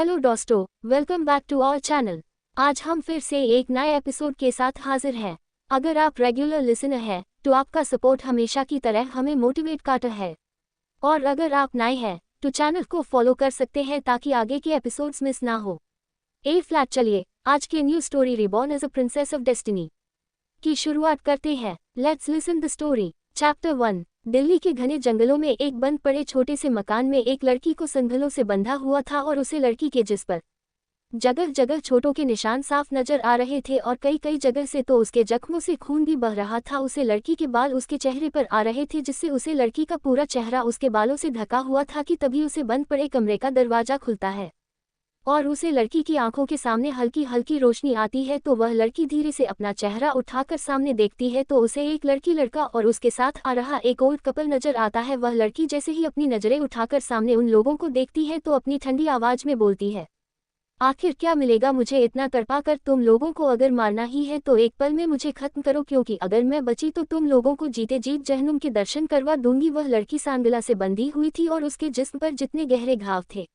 Hello दोस्तों, welcome back to our channel. आज हम फिर से एक नए एपिसोड के साथ हाजिर हैं। अगर आप रेगुलर लिसनर हैं तो आपका सपोर्ट हमेशा की तरह हमें मोटिवेट करता है, और अगर आप नए हैं तो चैनल को फॉलो कर सकते हैं ताकि आगे के एपिसोड्स मिस ना हो। ए फ्लैट, चलिए आज के new story reborn as a princess of destiny की शुरुआत करते हैं। Let's listen the story. Chapter 1। Delhi के घने जंगलों में एक बंद पड़े छोटे से मकान में एक लड़की को संभलों से बंधा हुआ था, और उसे लड़की के जिस पर जगह जगह चोटों के निशान साफ नजर आ रहे थे, और कई कई जगह से तो उसके जख्मों से खून भी बह रहा था। उसे लड़की के बाल उसके चेहरे पर आ रहे थे, जिससे उसे लड़की का पूरा चेहरा उसके बालों से ढका हुआ था कि तभी उसे बंद पड़े कमरे का दरवाजा खुलता है और उसे लड़की की आंखों के सामने हल्की हल्की रोशनी आती है। तो वह लड़की धीरे से अपना चेहरा उठाकर सामने देखती है तो उसे एक लड़की लड़का और उसके साथ आ रहा एक ओल्ड कपल नजर आता है। वह लड़की जैसे ही अपनी नजरें उठाकर सामने उन लोगों को देखती है तो अपनी ठंडी आवाज में बोलती है, आखिर क्या मिलेगा मुझे इतना तड़पा कर? तुम लोगों को अगर मारना ही है तो एक पल में मुझे खत्म करो, क्योंकि अगर मैं बची तो तुम लोगों को जीते जीत जहन्नुम के दर्शन करवा दूंगी। वह लड़की सांगला से बंधी हुई थी और उसके जिस्म पर जितने गहरे घाव थे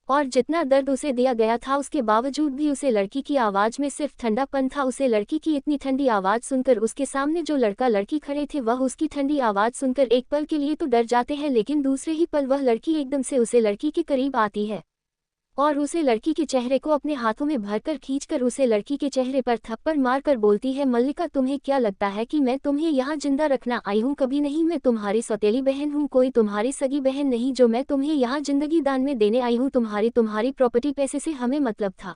और जितना दर्द उसे दिया गया था, उसके बावजूद भी उसे लड़की की आवाज में सिर्फ ठंडापन था। उसे लड़की की इतनी ठंडी आवाज सुनकर उसके सामने जो लड़का लड़की खड़े थे वह उसकी ठंडी आवाज सुनकर एक पल के लिए तो डर जाते हैं, लेकिन दूसरे ही पल वह लड़की एकदम से उसे लड़की के करीब आती है और उसे लड़की के चेहरे को अपने हाथों में भरकर खींचकर उसे लड़की के चेहरे पर थप्पड़ मारकर बोलती है, मल्लिका तुम्हें क्या लगता है कि मैं तुम्हें यहाँ जिंदा रखना आई हूँ? कभी नहीं, मैं तुम्हारी सौतेली बहन हूँ, कोई तुम्हारी सगी बहन नहीं। जो मैं तुम्हें यहाँ जिंदगी दान में देने आई हूँ, तुम्हारी प्रॉपर्टी पैसे से हमें मतलब था,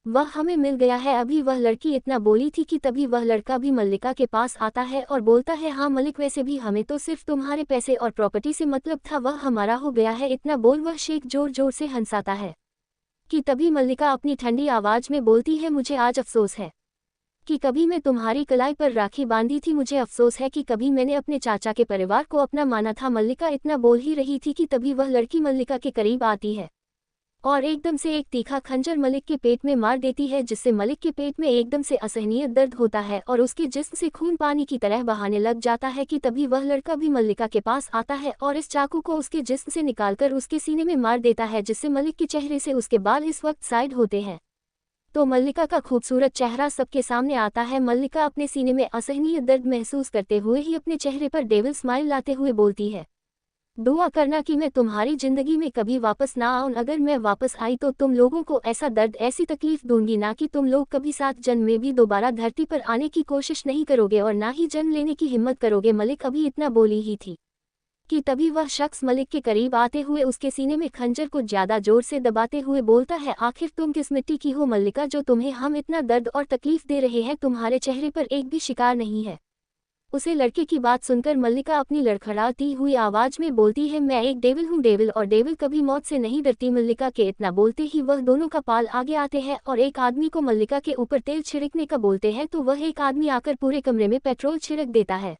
वह हमें मिल गया है। अभी वह लड़की इतना बोली थी कि तभी वह लड़का भी मल्लिका के पास आता है और बोलता है, हाँ मलिक, वैसे भी हमें तो सिर्फ तुम्हारे पैसे और प्रॉपर्टी से मतलब था, वह हमारा हो गया है। इतना बोल वह शेख जोर जोर से हंसाता है कि तभी मल्लिका अपनी ठंडी आवाज में बोलती है, मुझे आज अफसोस है कि कभी मैं तुम्हारी कलाई पर राखी बांधी थी। मुझे अफसोस है कि कभी मैंने अपने चाचा के परिवार को अपना माना था। मल्लिका इतना बोल ही रही थी कि तभी वह लड़की मल्लिका के करीब आती है और एकदम से एक तीखा खंजर मलिक के पेट में मार देती है, जिससे मलिक के पेट में एकदम से असहनीय दर्द होता है और उसके जिस्म से खून पानी की तरह बहाने लग जाता है कि तभी वह लड़का भी मल्लिका के पास आता है और इस चाकू को उसके जिस्म से निकालकर उसके सीने में मार देता है, जिससे मलिक के चेहरे से उसके बाल इस वक्त साइड होते हैं। तो मल्लिका का खूबसूरत चेहरा सबके सामने आता है। मल्लिका अपने सीने में असहनीय दर्द महसूस करते हुए ही अपने चेहरे पर डेविल स्माइल लाते हुए बोलती है, दुआ करना कि मैं तुम्हारी जिंदगी में कभी वापस ना आऊं। अगर मैं वापस आई तो तुम लोगों को ऐसा दर्द ऐसी तकलीफ दूंगी ना कि तुम लोग कभी 7 जन्म में भी दोबारा धरती पर आने की कोशिश नहीं करोगे और ना ही जन्म लेने की हिम्मत करोगे। मलिक अभी इतना बोली ही थी कि तभी वह शख्स मलिक के करीब आते हुए उसके सीने में खंजर को ज्यादा जोर से दबाते हुए बोलता है, आखिर तुम किस मिट्टी की हो मल्लिका, जो तुम्हें हम इतना दर्द और तकलीफ दे रहे हैं? तुम्हारे चेहरे पर एक भी शिकार नहीं है। उसे लड़के की बात सुनकर मल्लिका अपनी लड़खड़ाती हुई आवाज में बोलती है, मैं एक डेविल हूँ, डेविल, और डेविल कभी मौत से नहीं डरती। मल्लिका के इतना बोलते ही वह दोनों का पाल आगे आते हैं और एक आदमी को मल्लिका के ऊपर तेल छिड़कने का बोलते हैं तो वह एक आदमी आकर पूरे कमरे में पेट्रोल छिड़क देता है,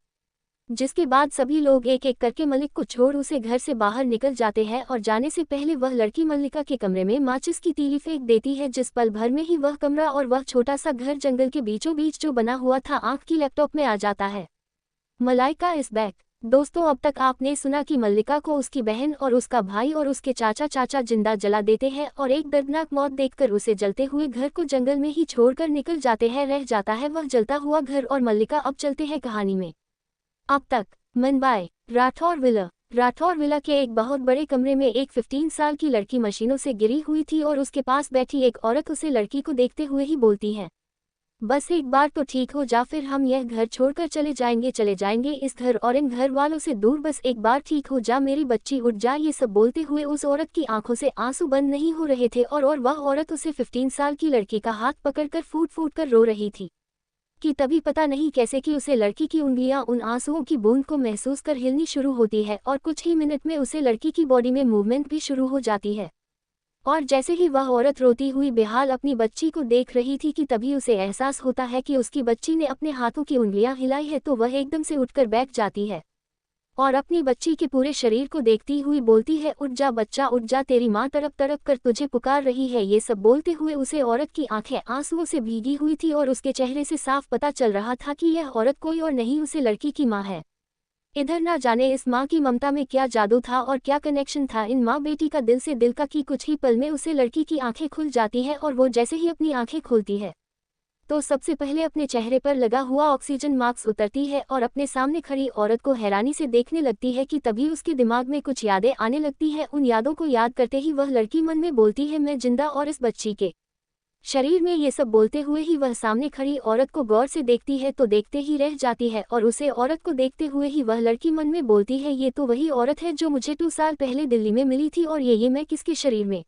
जिसके बाद सभी लोग एक एक करके मलिक को छोड़ उसे घर से बाहर निकल जाते हैं और जाने से पहले वह लड़की मल्लिका के कमरे में माचिस की तीली फेंक देती है, जिस पल भर में ही वह कमरा और वह छोटा सा घर जंगल के बीचों बीच जो बना हुआ था आंख की लैपटॉप में आ जाता है। Malaika is back. दोस्तों, अब तक आपने सुना कि मल्लिका को उसकी बहन और उसका भाई और उसके चाचा जिंदा जला देते हैं और एक दर्दनाक मौत देखकर उसे जलते हुए घर को जंगल में ही छोड़कर निकल जाते हैं। रह जाता है वह जलता हुआ घर और मल्लिका। अब चलते हैं कहानी में। अब तक मुंबई राठौर विला के एक बहुत बड़े कमरे में एक 15 साल की लड़की मशीनों से गिरी हुई थी और उसके पास बैठी एक औरत उसे लड़की को देखते हुए ही बोलती है, बस एक बार तो ठीक हो जा, फिर हम यह घर छोड़कर चले जाएंगे इस घर और इन घर वालों से दूर। बस एक बार ठीक हो जा मेरी बच्ची, उठ जा। ये सब बोलते हुए उस औरत की आंखों से आंसू बंद नहीं हो रहे थे और वह औरत उसे 15 साल की लड़की का हाथ पकड़कर फूट फूट कर रो रही थी कि तभी पता नहीं कैसे कि उसे लड़की की उंगलियां उन आंसुओं की बूंद को महसूस कर हिलनी शुरू होती है और कुछ ही मिनट में उसे लड़की की बॉडी में मूवमेंट भी शुरू हो जाती है। और जैसे ही वह औरत रोती हुई बेहाल अपनी बच्ची को देख रही थी कि तभी उसे एहसास होता है कि उसकी बच्ची ने अपने हाथों की उंगलियां हिलाई है, तो वह एकदम से उठकर बैठ जाती है और अपनी बच्ची के पूरे शरीर को देखती हुई बोलती है, उठ जा बच्चा, उठ जा, तेरी माँ तड़प तड़प कर तुझे पुकार रही है। ये सब बोलते हुए उसे औरत की आंखें आंसुओं से भीगी हुई थी और उसके चेहरे से साफ पता चल रहा था कि यह औरत कोई और नहीं, उसे लड़की की माँ है। इधर ना जाने इस माँ की ममता में क्या जादू था और क्या कनेक्शन था इन माँ बेटी का दिल से दिल का कि कुछ ही पल में उसे लड़की की आंखें खुल जाती है और वो जैसे ही अपनी आंखें खोलती है तो सबसे पहले अपने चेहरे पर लगा हुआ ऑक्सीजन मास्क उतरती है और अपने सामने खड़ी औरत को हैरानी से देखने लगती है कि तभी उसके दिमाग में कुछ यादें आने लगती हैं। उन यादों को याद करते ही वह लड़की मन में बोलती है मैं जिंदा और इस बच्ची के शरीर में ये सब बोलते हुए ही वह सामने खड़ी औरत को गौर से देखती है तो देखते ही रह जाती है और उसे औरत को देखते हुए ही वह लड़की मन में बोलती है ये तो वही औरत है जो मुझे 2 साल पहले दिल्ली में मिली थी और ये मैं किसके शरीर में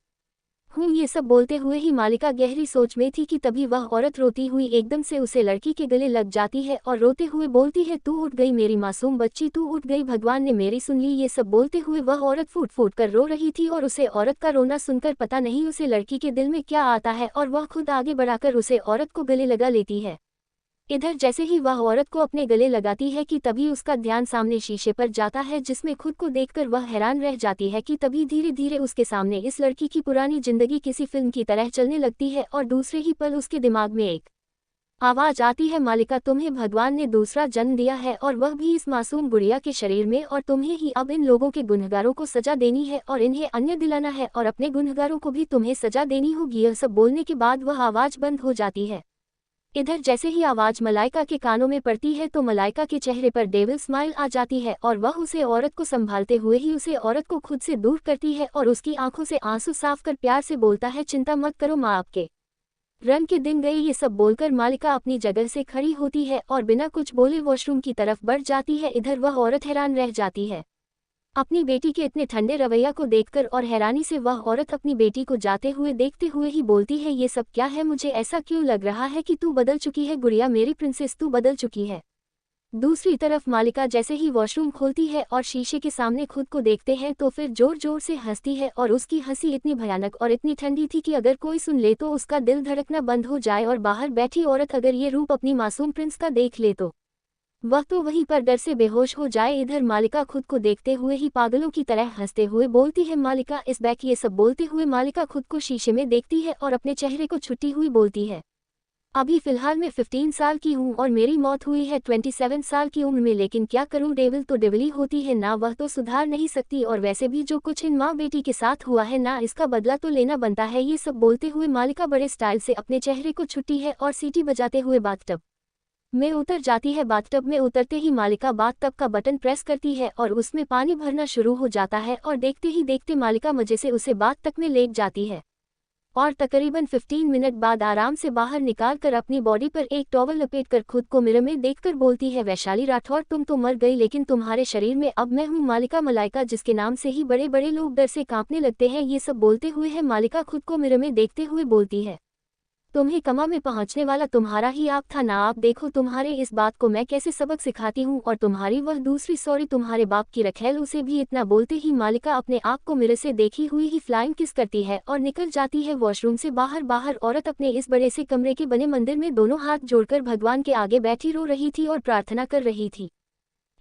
हूँ। ये सब बोलते हुए ही मालिका गहरी सोच में थी कि तभी वह औरत रोती हुई एकदम से उसे लड़की के गले लग जाती है और रोते हुए बोलती है तू उठ गई मेरी मासूम बच्ची, तू उठ गई, भगवान ने मेरी सुन ली। ये सब बोलते हुए वह औरत फूट फूट कर रो रही थी और उसे औरत का रोना सुनकर पता नहीं उसे लड़की के दिल में क्या आता है और वह खुद आगे बढ़ाकर उसे औरत को गले लगा लेती है। इधर जैसे ही वह औरत को अपने गले लगाती है कि तभी उसका ध्यान सामने शीशे पर जाता है जिसमें खुद को देखकर वह हैरान रह जाती है कि तभी धीरे धीरे उसके सामने इस लड़की की पुरानी जिंदगी किसी फिल्म की तरह चलने लगती है और दूसरे ही पल उसके दिमाग में एक आवाज आती है मालिका तुम्हें भगवान ने दूसरा जन्म दिया है और वह भी इस मासूम गुड़िया के शरीर में और तुम्हें ही अब इन लोगों के गुनहगारों को सजा देनी है और इन्हें अन्य दिलाना है और अपने गुनहगारों को भी तुम्हें सजा देनी होगी। यह सब बोलने के बाद वह आवाज बंद हो जाती है। इधर जैसे ही आवाज मलाइका के कानों में पड़ती है तो मलाइका के चेहरे पर डेविल स्माइल आ जाती है और वह उसे औरत को संभालते हुए ही उसे औरत को खुद से दूर करती है और उसकी आंखों से आंसू साफ कर प्यार से बोलता है चिंता मत करो माँ आपके रन के दिन गए। ये सब बोलकर मालिका अपनी जगह से खड़ी होती है और बिना कुछ बोले वॉशरूम की तरफ बढ़ जाती है। इधर वह औरत हैरान रह जाती है अपनी बेटी के इतने ठंडे रवैया को देखकर और हैरानी से वह औरत अपनी बेटी को जाते हुए देखते हुए ही बोलती है ये सब क्या है, मुझे ऐसा क्यों लग रहा है कि तू बदल चुकी है गुड़िया, मेरी प्रिंसेस तू बदल चुकी है। दूसरी तरफ मालिका जैसे ही वॉशरूम खोलती है और शीशे के सामने खुद को देखते हैं तो फिर जोर जोर से हंसती है और उसकी हंसी इतनी भयानक और इतनी ठंडी थी कि अगर कोई सुन ले तो उसका दिल धड़कना बंद हो जाए और बाहर बैठी औरत अगर ये रूप अपनी मासूम प्रिंस का देख ले तो वह तो वहीं पर डर से बेहोश हो जाए। इधर मालिका खुद को देखते हुए ही पागलों की तरह हंसते हुए बोलती है मालिका इस बैक। ये सब बोलते हुए मालिका खुद को शीशे में देखती है और अपने चेहरे को छुट्टी हुई बोलती है अभी फिलहाल मैं 15 साल की हूँ और मेरी मौत हुई है 27 साल की उम्र में, लेकिन क्या करूँ, डेविल तो डेविल ही होती है ना, वह तो सुधार नहीं सकती और वैसे भी जो कुछ इन माँ बेटी के साथ हुआ है ना, इसका बदला तो लेना बनता है। ये सब बोलते हुए मालिका बड़े स्टाइल से अपने चेहरे को छुट्टी है और सीटी बजाते हुए बाथटब में उतर जाती है। बाथटब में उतरते ही मालिका बाथटब का बटन प्रेस करती है और उसमें पानी भरना शुरू हो जाता है और देखते ही देखते मालिका मजे से उसे बाथ तक में लेट जाती है और तकरीबन 15 मिनट बाद आराम से बाहर निकाल कर अपनी बॉडी पर एक टॉवल लपेटकर खुद को मिरर में देखकर बोलती है वैशाली राठौर तुम तो मर गई लेकिन तुम्हारे शरीर में अब मैं हूँ मालिका मलाइका, जिसके नाम से ही बड़े बड़े लोग डर से कांपने लगते हैं। ये सब बोलते हुए है मालिका खुद को मिरर में देखते हुए बोलती है तुम्हें कमा में पहुंचने वाला तुम्हारा ही आप था ना, आप देखो तुम्हारे इस बात को मैं कैसे सबक सिखाती हूँ और तुम्हारी वह दूसरी सॉरी तुम्हारे बाप की रखेल उसे भी। इतना बोलते ही मालिका अपने आप को मिरर से देखी हुई ही फ्लाइंग किस करती है और निकल जाती है वॉशरूम से बाहर। औरत अपने इस बड़े से कमरे के बने मंदिर में दोनों हाथ जोड़कर भगवान के आगे बैठी रो रही थी और प्रार्थना कर रही थी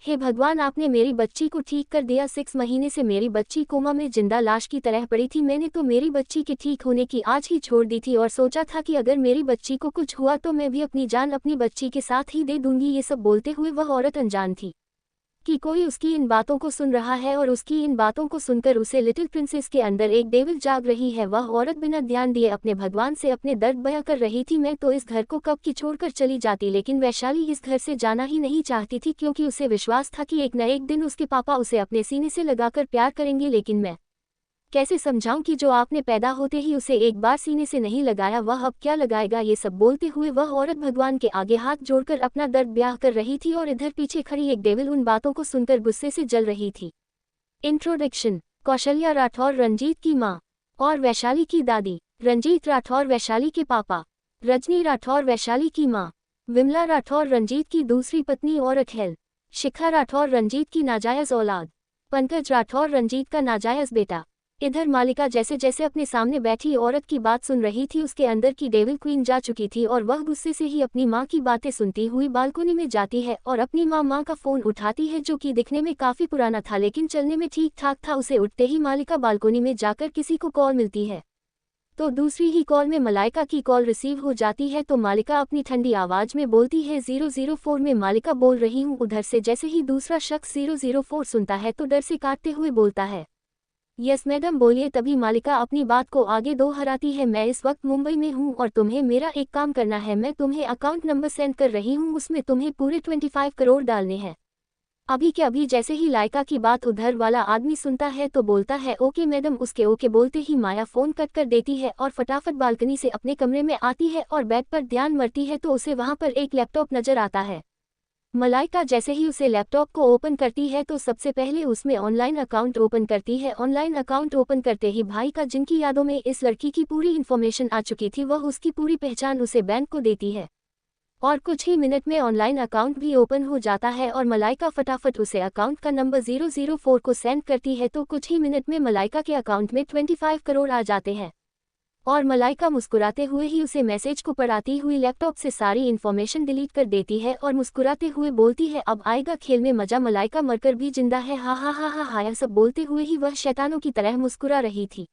हे भगवान आपने मेरी बच्ची को ठीक कर दिया। 6 महीने से मेरी बच्ची कोमा में जिंदा लाश की तरह पड़ी थी। मैंने तो मेरी बच्ची के ठीक होने की आज ही छोड़ दी थी और सोचा था कि अगर मेरी बच्ची को कुछ हुआ तो मैं भी अपनी जान अपनी बच्ची के साथ ही दे दूंगी। ये सब बोलते हुए वह औरत अनजान थी कि कोई उसकी इन बातों को सुन रहा है और उसकी इन बातों को सुनकर उसे लिटिल प्रिंसेस के अंदर एक डेविल जाग रही है। वह औरत बिना ध्यान दिए अपने भगवान से अपने दर्द बयां कर रही थी मैं तो इस घर को कब की छोड़कर चली जाती, लेकिन वैशाली इस घर से जाना ही नहीं चाहती थी क्योंकि उसे विश्वास था कि एक न एक दिन उसके पापा उसे अपने सीने से लगाकर प्यार करेंगे। लेकिन मैं कैसे समझाऊं कि जो आपने पैदा होते ही उसे एक बार सीने से नहीं लगाया वह अब क्या लगाएगा। ये सब बोलते हुए वह औरत भगवान के आगे हाथ जोड़कर अपना दर्द ब्याह कर रही थी और इधर पीछे खड़ी एक डेविल उन बातों को सुनकर गुस्से से जल रही थी। इंट्रोडक्शन। कौशल्या राठौर रंजीत की माँ और वैशाली की दादी, रंजीत राठौर वैशाली के पापा, रजनी राठौर वैशाली की माँ, विमला राठौर रंजीत की दूसरी पत्नी और अखिल, शिखा राठौर रंजीत की नाजायज औलाद, पंकज राठौर रंजीत का नाजायज बेटा। इधर मालिका जैसे जैसे अपने सामने बैठी औरत की बात सुन रही थी उसके अंदर की डेविल क्वीन जा चुकी थी और वह गुस्से से ही अपनी माँ की बातें सुनती हुई बालकोनी में जाती है और अपनी माँ का फोन उठाती है जो कि दिखने में काफी पुराना था लेकिन चलने में ठीक ठाक था। उसे उठते ही मालिका बालकोनी में जाकर किसी को कॉल मिलती है तो दूसरी ही कॉल में मलाइका की कॉल रिसीव हो जाती है तो मालिका अपनी ठंडी आवाज में बोलती है 004 में। मालिका बोल रही हूँ। उधर से जैसे ही दूसरा शख्स 004 सुनता है तो डर से काटते हुए बोलता है यस मैडम बोलिए। तभी मालिका अपनी बात को आगे दोहराती है मैं इस वक्त मुंबई में हूँ और तुम्हें मेरा एक काम करना है। मैं तुम्हें अकाउंट नंबर सेंड कर रही हूँ, उसमें तुम्हें पूरे 25 करोड़ डालने हैं अभी के अभी। जैसे ही लाइका की बात उधर वाला आदमी सुनता है तो बोलता है ओके मैडम। उसके ओके बोलते ही माया फोन कट कर देती है और फटाफट बालकनी से अपने कमरे में आती है और बेड पर ध्यान मरती है तो उसे वहां पर एक लैपटॉप नजर आता है। मलाइका जैसे ही उसे लैपटॉप को ओपन करती है तो सबसे पहले उसमें ऑनलाइन अकाउंट ओपन करती है। ऑनलाइन अकाउंट ओपन करते ही भाई का जिनकी यादों में इस लड़की की पूरी इन्फॉर्मेशन आ चुकी थी वह उसकी पूरी पहचान उसे बैंक को देती है और कुछ ही मिनट में ऑनलाइन अकाउंट भी ओपन हो जाता है और मलाइका फटाफट उसे अकाउंट का नंबर 004 को सेंड करती है तो कुछ ही मिनट में मलाइका के अकाउंट में 25 करोड़ आ जाते हैं और मलाइका मुस्कुराते हुए ही उसे मैसेज को पढ़ाती हुई लैपटॉप से सारी इन्फॉर्मेशन डिलीट कर देती है और मुस्कुराते हुए बोलती है अब आएगा खेल में मजा। मलाइका मरकर भी जिंदा है, हा हा हा हा हा। यह सब बोलते हुए ही वह शैतानों की तरह मुस्कुरा रही थी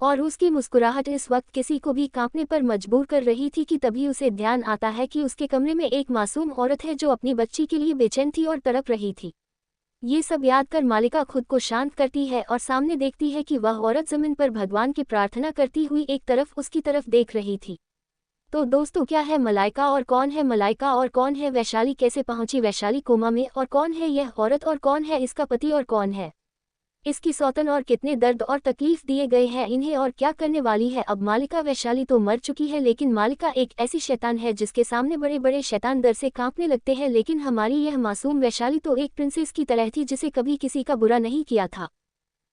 और उसकी मुस्कुराहट इस वक्त किसी को भी कांपने पर मजबूर कर रही थी कि तभी उसे ध्यान आता है कि उसके कमरे में एक मासूम औरत है जो अपनी बच्ची के लिए बेचैन थी और तड़प रही थी। ये सब याद कर मालिका खुद को शांत करती है और सामने देखती है कि वह औरत जमीन पर भगवान की प्रार्थना करती हुई एक तरफ उसकी तरफ देख रही थी। तो दोस्तों क्या है मलाइका और कौन है मलाइका और कौन है वैशाली, कैसे पहुंची वैशाली कोमा में और कौन है यह औरत और कौन है इसका पति और कौन है इसकी सौतन और कितने दर्द और तकलीफ दिए गए हैं इन्हें और क्या करने वाली है अब मालिका। वैशाली तो मर चुकी है लेकिन मालिका एक ऐसी शैतान है जिसके सामने बड़े बड़े शैतान डर से कांपने लगते हैं। लेकिन हमारी यह मासूम वैशाली तो एक प्रिंसेस की तरह थी जिसे कभी किसी का बुरा नहीं किया था।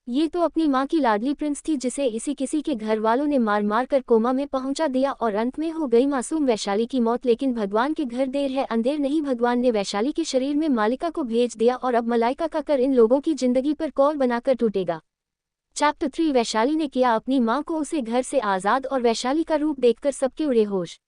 ये तो अपनी माँ की लाडली प्रिंस थी जिसे इसी किसी के घर वालों ने मार मार कर कोमा में पहुंचा दिया और अंत में हो गई मासूम वैशाली की मौत। लेकिन भगवान के घर देर है अंधेर नहीं, भगवान ने वैशाली के शरीर में मालिका को भेज दिया और अब मलाइका का कर इन लोगों की जिंदगी पर कौल बनाकर टूटेगा। चैप्टर 3 वैशाली ने किया अपनी माँ को उसे घर से आज़ाद और वैशाली का रूप देखकर सबके उड़े होश।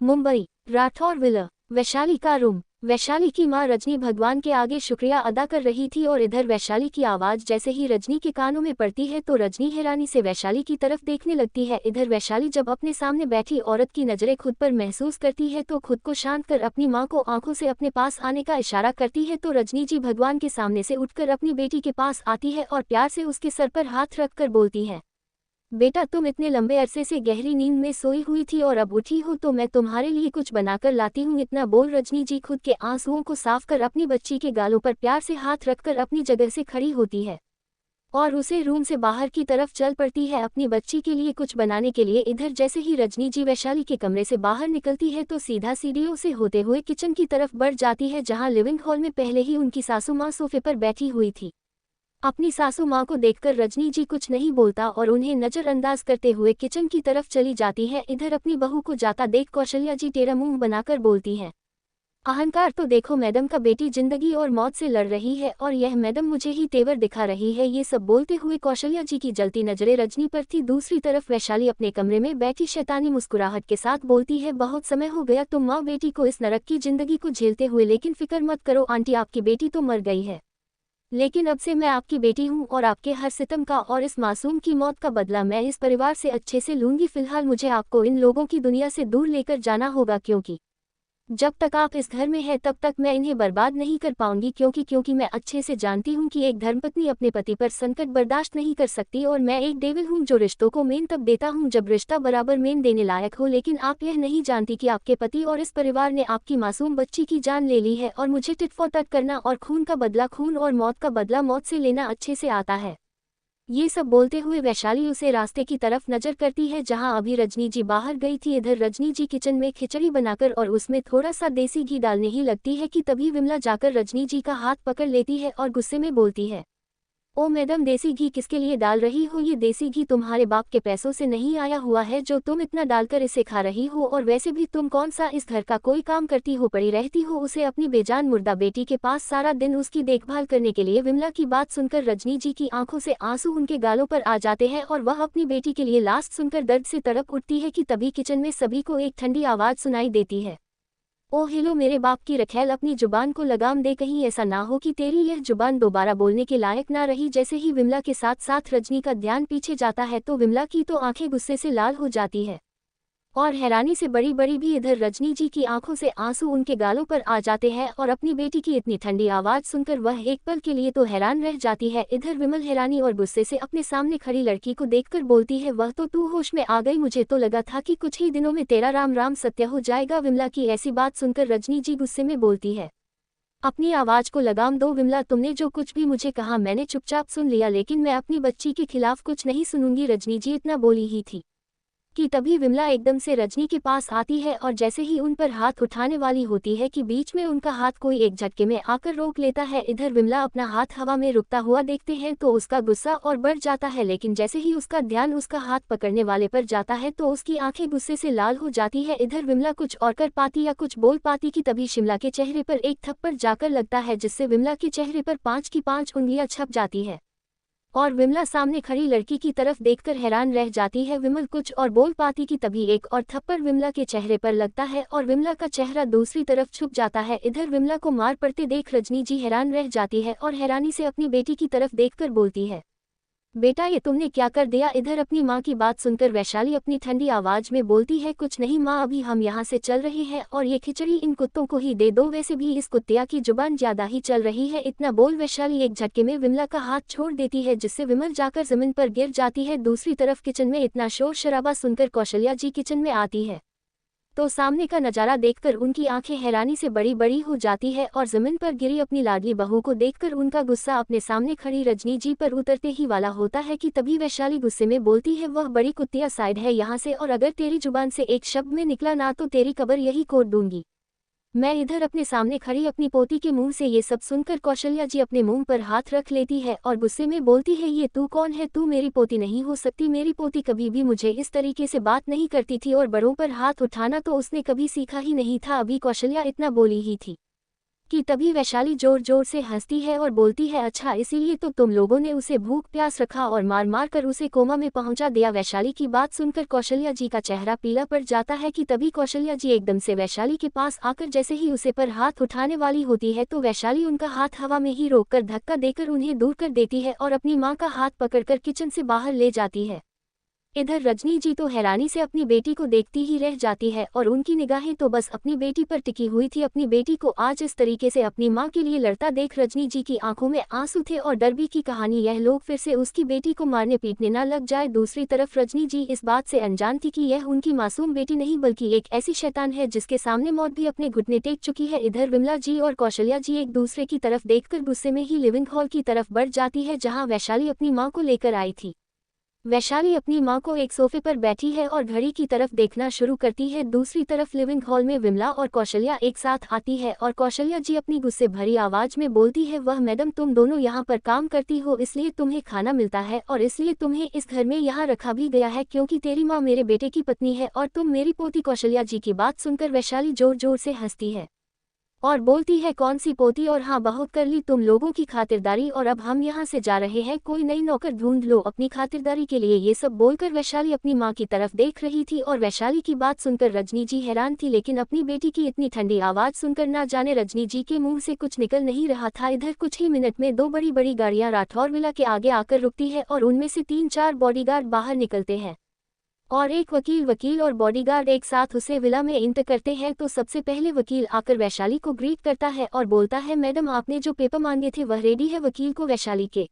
मुंबई राठौर विला। वैशाली का रूम। वैशाली की मां रजनी भगवान के आगे शुक्रिया अदा कर रही थी और इधर वैशाली की आवाज़ जैसे ही रजनी के कानों में पड़ती है तो रजनी हैरानी से वैशाली की तरफ देखने लगती है। इधर वैशाली जब अपने सामने बैठी औरत की नज़रें खुद पर महसूस करती है तो खुद को शांत कर अपनी मां को आंखों से अपने पास आने का इशारा करती है तो रजनी जी भगवान के सामने से उठकर अपनी बेटी के पास आती है और प्यार से उसके सर पर हाथ रखकर बोलती है बेटा तुम इतने लंबे अरसे से गहरी नींद में सोई हुई थी और अब उठी हो तो मैं तुम्हारे लिए कुछ बनाकर लाती हूँ। इतना बोल रजनी जी खुद के आंसुओं को साफ कर अपनी बच्ची के गालों पर प्यार से हाथ रखकर अपनी जगह से खड़ी होती है और उसे रूम से बाहर की तरफ चल पड़ती है अपनी बच्ची के लिए कुछ बनाने के लिए। इधर जैसे ही रजनी जी वैशाली के कमरे से बाहर निकलती है तो सीधा सीढ़ियों से होते हुए किचन की तरफ बढ़ जाती है जहाँ लिविंग हॉल में पहले ही उनकी सासू माँ सोफे पर बैठी हुई थी। अपनी सासू माँ को देखकर रजनी जी कुछ नहीं बोलता और उन्हें नजरअंदाज करते हुए किचन की तरफ चली जाती है। इधर अपनी बहू को जाता देख कौशल्या जी टेढ़ा मुंह बनाकर बोलती हैं अहंकार तो देखो मैडम का, बेटी जिंदगी और मौत से लड़ रही है और यह मैडम मुझे ही तेवर दिखा रही है। ये सब बोलते हुए कौशल्या जी की जलती नजरें रजनी पर थी। दूसरी तरफ वैशाली अपने कमरे में बैठी शैतानी मुस्कुराहट के साथ बोलती है बहुत समय हो गया तुम माँ बेटी को इस नरक की जिंदगी को झेलते हुए, लेकिन फिक्र मत करो आंटी, आपकी बेटी तो मर गई है लेकिन अब से मैं आपकी बेटी हूँ और आपके हर सितम का और इस मासूम की मौत का बदला मैं इस परिवार से अच्छे से लूंगी। फिलहाल मुझे आपको इन लोगों की दुनिया से दूर लेकर जाना होगा क्योंकि जब तक आप इस घर में हैं तब तक मैं इन्हें बर्बाद नहीं कर पाऊंगी क्योंकि मैं अच्छे से जानती हूँ कि एक धर्मपत्नी अपने पति पर संकट बर्दाश्त नहीं कर सकती और मैं एक डेविल हूँ जो रिश्तों को मेन तब देता हूँ जब रिश्ता बराबर मेन देने लायक हो। लेकिन आप यह नहीं जानती कि आपके पति और इस परिवार ने आपकी मासूम बच्ची की जान ले ली है और मुझे टिट फॉर टैट करना और खून का बदला खून और मौत का बदला मौत से लेना अच्छे से आता है। ये सब बोलते हुए वैशाली उसे रास्ते की तरफ नजर करती है जहां अभी रजनी जी बाहर गई थी। इधर रजनी जी किचन में खिचड़ी बनाकर और उसमें थोड़ा सा देसी घी डालने ही लगती है कि तभी विमला जाकर रजनी जी का हाथ पकड़ लेती है और गुस्से में बोलती है ओ मैडम, देसी घी किसके लिए डाल रही हो? ये देसी घी तुम्हारे बाप के पैसों से नहीं आया हुआ है जो तुम इतना डालकर इसे खा रही हो। और वैसे भी तुम कौन सा इस घर का कोई काम करती हो, पड़ी रहती हो उसे अपनी बेजान मुर्दा बेटी के पास सारा दिन उसकी देखभाल करने के लिए। विमला की बात सुनकर रजनी जी की आंखों से आंसू उनके गालों पर आ जाते हैं और वह अपनी बेटी के लिए लास्ट सुनकर दर्द से तड़प उठती है कि तभी किचन में सभी को एक ठंडी आवाज सुनाई देती है ओ हेलो मेरे बाप की रखैल, अपनी जुबान को लगाम दे, कहीं ऐसा ना हो कि तेरी यह जुबान दोबारा बोलने के लायक ना रही। जैसे ही विमला के साथ साथ रजनी का ध्यान पीछे जाता है तो विमला की तो आंखें गुस्से से लाल हो जाती है और हैरानी से बड़ी बड़ी भी। इधर रजनी जी की आंखों से आंसू उनके गालों पर आ जाते हैं और अपनी बेटी की इतनी ठंडी आवाज सुनकर वह एक पल के लिए तो हैरान रह जाती है। इधर विमल हैरानी और गुस्से से अपने सामने खड़ी लड़की को देखकर बोलती है, वह तो तू होश में आ गई, मुझे तो लगा था कि कुछ ही दिनों में तेरा राम राम सत्य हो जाएगा। विमला की ऐसी बात सुनकर रजनी जी गुस्से में बोलती है, अपनी आवाज को लगाम दो विमला, तुमने जो कुछ भी मुझे कहा मैंने चुपचाप सुन लिया, लेकिन मैं अपनी बच्ची के खिलाफ कुछ नहीं सुनूंगी। रजनी जी इतना बोली ही थी कि तभी विमला एकदम से रजनी के पास आती है और जैसे ही उन पर हाथ उठाने वाली होती है कि बीच में उनका हाथ कोई एक झटके में आकर रोक लेता है। इधर विमला अपना हाथ हवा में रुकता हुआ देखते हैं तो उसका गुस्सा और बढ़ जाता है, लेकिन जैसे ही उसका ध्यान उसका हाथ पकड़ने वाले पर जाता है तो उसकी आंखें गुस्से से लाल हो जाती है। इधर विमला कुछ और कर पाती या कुछ बोल पाती कि तभी शिमला के चेहरे पर एक थप्पड़ जाकर लगता है, जिससे विमला के चेहरे पर 5 की 5 उंगलियां छप जाती है और विमला सामने खड़ी लड़की की तरफ देखकर हैरान रह जाती है। विमल कुछ और बोल पाती कि तभी एक और थप्पड़ विमला के चेहरे पर लगता है और विमला का चेहरा दूसरी तरफ छुप जाता है। इधर विमला को मार पड़ते देख रजनी जी हैरान रह जाती है और हैरानी से अपनी बेटी की तरफ देखकर बोलती है, बेटा ये तुमने क्या कर दिया। इधर अपनी माँ की बात सुनकर वैशाली अपनी ठंडी आवाज में बोलती है, कुछ नहीं माँ, अभी हम यहाँ से चल रहे हैं और ये खिचड़ी इन कुत्तों को ही दे दो, वैसे भी इस कुत्तिया की जुबान ज्यादा ही चल रही है। इतना बोल वैशाली एक झटके में विमला का हाथ छोड़ देती है, जिससे विमल जाकर जमीन पर गिर जाती है। दूसरी तरफ किचन में इतना शोर शराबा सुनकर कौशल्या जी किचन में आती है तो सामने का नजारा देखकर उनकी आंखें हैरानी से बड़ी बड़ी हो जाती है और जमीन पर गिरी अपनी लाडली बहू को देखकर उनका गुस्सा अपने सामने खड़ी रजनी जी पर उतरते ही वाला होता है कि तभी वैशाली गुस्से में बोलती है, वह बड़ी कुत्तिया साइड है यहाँ से, और अगर तेरी जुबान से एक शब्द में निकला ना तो तेरी कब्र यही खोद दूंगी मैं। इधर अपने सामने खड़ी अपनी पोती के मुंह से ये सब सुनकर कौशल्या जी अपने मुंह पर हाथ रख लेती है और गुस्से में बोलती है, ये तू कौन है, तू मेरी पोती नहीं हो सकती, मेरी पोती कभी भी मुझे इस तरीके से बात नहीं करती थी और बड़ों पर हाथ उठाना तो उसने कभी सीखा ही नहीं था। अभी कौशल्या इतना बोली ही थी कि तभी वैशाली जोर जोर से हंसती है और बोलती है, अच्छा इसीलिए तो तुम लोगों ने उसे भूख प्यास रखा और मार मार कर उसे कोमा में पहुंचा दिया। वैशाली की बात सुनकर कौशल्या जी का चेहरा पीला पड़ जाता है कि तभी कौशल्या जी एकदम से वैशाली के पास आकर जैसे ही उसे पर हाथ उठाने वाली होती है तो वैशाली उनका हाथ हवा में ही रोककर धक्का देकर उन्हें दूर कर देती है और अपनी माँ का हाथ पकड़कर किचन से बाहर ले जाती है। इधर रजनी जी तो हैरानी से अपनी बेटी को देखती ही रह जाती है और उनकी निगाहें तो बस अपनी बेटी पर टिकी हुई थी। अपनी बेटी को आज इस तरीके से अपनी मां के लिए लड़ता देख रजनी जी की आंखों में आंसू थे और डर भी की कहानी यह लोग फिर से उसकी बेटी को मारने पीटने ना लग जाए। दूसरी तरफ रजनी जी इस बात से अनजान थी कि यह उनकी मासूम बेटी नहीं बल्कि एक ऐसी शैतान है जिसके सामने मौत भी अपने घुटने टेक चुकी है। इधर विमला जी और कौशल्या जी एक दूसरे की तरफ देखकर गुस्से में ही लिविंग हॉल की तरफ बढ़ जाती है जहाँ वैशाली अपनी माँ को लेकर आई थी। वैशाली अपनी मां को एक सोफे पर बैठी है और घड़ी की तरफ देखना शुरू करती है। दूसरी तरफ लिविंग हॉल में विमला और कौशल्या एक साथ आती है और कौशल्या जी अपनी गुस्से भरी आवाज में बोलती है, वह मैडम तुम दोनों यहाँ पर काम करती हो इसलिए तुम्हें खाना मिलता है और इसलिए तुम्हें इस घर में यहाँ रखा भी गया है क्योंकि तेरी माँ मेरे बेटे की पत्नी है और तुम मेरी पोती। कौशल्या जी की बात सुनकर वैशाली जोर जोर से हंसती है और बोलती है, कौन सी पोती, और हाँ बहुत कर ली तुम लोगों की खातिरदारी और अब हम यहाँ से जा रहे हैं, कोई नई नौकर ढूंढ लो अपनी खातिरदारी के लिए। ये सब बोलकर वैशाली अपनी माँ की तरफ देख रही थी और वैशाली की बात सुनकर रजनी जी हैरान थी, लेकिन अपनी बेटी की इतनी ठंडी आवाज सुनकर ना जाने रजनी जी के मुंह से कुछ निकल नहीं रहा था। इधर कुछ ही मिनट में 2 बड़ी बड़ी गाड़ियां राठौर विला के आगे आकर रुकती है और उनमें से 3-4 बॉडीगार्ड बाहर निकलते हैं और एक वकील और बॉडीगार्ड एक साथ उसे विला में इंटर करते हैं। तो सबसे पहले वकील आकर वैशाली को ग्रीट करता है और बोलता है, मैडम आपने जो पेपर मांगे थे वह रेडी है। वकील को वैशाली के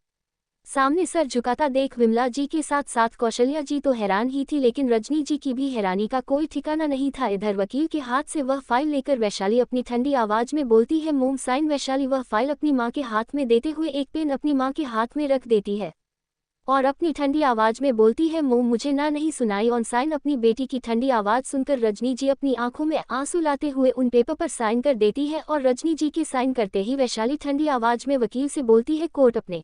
सामने सर झुकाता देख विमला जी के साथ साथ कौशल्या जी तो हैरान ही थी, लेकिन रजनी जी की भी हैरानी का कोई ठिकाना नहीं था। इधर वकील के हाथ से वह फाइल लेकर वैशाली अपनी ठंडी आवाज में बोलती है, मोम साइन। वैशाली वह फाइल अपनी माँ के हाथ में देते हुए एक पेन अपनी माँ के हाथ में रख देती है और अपनी ठंडी आवाज में बोलती है, मोम मुझे ना नहीं सुनाई ऑन साइन। अपनी बेटी की ठंडी आवाज सुनकर रजनी जी अपनी आंखों में आंसू लाते हुए उन पेपर पर साइन कर देती है और रजनी जी के साइन करते ही वैशाली ठंडी आवाज में वकील से बोलती है, कोर्ट अपने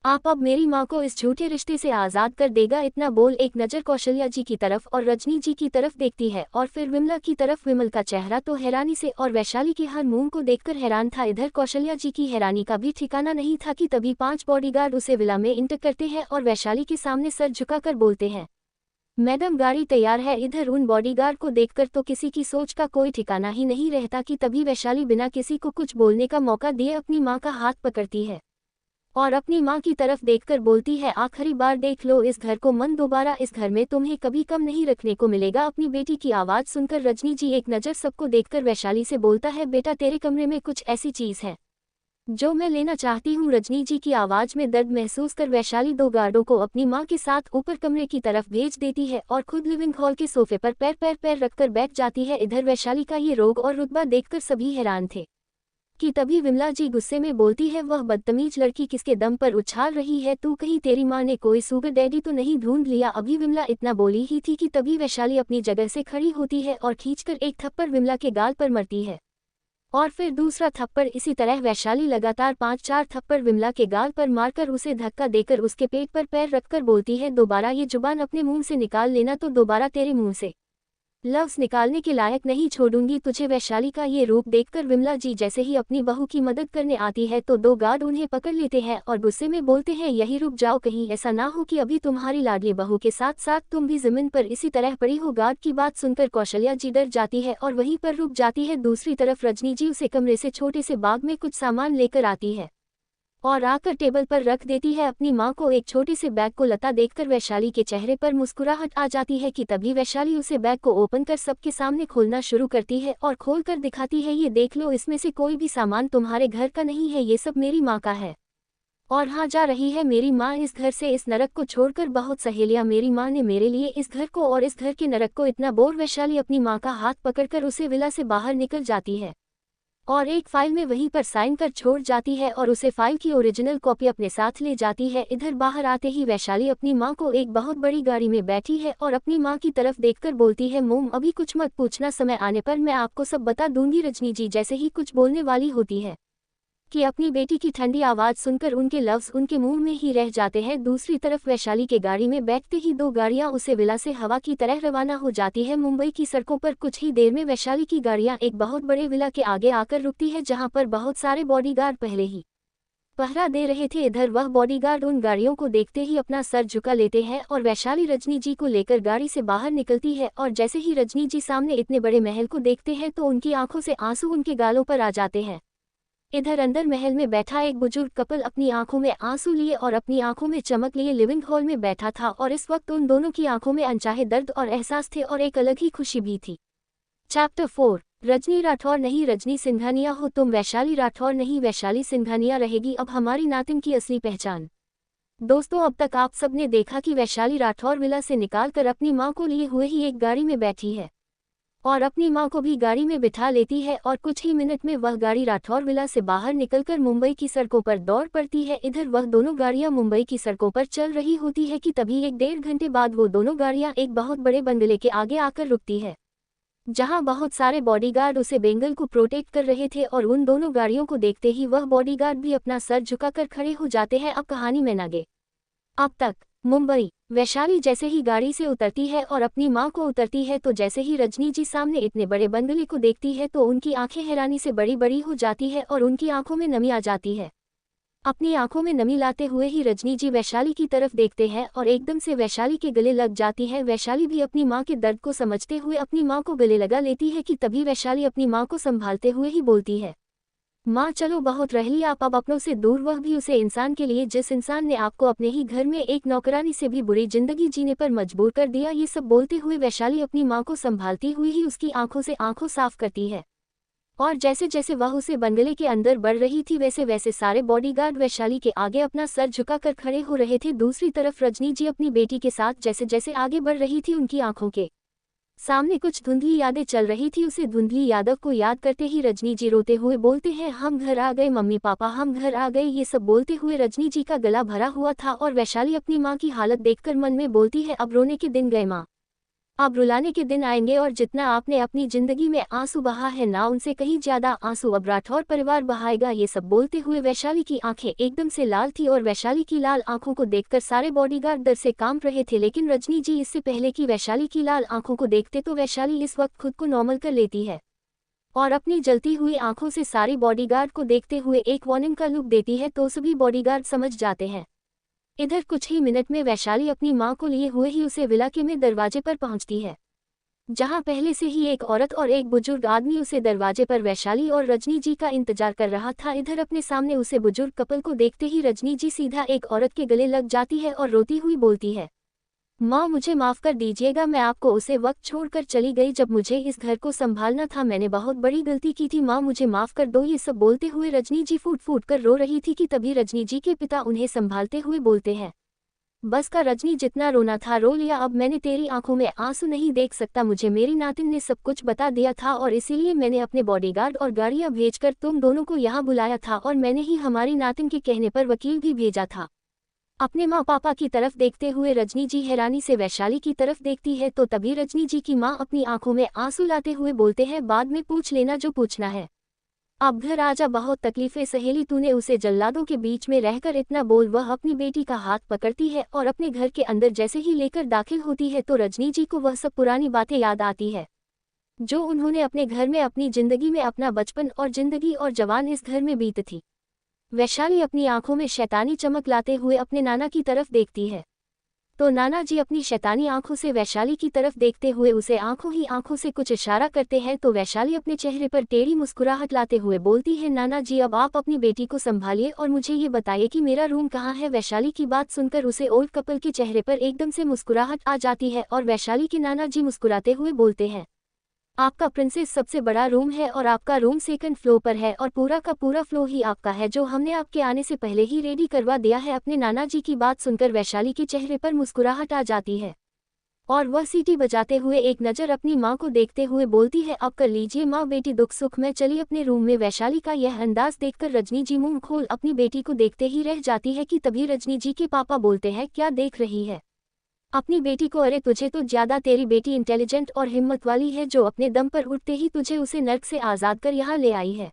आप अब मेरी माँ को इस झूठे रिश्ते से आज़ाद कर देगा। इतना बोल एक नज़र कौशल्या जी की तरफ और रजनी जी की तरफ देखती है और फिर विमला की तरफ। विमल का चेहरा तो हैरानी से और वैशाली के हर मुंह को देखकर हैरान था। इधर कौशल्या जी की हैरानी का भी ठिकाना नहीं था कि तभी 5 बॉडीगार्ड उसे विला में इंटर करते हैं और वैशाली के सामने सर झुकाकर बोलते हैं, मैडम गाड़ी तैयार है। इधर उन बॉडीगार्ड को देखकर तो किसी की सोच का कोई ठिकाना ही नहीं रहता कि तभी वैशाली बिना किसी को कुछ बोलने का मौका दिए अपनी माँ का हाथ पकड़ती है और अपनी माँ की तरफ देखकर बोलती है, आखिरी बार देख लो इस घर को मन, दोबारा इस घर में तुम्हें कभी कम नहीं रखने को मिलेगा। अपनी बेटी की आवाज़ सुनकर रजनी जी एक नज़र सबको देखकर वैशाली से बोलता है, बेटा तेरे कमरे में कुछ ऐसी चीज़ है जो मैं लेना चाहती हूँ। रजनी जी की आवाज़ में दर्द महसूस कर वैशाली दो गार्डों को अपनी माँ के साथ ऊपर कमरे की तरफ भेज देती है और खुद लिविंग हॉल के सोफे पर पैर रखकर बैठ जाती है। इधर वैशाली का ये रोग और रुतबा देखकर सभी हैरान थे कि तभी विमला जी गुस्से में बोलती है, वह बदतमीज लड़की किसके दम पर उछाल रही है, तू कहीं तेरी माँ ने कोई सुगर डैडी तो नहीं ढूंढ लिया। अभी विमला इतना बोली ही थी कि तभी वैशाली अपनी जगह से खड़ी होती है और खींचकर एक थप्पड़ विमला के गाल पर मरती है और फिर दूसरा थप्पड़। इसी तरह वैशाली लगातार 5-4 थप्पड़ विमला के गाल पर मारकर उसे धक्का देकर उसके पेट पर पैर रखकर बोलती है, दोबारा ये जुबान अपने मुंह से निकाल लेना तो दोबारा तेरे मुंह से लफ्ज़ निकालने के लायक नहीं छोड़ूंगी तुझे। वैशाली का ये रूप देखकर विमला जी जैसे ही अपनी बहू की मदद करने आती है तो दो गार्ड उन्हें पकड़ लेते हैं और गुस्से में बोलते हैं, यही रुक जाओ, कहीं ऐसा ना हो कि अभी तुम्हारी लाडली बहू के साथ साथ तुम भी जमीन पर इसी तरह पड़ी हो। गार्ड की बात सुनकर कौशल्या जी डर जाती है और वहीं पर रुक जाती है। दूसरी तरफ रजनी जी उसे कमरे से छोटे से बाग में कुछ सामान लेकर आती है और आकर टेबल पर रख देती है अपनी माँ को। एक छोटे से बैग को लता देखकर वैशाली के चेहरे पर मुस्कुराहट आ जाती है कि तभी वैशाली उसे बैग को ओपन कर सबके सामने खोलना शुरू करती है और खोलकर दिखाती है, ये देख लो, इसमें से कोई भी सामान तुम्हारे घर का नहीं है, ये सब मेरी माँ का है। और हाँ, जा रही है मेरी माँ इस घर से, इस नरक को छोड़कर। बहुत सहेलियाँ मेरी माँ ने मेरे लिए इस घर को और इस घर के नरक को इतना बोर। वैशाली अपनी माँ का हाथ पकड़कर उसे विला से बाहर निकल जाती है और एक फाइल में वहीं पर साइन कर छोड़ जाती है और उसे फाइल की ओरिजिनल कॉपी अपने साथ ले जाती है। इधर बाहर आते ही वैशाली अपनी माँ को एक बहुत बड़ी गाड़ी में बैठी है और अपनी माँ की तरफ देखकर बोलती है, मोम अभी कुछ मत पूछना, समय आने पर मैं आपको सब बता दूंगी। रजनी जी जैसे ही कुछ बोलने वाली होती है कि अपनी बेटी की ठंडी आवाज़ सुनकर उनके लफ्ज़ उनके मुंह में ही रह जाते हैं। दूसरी तरफ वैशाली के गाड़ी में बैठते ही दो गाड़ियां उसे विला से हवा की तरह रवाना हो जाती है। मुंबई की सड़कों पर कुछ ही देर में वैशाली की गाड़ियां एक बहुत बड़े विला के आगे आकर रुकती है जहां पर बहुत सारे बॉडीगार्ड पहले ही पहरा दे रहे थे। इधर वह बॉडीगार्ड उन गाड़ियों को देखते ही अपना सर झुका लेते हैं और वैशाली रजनी जी को लेकर गाड़ी से बाहर निकलती है और जैसे ही रजनी जी सामने इतने बड़े महल को देखते हैं तो उनकी आंखों से आंसू उनके गालों पर आ जाते हैं। इधर अंदर महल में बैठा एक बुजुर्ग कपल अपनी आंखों में आंसू लिए और अपनी आंखों में चमक लिए लिविंग हॉल में बैठा था और इस वक्त उन दोनों की आंखों में अनचाहे दर्द और एहसास थे और एक अलग ही खुशी भी थी। चैप्टर 4। रजनी राठौर नहीं रजनी सिंघानिया हो तुम, वैशाली राठौर नहीं वैशाली सिंघानिया रहेगी अब हमारी नातिन की असली पहचान। दोस्तों, अब तक आप सब ने देखा कि वैशाली राठौर विला से निकालकर अपनी मां को लिए हुए ही एक गाड़ी में बैठी है और अपनी मां को भी गाड़ी में बिठा लेती है और कुछ ही मिनट में वह गाड़ी राठौर विला से बाहर निकलकर मुंबई की सड़कों पर दौड़ पड़ती है। इधर वह दोनों गाड़ियां मुंबई की सड़कों पर चल रही होती है कि तभी 1-1.5 घंटे बाद वो दोनों गाड़ियां एक बहुत बड़े बंगले के आगे आकर रुकती है जहां बहुत सारे बॉडीगार्ड उसे बेंगल को प्रोटेक्ट कर रहे थे और उन दोनों गाड़ियों को देखते ही वह बॉडीगार्ड भी अपना सर झुकाकर खड़े हो जाते हैं। अब कहानी में आगे। अब तक मुंबई। वैशाली जैसे ही गाड़ी से उतरती है और अपनी मां को उतरती है तो जैसे ही रजनी जी सामने इतने बड़े बंगले को देखती है तो उनकी आंखें हैरानी से बड़ी बड़ी हो जाती है और उनकी आंखों में नमी आ जाती है। अपनी आंखों में नमी लाते हुए ही रजनी जी वैशाली की तरफ देखते हैं और एकदम से वैशाली के गले लग जाती है। वैशाली भी अपनी मां के दर्द को समझते हुए अपनी मां को गले लगा लेती है कि तभी वैशाली अपनी मां को संभालते हुए ही बोलती है, माँ चलो बहुत रह लिया आप अब अपनों से दूर, वह भी उसे इंसान के लिए जिस इंसान ने आपको अपने ही घर में एक नौकरानी से भी बुरी जिंदगी जीने पर मजबूर कर दिया। ये सब बोलते हुए वैशाली अपनी माँ को संभालती हुई ही उसकी आंखों से आंखों साफ करती है और जैसे जैसे वह उसे बंगले के अंदर बढ़ रही थी वैसे वैसे सारे बॉडीगार्ड वैशाली के आगे अपना सर झुकाकर खड़े हो रहे थे। दूसरी तरफ रजनी जी अपनी बेटी के साथ जैसे जैसे आगे बढ़ रही थी उनकी आंखों के सामने कुछ धुंधली यादें चल रही थी। उसे धुंधली यादों को याद करते ही रजनी जी रोते हुए बोलते हैं, हम घर आ गए मम्मी पापा, हम घर आ गए। ये सब बोलते हुए रजनी जी का गला भरा हुआ था और वैशाली अपनी माँ की हालत देखकर मन में बोलती है, अब रोने के दिन गए माँ, अब रुलाने के दिन आएंगे और जितना आपने अपनी जिंदगी में आंसू बहा है ना उनसे कहीं ज्यादा आंसू अब राठौर परिवार बहाएगा। ये सब बोलते हुए वैशाली की आंखें एकदम से लाल थी और वैशाली की लाल आंखों को देखकर सारे बॉडीगार्ड डर से कांप रहे थे। लेकिन रजनी जी इससे पहले कि वैशाली की लाल आंखों को देखते तो वैशाली इस वक्त खुद को नॉर्मल कर लेती है और अपनी जलती हुई आंखों से सारी बॉडीगार्ड को देखते हुए एक वार्निंग का लुक देती है तो सभी बॉडीगार्ड समझ जाते हैं इधर कुछ ही मिनट में वैशाली अपनी मां को लिए हुए ही उसे इलाके में दरवाजे पर पहुंचती है, जहां पहले से ही एक औरत और एक बुजुर्ग आदमी उसे दरवाजे पर वैशाली और रजनी जी का इंतजार कर रहा था। इधर अपने सामने उसे बुजुर्ग कपल को देखते ही रजनी जी सीधा एक औरत के गले लग जाती है और रोती हुई बोलती है, माँ मुझे माफ कर दीजिएगा, मैं आपको उसे वक्त छोड़कर चली गई जब मुझे इस घर को संभालना था। मैंने बहुत बड़ी गलती की थी माँ, मुझे माफ कर दो। ये सब बोलते हुए रजनी जी फूट फूट कर रो रही थी कि तभी रजनी जी के पिता उन्हें संभालते हुए बोलते हैं, बस का रजनी, जितना रोना था रो लिया, अब मैंने तेरी आंखों में आंसू नहीं देख सकता। मुझे मेरी नातिन ने सब कुछ बता दिया था और इसीलिए मैंने अपने बॉडीगार्ड और गाड़ियां भेजकर तुम दोनों को यहाँ बुलाया था और मैंने ही हमारी नातिन के कहने पर वकील भी भेजा था। अपने माँ पापा की तरफ देखते हुए रजनी जी हैरानी से वैशाली की तरफ देखती है तो तभी रजनी जी की माँ अपनी आंखों में आंसू लाते हुए बोलते हैं, बाद में पूछ लेना जो पूछना है, अब घर आजा, बहुत तकलीफें सहेली तूने, उसे जल्लादों के बीच में रहकर इतना बोल। वह अपनी बेटी का हाथ पकड़ती है और अपने घर के अंदर जैसे ही लेकर दाखिल होती है तो रजनी जी को वह सब पुरानी बातें याद आती है जो उन्होंने अपने घर में, अपनी जिंदगी में, अपना बचपन और जिंदगी और जवान इस घर में बीत थी। वैशाली अपनी आंखों में शैतानी चमक लाते हुए अपने नाना की तरफ देखती है तो नाना जी अपनी शैतानी आंखों से वैशाली की तरफ देखते हुए उसे आंखों ही आंखों से कुछ इशारा करते हैं तो वैशाली अपने चेहरे पर टेढ़ी मुस्कुराहट लाते हुए बोलती है, नाना जी अब आप अपनी बेटी को संभालिए और मुझे ये बताइए कि मेरा रूम कहाँ है। वैशाली की बात सुनकर उसे ओल्ड कपल के चेहरे पर एकदम से मुस्कुराहट आ जाती है और वैशाली के नाना जी मुस्कुराते हुए बोलते हैं, आपका प्रिंसेस सबसे बड़ा रूम है और आपका रूम सेकंड फ्लोर पर है और पूरा का पूरा फ्लोर ही आपका है जो हमने आपके आने से पहले ही रेडी करवा दिया है। अपने नाना जी की बात सुनकर वैशाली के चेहरे पर मुस्कुराहट आ जाती है और वह सीटी बजाते हुए एक नज़र अपनी माँ को देखते हुए बोलती है, अब कर लीजिए माँ बेटी दुख सुख में, चली अपने रूम में। वैशाली का यह अंदाज देखकर रजनी जी मुंह खोल अपनी बेटी को देखते ही रह जाती है कि तभी रजनी जी के पापा बोलते हैं, क्या देख रही है अपनी बेटी को, अरे तुझे तो ज्यादा, तेरी बेटी इंटेलिजेंट और हिम्मत वाली है जो अपने दम पर उठते ही तुझे उसे नर्क से आज़ाद कर यहाँ ले आई है।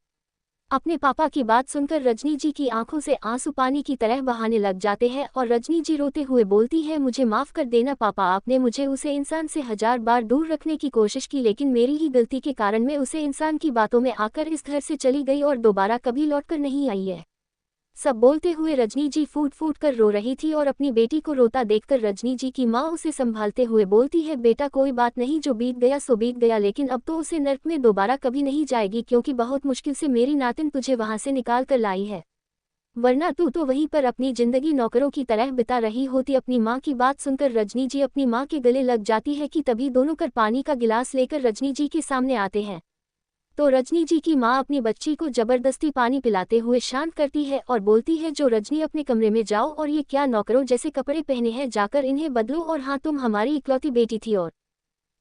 अपने पापा की बात सुनकर रजनी जी की आंखों से आंसू पानी की तरह बहाने लग जाते हैं और रजनी जी रोते हुए बोलती है, मुझे माफ़ कर देना पापा, आपने मुझे उसे इंसान से 1000 बार दूर रखने की कोशिश की लेकिन मेरी ही गलती के कारण मैं उसे इंसान की बातों में आकर इस घर से चली गई और दोबारा कभी लौटकर नहीं आई है। सब बोलते हुए रजनी जी फूट फूट कर रो रही थी और अपनी बेटी को रोता देखकर रजनी जी की माँ उसे संभालते हुए बोलती है, बेटा कोई बात नहीं, जो बीत गया सो बीत गया, लेकिन अब तो उसे नर्क में दोबारा कभी नहीं जाएगी क्योंकि बहुत मुश्किल से मेरी नातिन तुझे वहां से निकाल कर लाई है, वरना तू तो वहीं पर अपनी जिंदगी नौकरों की तरह बिता रही होती। अपनी माँ की बात सुनकर रजनी जी अपनी माँ के गले लग जाती है कि तभी दोनों कर पानी का गिलास लेकर रजनी जी के सामने आते हैं तो रजनी जी की माँ अपनी बच्ची को जबरदस्ती पानी पिलाते हुए शांत करती है और बोलती है, जो रजनी अपने कमरे में जाओ और ये क्या नौकरों जैसे कपड़े पहने हैं, जाकर इन्हें बदलो और हाँ तुम हमारी इकलौती बेटी थी और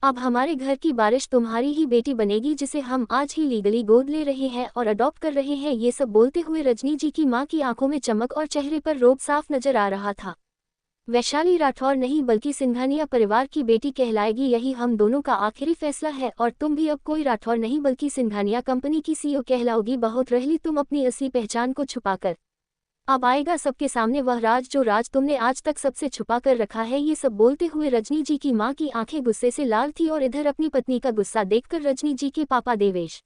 अब हमारे घर की बारिश तुम्हारी ही बेटी बनेगी जिसे हम आज ही लीगली गोद ले रहे हैं और अडॉप्ट कर रहे हैं। ये सब बोलते हुए रजनी जी की माँ की आंखों में चमक और चेहरे पर रोब साफ नजर आ रहा था। वैशाली राठौर नहीं बल्कि सिंघानिया परिवार की बेटी कहलाएगी, यही हम दोनों का आखिरी फैसला है और तुम भी अब कोई राठौर नहीं बल्कि सिंघानिया कंपनी की सीईओ कहलाओगी। बहुत रह ली तुम अपनी असली पहचान को छुपाकर, अब आएगा सबके सामने वह राज जो राज तुमने आज तक सबसे छुपा कर रखा है। ये सब बोलते हुए रजनी जी की माँ की आंखें गुस्से से लाल थी और इधर अपनी पत्नी का गुस्सा देखकर रजनी जी के पापा देवेश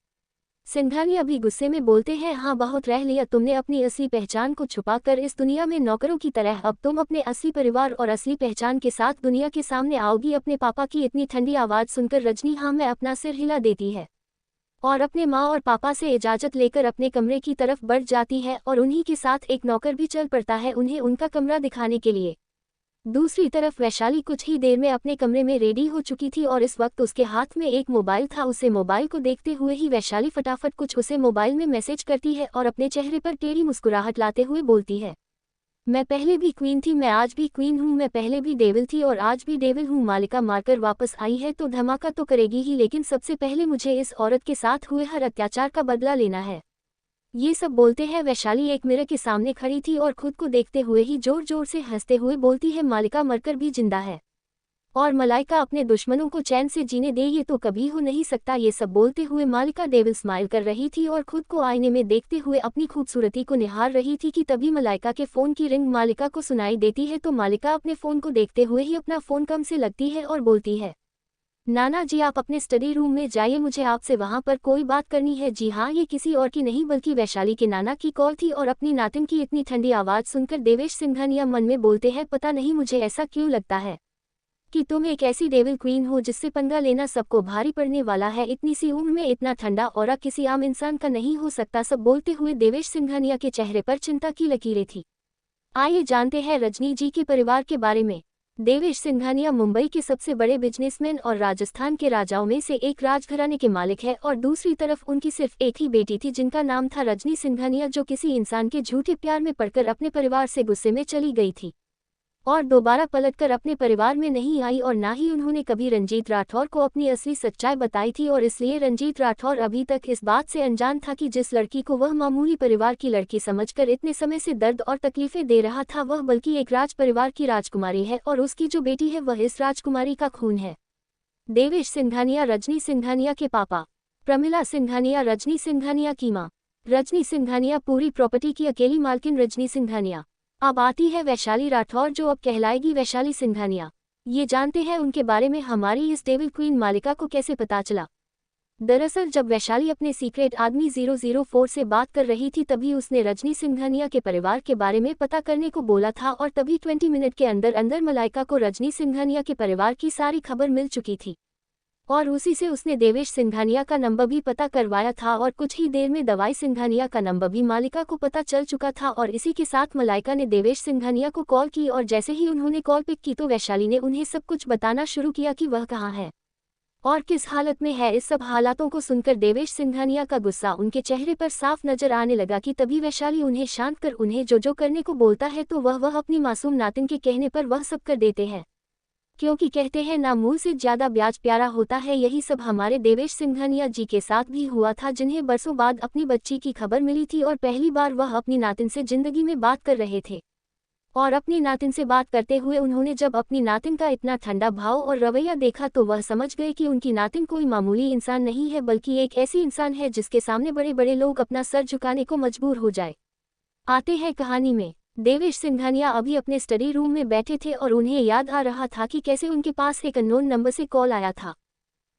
सिंघानिया भी गुस्से में बोलते हैं, हाँ बहुत रह लिया तुमने अपनी असली पहचान को छुपाकर इस दुनिया में नौकरों की तरह, अब तुम अपने असली परिवार और असली पहचान के साथ दुनिया के सामने आओगी। अपने पापा की इतनी ठंडी आवाज़ सुनकर रजनी हाँ मैं अपना सिर हिला देती है और अपने माँ और पापा से इजाज़त लेकर अपने कमरे की तरफ बढ़ जाती है और उन्हीं के साथ एक नौकर भी चल पड़ता है उन्हें उनका कमरा दिखाने के लिए। दूसरी तरफ वैशाली कुछ ही देर में अपने कमरे में रेडी हो चुकी थी और इस वक्त उसके हाथ में एक मोबाइल था। उसे मोबाइल को देखते हुए ही वैशाली फटाफट कुछ उसे मोबाइल में मैसेज करती है और अपने चेहरे पर टेढ़ी मुस्कुराहट लाते हुए बोलती है, मैं पहले भी क्वीन थी, मैं आज भी क्वीन हूँ, मैं पहले भी डेविल थी और आज भी डेविल हूँ। मालिका मारकर वापस आई है तो धमाका तो करेगी ही, लेकिन सबसे पहले मुझे इस औरत के साथ हुए हर अत्याचार का बदला लेना है। ये सब बोलते हैं वैशाली एक मिरर के सामने खड़ी थी और खुद को देखते हुए ही जोर जोर से हंसते हुए बोलती है, मालिका मरकर भी जिंदा है और मलाइका अपने दुश्मनों को चैन से जीने दे, ये तो कभी हो नहीं सकता। ये सब बोलते हुए मालिका डेविल स्माइल कर रही थी और खुद को आईने में देखते हुए अपनी खूबसूरती को निहार रही थी कि तभी मलाइका के फ़ोन की रिंग मालिका को सुनाई देती है तो मालिका अपने फ़ोन को देखते हुए ही अपना फ़ोन कम से लगती है और बोलती है, नाना जी आप अपने स्टडी रूम में जाइए, मुझे आपसे वहाँ पर कोई बात करनी है। जी हाँ, ये किसी और की नहीं बल्कि वैशाली के नाना की कॉल थी और अपनी नातिन की इतनी ठंडी आवाज़ सुनकर देवेश सिंघानिया मन में बोलते हैं, पता नहीं मुझे ऐसा क्यों लगता है कि तुम एक ऐसी डेविल क्वीन हो जिससे पंगा लेना सबको भारी पड़ने वाला है। इतनी सी उम्र में इतना ठंडा ऑरा किसी आम इंसान का नहीं हो सकता। सब बोलते हुए देवेश सिंघानिया के चेहरे पर चिंता की लकीरें थी। आइए जानते हैं रजनी जी के परिवार के बारे में। देवेश सिंघानिया मुंबई के सबसे बड़े बिजनेसमैन और राजस्थान के राजाओं में से एक राजघराने के मालिक है और दूसरी तरफ उनकी सिर्फ एक ही बेटी थी जिनका नाम था रजनी सिंघानिया, जो किसी इंसान के झूठे प्यार में पड़कर अपने परिवार से गुस्से में चली गई थी और दोबारा पलटकर अपने परिवार में नहीं आई और ना ही उन्होंने कभी रंजीत राठौर को अपनी असली सच्चाई बताई थी। और इसलिए रंजीत राठौर अभी तक इस बात से अनजान था कि जिस लड़की को वह मामूली परिवार की लड़की समझकर इतने समय से दर्द और तकलीफें दे रहा था वह बल्कि एक राज परिवार की राजकुमारी है और उसकी जो बेटी है वह इस राजकुमारी का खून है। देवेश सिंघानिया रजनी सिंघानिया के पापा। प्रमिला सिंघानिया रजनी सिंघानिया की माँ। रजनी सिंघानिया पूरी प्रॉपर्टी की अकेली मालकिन रजनी सिंघानिया। अब आती है वैशाली राठौर जो अब कहलाएगी वैशाली सिंघानिया। ये जानते हैं उनके बारे में हमारी इस डेविल क्वीन मालिका को कैसे पता चला। दरअसल जब वैशाली अपने सीक्रेट आदमी 004 से बात कर रही थी तभी उसने रजनी सिंघानिया के परिवार के बारे में पता करने को बोला था और तभी 20 मिनट के अंदर अंदर मलाइका को रजनी सिंघानिया के परिवार की सारी खबर मिल चुकी थी और उसी से उसने देवेश सिंघानिया का नंबर भी पता करवाया था और कुछ ही देर में दवाई सिंघानिया का नंबर भी मालिका को पता चल चुका था। और इसी के साथ मलाइका ने देवेश सिंघानिया को कॉल की और जैसे ही उन्होंने कॉल पिक की तो वैशाली ने उन्हें सब कुछ बताना शुरू किया कि वह कहाँ है और किस हालत में है। इस सब हालातों को सुनकर देवेश सिंघानिया का गुस्सा उनके चेहरे पर साफ नजर आने लगा कि तभी वैशाली उन्हें शांत कर उन्हें जो करने को बोलता है तो वह अपनी मासूम नातिन के कहने पर वह सब कर देते हैं, क्योंकि कहते हैं ना मुंह से ज्यादा ब्याज प्यारा होता है। यही सब हमारे देवेश सिंघानिया जी के साथ भी हुआ था, जिन्हें बरसों बाद अपनी बच्ची की खबर मिली थी और पहली बार वह अपनी नातिन से जिंदगी में बात कर रहे थे। और अपनी नातिन से बात करते हुए उन्होंने जब अपनी नातिन का इतना ठंडा भाव और रवैया देखा तो वह समझ गए कि उनकी नातिन कोई मामूली इंसान नहीं है बल्कि एक ऐसी इंसान है जिसके सामने बड़े बड़े लोग अपना सर झुकाने को मजबूर हो जाए। आते हैं कहानी में। देवेश सिंघानिया अभी अपने स्टडी रूम में बैठे थे और उन्हें याद आ रहा था कि कैसे उनके पास एक अननोन नंबर से कॉल आया था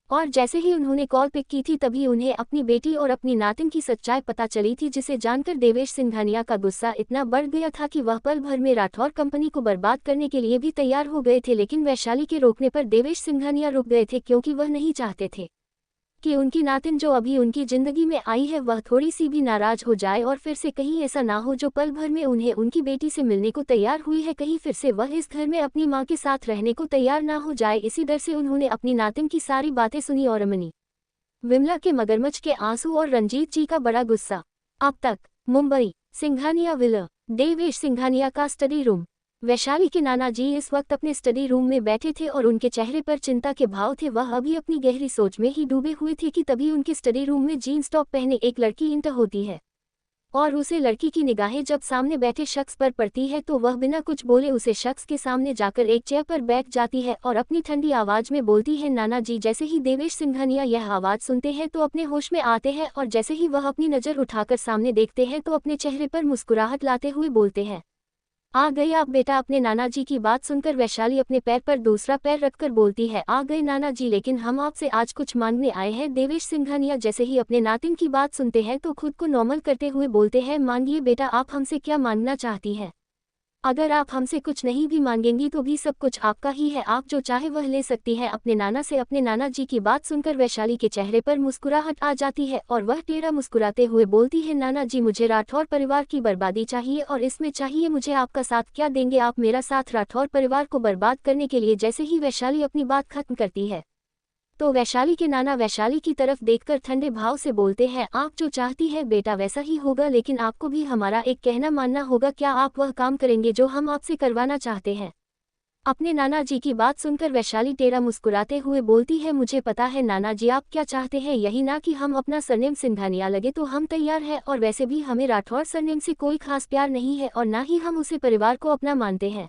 और जैसे ही उन्होंने कॉल पिक की थी तभी उन्हें अपनी बेटी और अपनी नातिन की सच्चाई पता चली थी, जिसे जानकर देवेश सिंघानिया का गुस्सा इतना बढ़ गया था कि वह पल भर में राठौर कंपनी को बर्बाद करने के लिए भी तैयार हो गए थे। लेकिन वैशाली के रोकने पर देवेश सिंघानिया रुक गए थे क्योंकि वह नहीं चाहते थे कि उनकी नातिन जो अभी उनकी जिंदगी में आई है वह थोड़ी सी भी नाराज हो जाए और फिर से कहीं ऐसा ना हो जो पल भर में उन्हें उनकी बेटी से मिलने को तैयार हुई है कहीं फिर से वह इस घर में अपनी मां के साथ रहने को तैयार ना हो जाए। इसी डर से उन्होंने अपनी नातिन की सारी बातें सुनी और अमनी विमला के मगरमच्छ के आंसू और रंजीत जी का बड़ा गुस्सा। अब तक मुंबई सिंघानिया विला। देवेश सिंघानिया का स्टडी रूम। वैशाली के नाना जी इस वक्त अपने स्टडी रूम में बैठे थे और उनके चेहरे पर चिंता के भाव थे। वह अभी अपनी गहरी सोच में ही डूबे हुए थे कि तभी उनके स्टडी रूम में जीन्स टॉप पहने एक लड़की इंटर होती है और उसे लड़की की निगाहें जब सामने बैठे शख्स पर पड़ती है तो वह बिना कुछ बोले उसे शख्स के सामने जाकर एक चेयर पर बैठ जाती है और अपनी ठंडी आवाज में बोलती है नाना जी। जैसे ही देवेश सिंघानिया यह आवाज सुनते हैं तो अपने होश में आते हैं और जैसे ही वह अपनी नज़र उठाकर सामने देखते हैं तो अपने चेहरे पर मुस्कुराहट लाते हुए बोलते हैं, आ गए आप बेटा। अपने नाना जी की बात सुनकर वैशाली अपने पैर पर दूसरा पैर रखकर बोलती है, आ गए नाना जी, लेकिन हम आपसे आज कुछ मांगने आए हैं। देवेश सिंघानिया जैसे ही अपने नातिन की बात सुनते हैं तो खुद को नॉर्मल करते हुए बोलते हैं, मांगिए बेटा, आप हमसे क्या मांगना चाहती हैं? अगर आप हमसे कुछ नहीं भी मांगेंगी तो भी सब कुछ आपका ही है, आप जो चाहे वह ले सकती हैं। अपने नाना से अपने नाना जी की बात सुनकर वैशाली के चेहरे पर मुस्कुराहट आ जाती है और वह टेढ़ा मुस्कुराते हुए बोलती है, नाना जी, मुझे राठौर परिवार की बर्बादी चाहिए और इसमें चाहिए मुझे आपका साथ। क्या देंगे आप मेरा साथ राठौर परिवार को बर्बाद करने के लिए? जैसे ही वैशाली अपनी बात खत्म करती है तो वैशाली के नाना वैशाली की तरफ देखकर ठंडे भाव से बोलते हैं, आप जो चाहती है बेटा वैसा ही होगा, लेकिन आपको भी हमारा एक कहना मानना होगा। क्या आप वह काम करेंगे जो हम आपसे करवाना चाहते हैं? अपने नाना जी की बात सुनकर वैशाली टेढ़ा मुस्कुराते हुए बोलती है, मुझे पता है नाना जी आप क्या चाहते हैं, यही ना कि हम अपना सरनेम सिंघानिया लगे तो हम तैयार हैं, और वैसे भी हमें राठौर सरनेम से कोई खास प्यार नहीं है और ना ही हम उसे परिवार को अपना मानते हैं।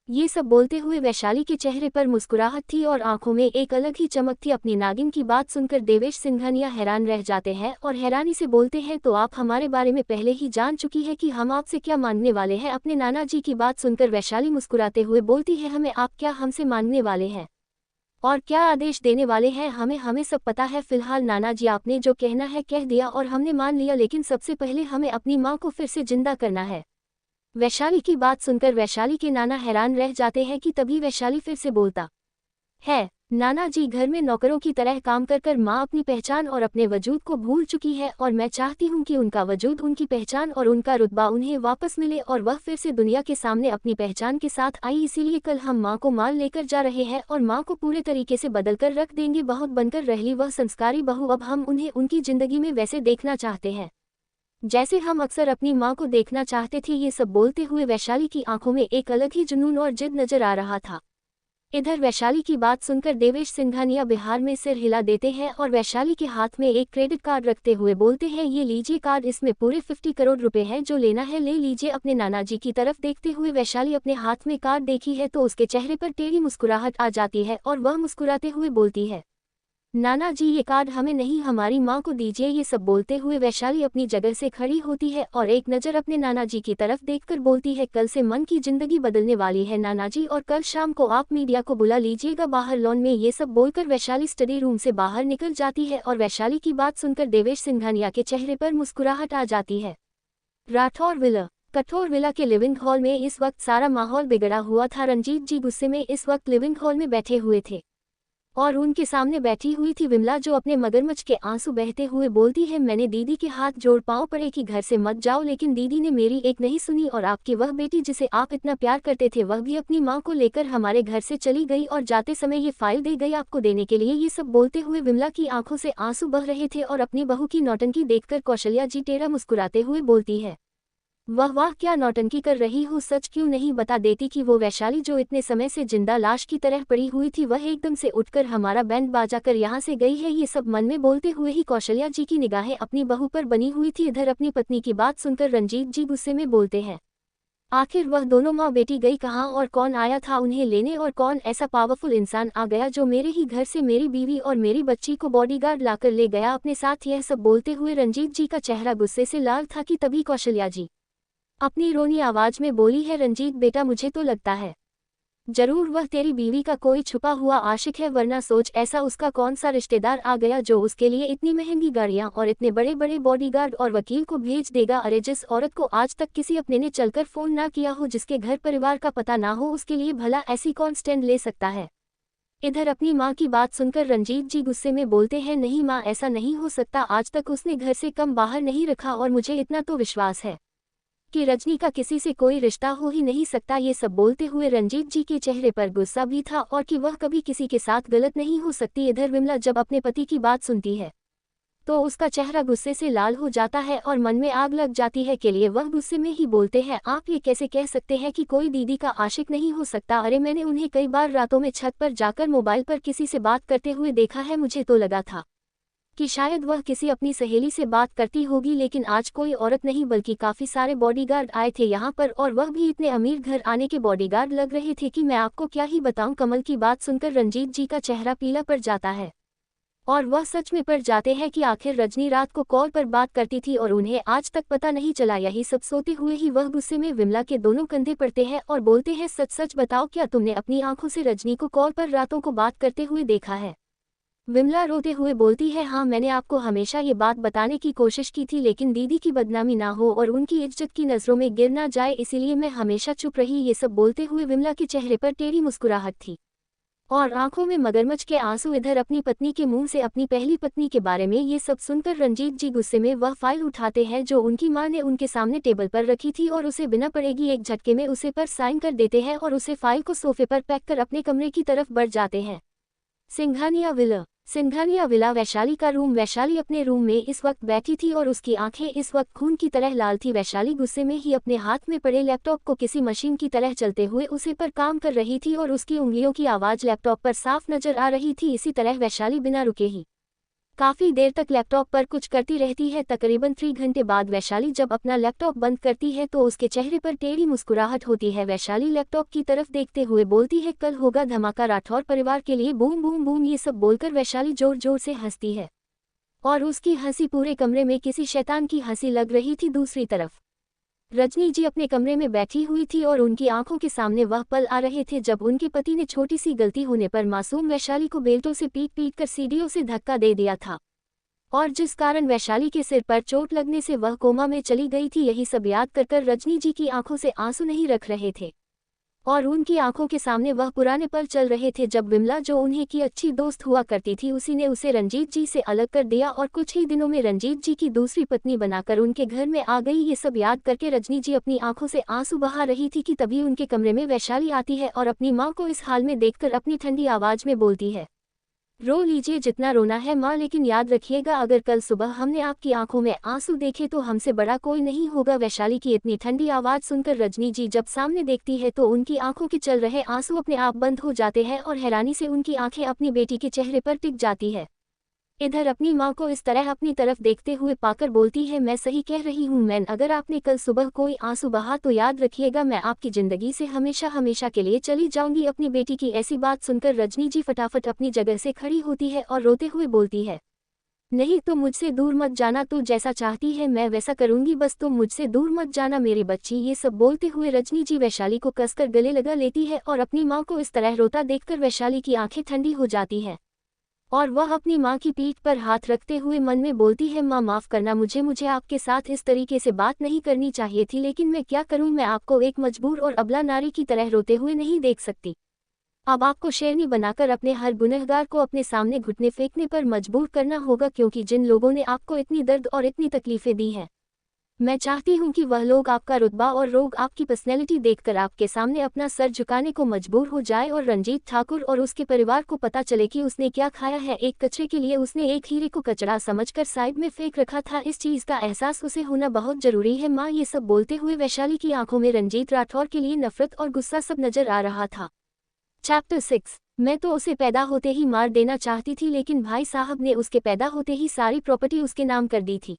ये सब बोलते हुए वैशाली के चेहरे पर मुस्कुराहट थी और आंखों में एक अलग ही चमक थी। अपनी नागिन की बात सुनकर देवेश सिंघानिया हैरान रह जाते हैं और हैरानी से बोलते हैं, तो आप हमारे बारे में पहले ही जान चुकी है कि हम आपसे क्या मांगने वाले हैं? अपने नाना जी की बात सुनकर वैशाली मुस्कुराते हुए बोलती है, हमें आप क्या हमसे मांगने वाले हैं? और क्या आदेश देने वाले हैं हमें हमें सब पता है। फिलहाल नाना जी आपने जो कहना है कह दिया और हमने मान लिया, लेकिन सबसे पहले हमें अपनी माँ को फिर से जिंदा करना है। वैशाली की बात सुनकर वैशाली के नाना हैरान रह जाते हैं कि तभी वैशाली फिर से बोलता है, नाना जी घर में नौकरों की तरह काम कर कर माँ अपनी पहचान और अपने वजूद को भूल चुकी है और मैं चाहती हूँ कि उनका वजूद, उनकी पहचान और उनका रुतबा उन्हें वापस मिले और वह फिर से दुनिया के सामने अपनी पहचान के साथ आई। इसीलिए कल हम माँ को माल लेकर जा रहे हैं और माँ को पूरे तरीके से बदल कर रख देंगे। बहुत बनकर रही वह संस्कारी बहू, अब हम उन्हें उनकी जिंदगी में वैसे देखना चाहते हैं जैसे हम अक्सर अपनी माँ को देखना चाहते थे। ये सब बोलते हुए वैशाली की आंखों में एक अलग ही जुनून और जिद नजर आ रहा था। इधर वैशाली की बात सुनकर देवेश सिंघानिया बिहार में सिर हिला देते हैं और वैशाली के हाथ में एक क्रेडिट कार्ड रखते हुए बोलते हैं, ये लीजिए कार्ड, इसमें पूरे 50 करोड़ रुपए हैं, जो लेना है ले लीजिए। अपने नाना जी की तरफ देखते हुए वैशाली अपने हाथ में कार्ड देखी है तो उसके चेहरे पर टेढ़ी मुस्कुराहट आ जाती है और वह मुस्कुराते हुए बोलती है, नाना जी ये कार्ड हमें नहीं हमारी माँ को दीजिए। ये सब बोलते हुए वैशाली अपनी जगह से खड़ी होती है और एक नज़र अपने नाना जी की तरफ देखकर बोलती है, कल से मन की जिंदगी बदलने वाली है नाना जी, और कल शाम को आप मीडिया को बुला लीजिएगा बाहर लॉन में। ये सब बोलकर वैशाली स्टडी रूम से बाहर निकल जाती है और वैशाली की बात सुनकर देवेश सिंघानिया के चेहरे पर मुस्कुराहट आ जाती है। राठौर विला। कठोर विला के लिविंग हॉल में इस वक्त सारा माहौल बिगड़ा हुआ था। रंजीत जी गुस्से में इस वक्त लिविंग हॉल में बैठे हुए थे और उनके सामने बैठी हुई थी विमला, जो अपने मगरमच्छ के आंसू बहते हुए बोलती है, मैंने दीदी के हाथ जोड़ पाँव पड़े कि घर से मत जाओ, लेकिन दीदी ने मेरी एक नहीं सुनी और आपकी वह बेटी जिसे आप इतना प्यार करते थे वह भी अपनी माँ को लेकर हमारे घर से चली गई और जाते समय ये फाइल दे गई आपको देने के लिए। ये सब बोलते हुए विमला की आंखों से आंसू बह रहे थे और अपनी बहू की नौटंकी देखकर कौशल्या जी टेढ़ा मुस्कुराते हुए बोलती है, वाह वाह क्या नौटंकी कर रही हो, सच क्यों नहीं बता देती कि वो वैशाली जो इतने समय से जिंदा लाश की तरह पड़ी हुई थी वह एकदम से उठकर हमारा बैंड बाजा कर यहाँ से गई है। ये सब मन में बोलते हुए ही कौशल्या जी की निगाहें अपनी बहू पर बनी हुई थी। इधर अपनी पत्नी की बात सुनकर रंजीत जी गुस्से में बोलते हैं, आखिर वह दोनों माँ बेटी गई कहाँ और कौन आया था उन्हें लेने, और कौन ऐसा पावरफुल इंसान आ गया जो मेरे ही घर से मेरी बीवी और मेरी बच्ची को बॉडीगार्ड लाकर ले गया अपने साथ। यह सब बोलते हुए रंजीत जी का चेहरा गुस्से से लाल था कि तभी कौशल्या जी अपनी रोनी आवाज में बोली है, रंजीत बेटा मुझे तो लगता है जरूर वह तेरी बीवी का कोई छुपा हुआ आशिक है, वरना सोच ऐसा उसका कौन सा रिश्तेदार आ गया जो उसके लिए इतनी महंगी गाड़ियां और इतने बड़े बड़े बॉडीगार्ड और वकील को भेज देगा। अरे जिस औरत को आज तक किसी अपने ने चलकर फोन ना किया हो, जिसके घर परिवार का पता ना हो, उसके लिए भला ऐसी कौन स्टैंड ले सकता है। इधर अपनी माँ की बात सुनकर रंजीत जी गुस्से में बोलते हैं, नहीं माँ ऐसा नहीं हो सकता, आज तक उसने घर से कम बाहर नहीं रखा और मुझे इतना तो विश्वास है कि रजनी का किसी से कोई रिश्ता हो ही नहीं सकता। ये सब बोलते हुए रंजीत जी के चेहरे पर गुस्सा भी था और कि वह कभी किसी के साथ गलत नहीं हो सकती। इधर विमला जब अपने पति की बात सुनती है तो उसका चेहरा गुस्से से लाल हो जाता है और मन में आग लग जाती है। के लिए वह गुस्से में ही बोलते हैं, आप ये कैसे कह सकते हैं कि कोई दीदी का आशिक नहीं हो सकता। अरे मैंने उन्हें कई बार रातों में छत पर जाकर मोबाइल पर किसी से बात करते हुए देखा है, मुझे तो लगा था कि शायद वह किसी अपनी सहेली से बात करती होगी, लेकिन आज कोई औरत नहीं बल्कि काफी सारे बॉडीगार्ड आए थे यहाँ पर और वह भी इतने अमीर घर आने के बॉडीगार्ड लग रहे थे कि मैं आपको क्या ही बताऊं। कमल की बात सुनकर रंजीत जी का चेहरा पीला पड़ जाता है और वह सच में पड़ जाते हैं कि आखिर रजनी रात को कॉल पर बात करती थी और उन्हें आज तक पता नहीं चला। यही सब सोते हुए ही वह गुस्से में विमला के दोनों कंधे पड़ते हैं और बोलते हैं, सच सच बताओ क्या तुमने अपनी आंखों से रजनी को कॉल पर रातों को बात करते हुए देखा है। विमला रोते हुए बोलती है, हाँ मैंने आपको हमेशा ये बात बताने की कोशिश की थी, लेकिन दीदी की बदनामी ना हो और उनकी इज्जत की नज़रों में गिर ना जाए, इसीलिए मैं हमेशा चुप रही। ये सब बोलते हुए विमला के चेहरे पर टेढ़ी मुस्कुराहट थी और आंखों में मगरमच्छ के आंसू। इधर अपनी पत्नी के मुंह से अपनी पहली पत्नी के बारे में ये सब सुनकर रंजीत जी गुस्से में वह फाइल उठाते हैं जो उनकी मां ने उनके सामने टेबल पर रखी थी और उसे बिना पड़ेगी एक झटके में उसे पर साइन कर देते हैं और उसे फाइल को सोफे पर पैक कर अपने कमरे की तरफ बढ़ जाते हैं। सिंघानिया विला। सिंघानिया विला वैशाली का रूम। वैशाली अपने रूम में इस वक्त बैठी थी और उसकी आंखें इस वक्त खून की तरह लाल थी। वैशाली गुस्से में ही अपने हाथ में पड़े लैपटॉप को किसी मशीन की तरह चलते हुए उसे पर काम कर रही थी और उसकी उंगलियों की आवाज लैपटॉप पर साफ नजर आ रही थी। इसी तरह वैशाली बिना रुके ही काफी देर तक लैपटॉप पर कुछ करती रहती है। तकरीबन 3 घंटे बाद वैशाली जब अपना लैपटॉप बंद करती है तो उसके चेहरे पर टेढ़ी मुस्कुराहट होती है। वैशाली लैपटॉप की तरफ देखते हुए बोलती है, कल होगा धमाका राठौर परिवार के लिए, बूम बूम बूम। ये सब बोलकर वैशाली जोर जोर से हंसती है और उसकी हंसी पूरे कमरे में किसी शैतान की हंसी लग रही थी। दूसरी तरफ रजनी जी अपने कमरे में बैठी हुई थी और उनकी आंखों के सामने वह पल आ रहे थे जब उनके पति ने छोटी सी गलती होने पर मासूम वैशाली को बेल्टों से पीट कर सीढ़ियों से धक्का दे दिया था और जिस कारण वैशाली के सिर पर चोट लगने से वह कोमा में चली गई थी। यही सब याद कर रजनी जी की आंखों से आंसू नहीं रख रहे थे और उनकी आंखों के सामने वह पुराने पल चल रहे थे जब विमला, जो उन्हें की अच्छी दोस्त हुआ करती थी, उसी ने उसे रंजीत जी से अलग कर दिया और कुछ ही दिनों में रंजीत जी की दूसरी पत्नी बनाकर उनके घर में आ गई। ये सब याद करके रजनी जी अपनी आंखों से आंसू बहा रही थी कि तभी उनके कमरे में वैशाली आती है और अपनी माँ को इस हाल में देखकर अपनी ठंडी आवाज में बोलती है, रो लीजिए जितना रोना है माँ, लेकिन याद रखिएगा अगर कल सुबह हमने आपकी आंखों में आंसू देखे तो हमसे बड़ा कोई नहीं होगा। वैशाली की इतनी ठंडी आवाज सुनकर रजनी जी जब सामने देखती है तो उनकी आंखों के चल रहे आंसू अपने आप बंद हो जाते हैं और हैरानी से उनकी आंखें अपनी बेटी के चेहरे पर टिक जाती है। इधर अपनी माँ को इस तरह अपनी तरफ देखते हुए पाकर बोलती है, मैं सही कह रही हूँ मैन, अगर आपने कल सुबह कोई आंसू बहा तो याद रखिएगा मैं आपकी जिंदगी से हमेशा हमेशा के लिए चली जाऊंगी। अपनी बेटी की ऐसी बात सुनकर रजनी जी फटाफट अपनी जगह से खड़ी होती है और रोते हुए बोलती है, नहीं तो मुझसे दूर मत जाना, तू जैसा चाहती है मैं वैसा करूंगी, बस तुम मुझसे दूर मत जाना मेरी बच्ची। ये सब बोलते हुए रजनी जी वैशाली को कसकर गले लगा लेती है और अपनी माँ को इस तरह रोता देखकर वैशाली की आंखें ठंडी हो जाती है और वह अपनी माँ की पीठ पर हाथ रखते हुए मन में बोलती है, माँ माफ़ करना मुझे आपके साथ इस तरीके से बात नहीं करनी चाहिए थी, लेकिन मैं क्या करूँ, मैं आपको एक मजबूर और अबला नारी की तरह रोते हुए नहीं देख सकती। अब आपको शेरनी बनाकर अपने हर गुनहगार को अपने सामने घुटने फेंकने पर मजबूर करना होगा, क्योंकि जिन लोगों ने आपको इतनी दर्द और इतनी तकलीफें दी हैं, मैं चाहती हूँ कि वह लोग आपका रुतबा और रोग, आपकी पर्सनैलिटी देखकर आपके सामने अपना सर झुकाने को मजबूर हो जाए और रंजीत ठाकुर और उसके परिवार को पता चले कि उसने क्या खाया है। एक कचरे के लिए उसने एक हीरे को कचरा समझकर साइड में फेंक रखा था, इस चीज़ का एहसास उसे होना बहुत जरूरी है माँ। ये सब बोलते हुए वैशाली की आंखों में रंजीत राठौर के लिए नफरत और गुस्सा सब नजर आ रहा था। चैप्टर 6। मैं तो उसे पैदा होते ही मार देना चाहती थी, लेकिन भाई साहब ने उसके पैदा होते ही सारी प्रॉपर्टी उसके नाम कर दी थी।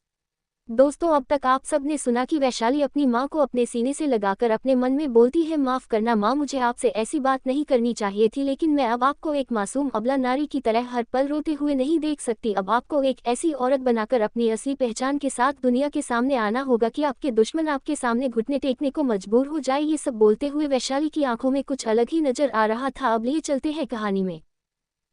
दोस्तों, अब तक आप सब ने सुना कि वैशाली अपनी माँ को अपने सीने से लगाकर अपने मन में बोलती है, माफ़ करना माँ, मुझे आपसे ऐसी बात नहीं करनी चाहिए थी, लेकिन मैं अब आपको एक मासूम अबला नारी की तरह हर पल रोते हुए नहीं देख सकती। अब आपको एक ऐसी औरत बनाकर अपनी असली पहचान के साथ दुनिया के सामने आना होगा कि आपके दुश्मन आपके सामने घुटने टेकने को मजबूर हो जाए। ये सब बोलते हुए वैशाली की आंखों में कुछ अलग ही नजर आ रहा था। अब लिए चलते हैं कहानी में।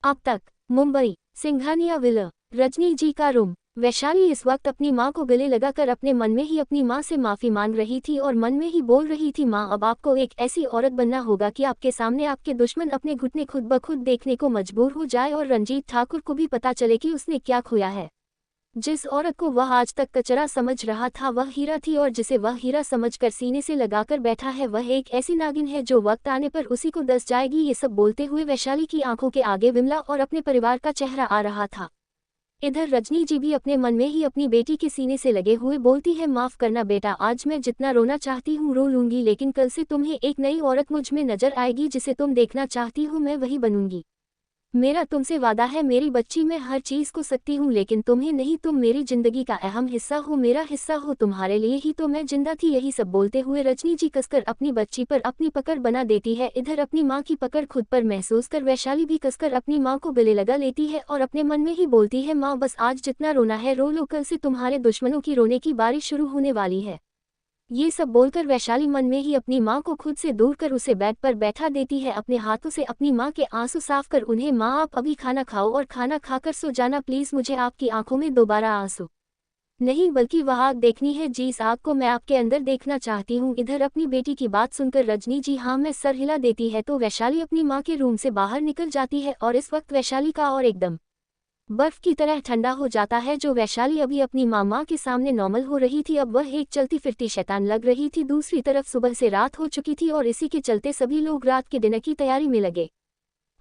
अब तक मुंबई सिंघानिया विला, रजनी जी का रूम। वैशाली इस वक्त अपनी माँ को गले लगाकर अपने मन में ही अपनी माँ से माफ़ी मांग रही थी और मन में ही बोल रही थी, माँ अब आपको एक ऐसी औरत बनना होगा कि आपके सामने आपके दुश्मन अपने घुटने खुद ब खुद देखने को मजबूर हो जाए और रंजीत ठाकुर को भी पता चले कि उसने क्या खोया है। जिस औरत को वह आज तक कचरा समझ रहा था वह हीरा थी, और जिसे वह हीरा समझकर सीने से लगाकर बैठा है वह एक ऐसी नागिन है जो वक्त आने पर उसी को दस जाएगी। ये सब बोलते हुए वैशाली की आंखों के आगे विमला और अपने परिवार का चेहरा आ रहा था। इधर रजनी जी भी अपने मन में ही अपनी बेटी के सीने से लगे हुए बोलती है, माफ़ करना बेटा, आज मैं जितना रोना चाहती हूँ रो लूंगी, लेकिन कल से तुम्हें एक नई औरत मुझ में नजर आएगी, जिसे तुम देखना चाहती हो मैं वही बनूंगी। मेरा तुमसे वादा है मेरी बच्ची, मैं हर चीज़ को सकती हूँ लेकिन तुम्हें नहीं, तुम मेरी जिंदगी का अहम हिस्सा हो, मेरा हिस्सा हो, तुम्हारे लिए ही तो मैं जिंदा थी। यही सब बोलते हुए रजनी जी कसकर अपनी बच्ची पर अपनी पकड़ बना देती है। इधर अपनी माँ की पकड़ खुद पर महसूस कर वैशाली भी कसकर अपनी माँ को गले लगा लेती है और अपने मन में ही बोलती है, माँ बस आज जितना रोना है रो लो, कल से तुम्हारे दुश्मनों की रोने की बारिश शुरू होने वाली है। ये सब बोलकर वैशाली मन में ही अपनी माँ को खुद से दूर कर उसे बेड पर बैठा देती है, अपने हाथों से अपनी माँ के आंसू साफ कर उन्हें, माँ आप अभी खाना खाओ और खाना खाकर सो जाना प्लीज़, मुझे आपकी आंखों में दोबारा आंसू नहीं बल्कि वह आग देखनी है, जी इस आग को मैं आपके अंदर देखना चाहती हूँ। इधर अपनी बेटी की बात सुनकर रजनी जी हाँ में सर हिला देती है तो वैशाली अपनी माँ के रूम से बाहर निकल जाती है और इस वक्त वैशाली का और एकदम बर्फ की तरह ठंडा हो जाता है। जो वैशाली अभी अपनी माँ के सामने नॉर्मल हो रही थी अब वह एक चलती फिरती शैतान लग रही थी। दूसरी तरफ सुबह से रात हो चुकी थी और इसी के चलते सभी लोग रात के डिनर की तैयारी में लगे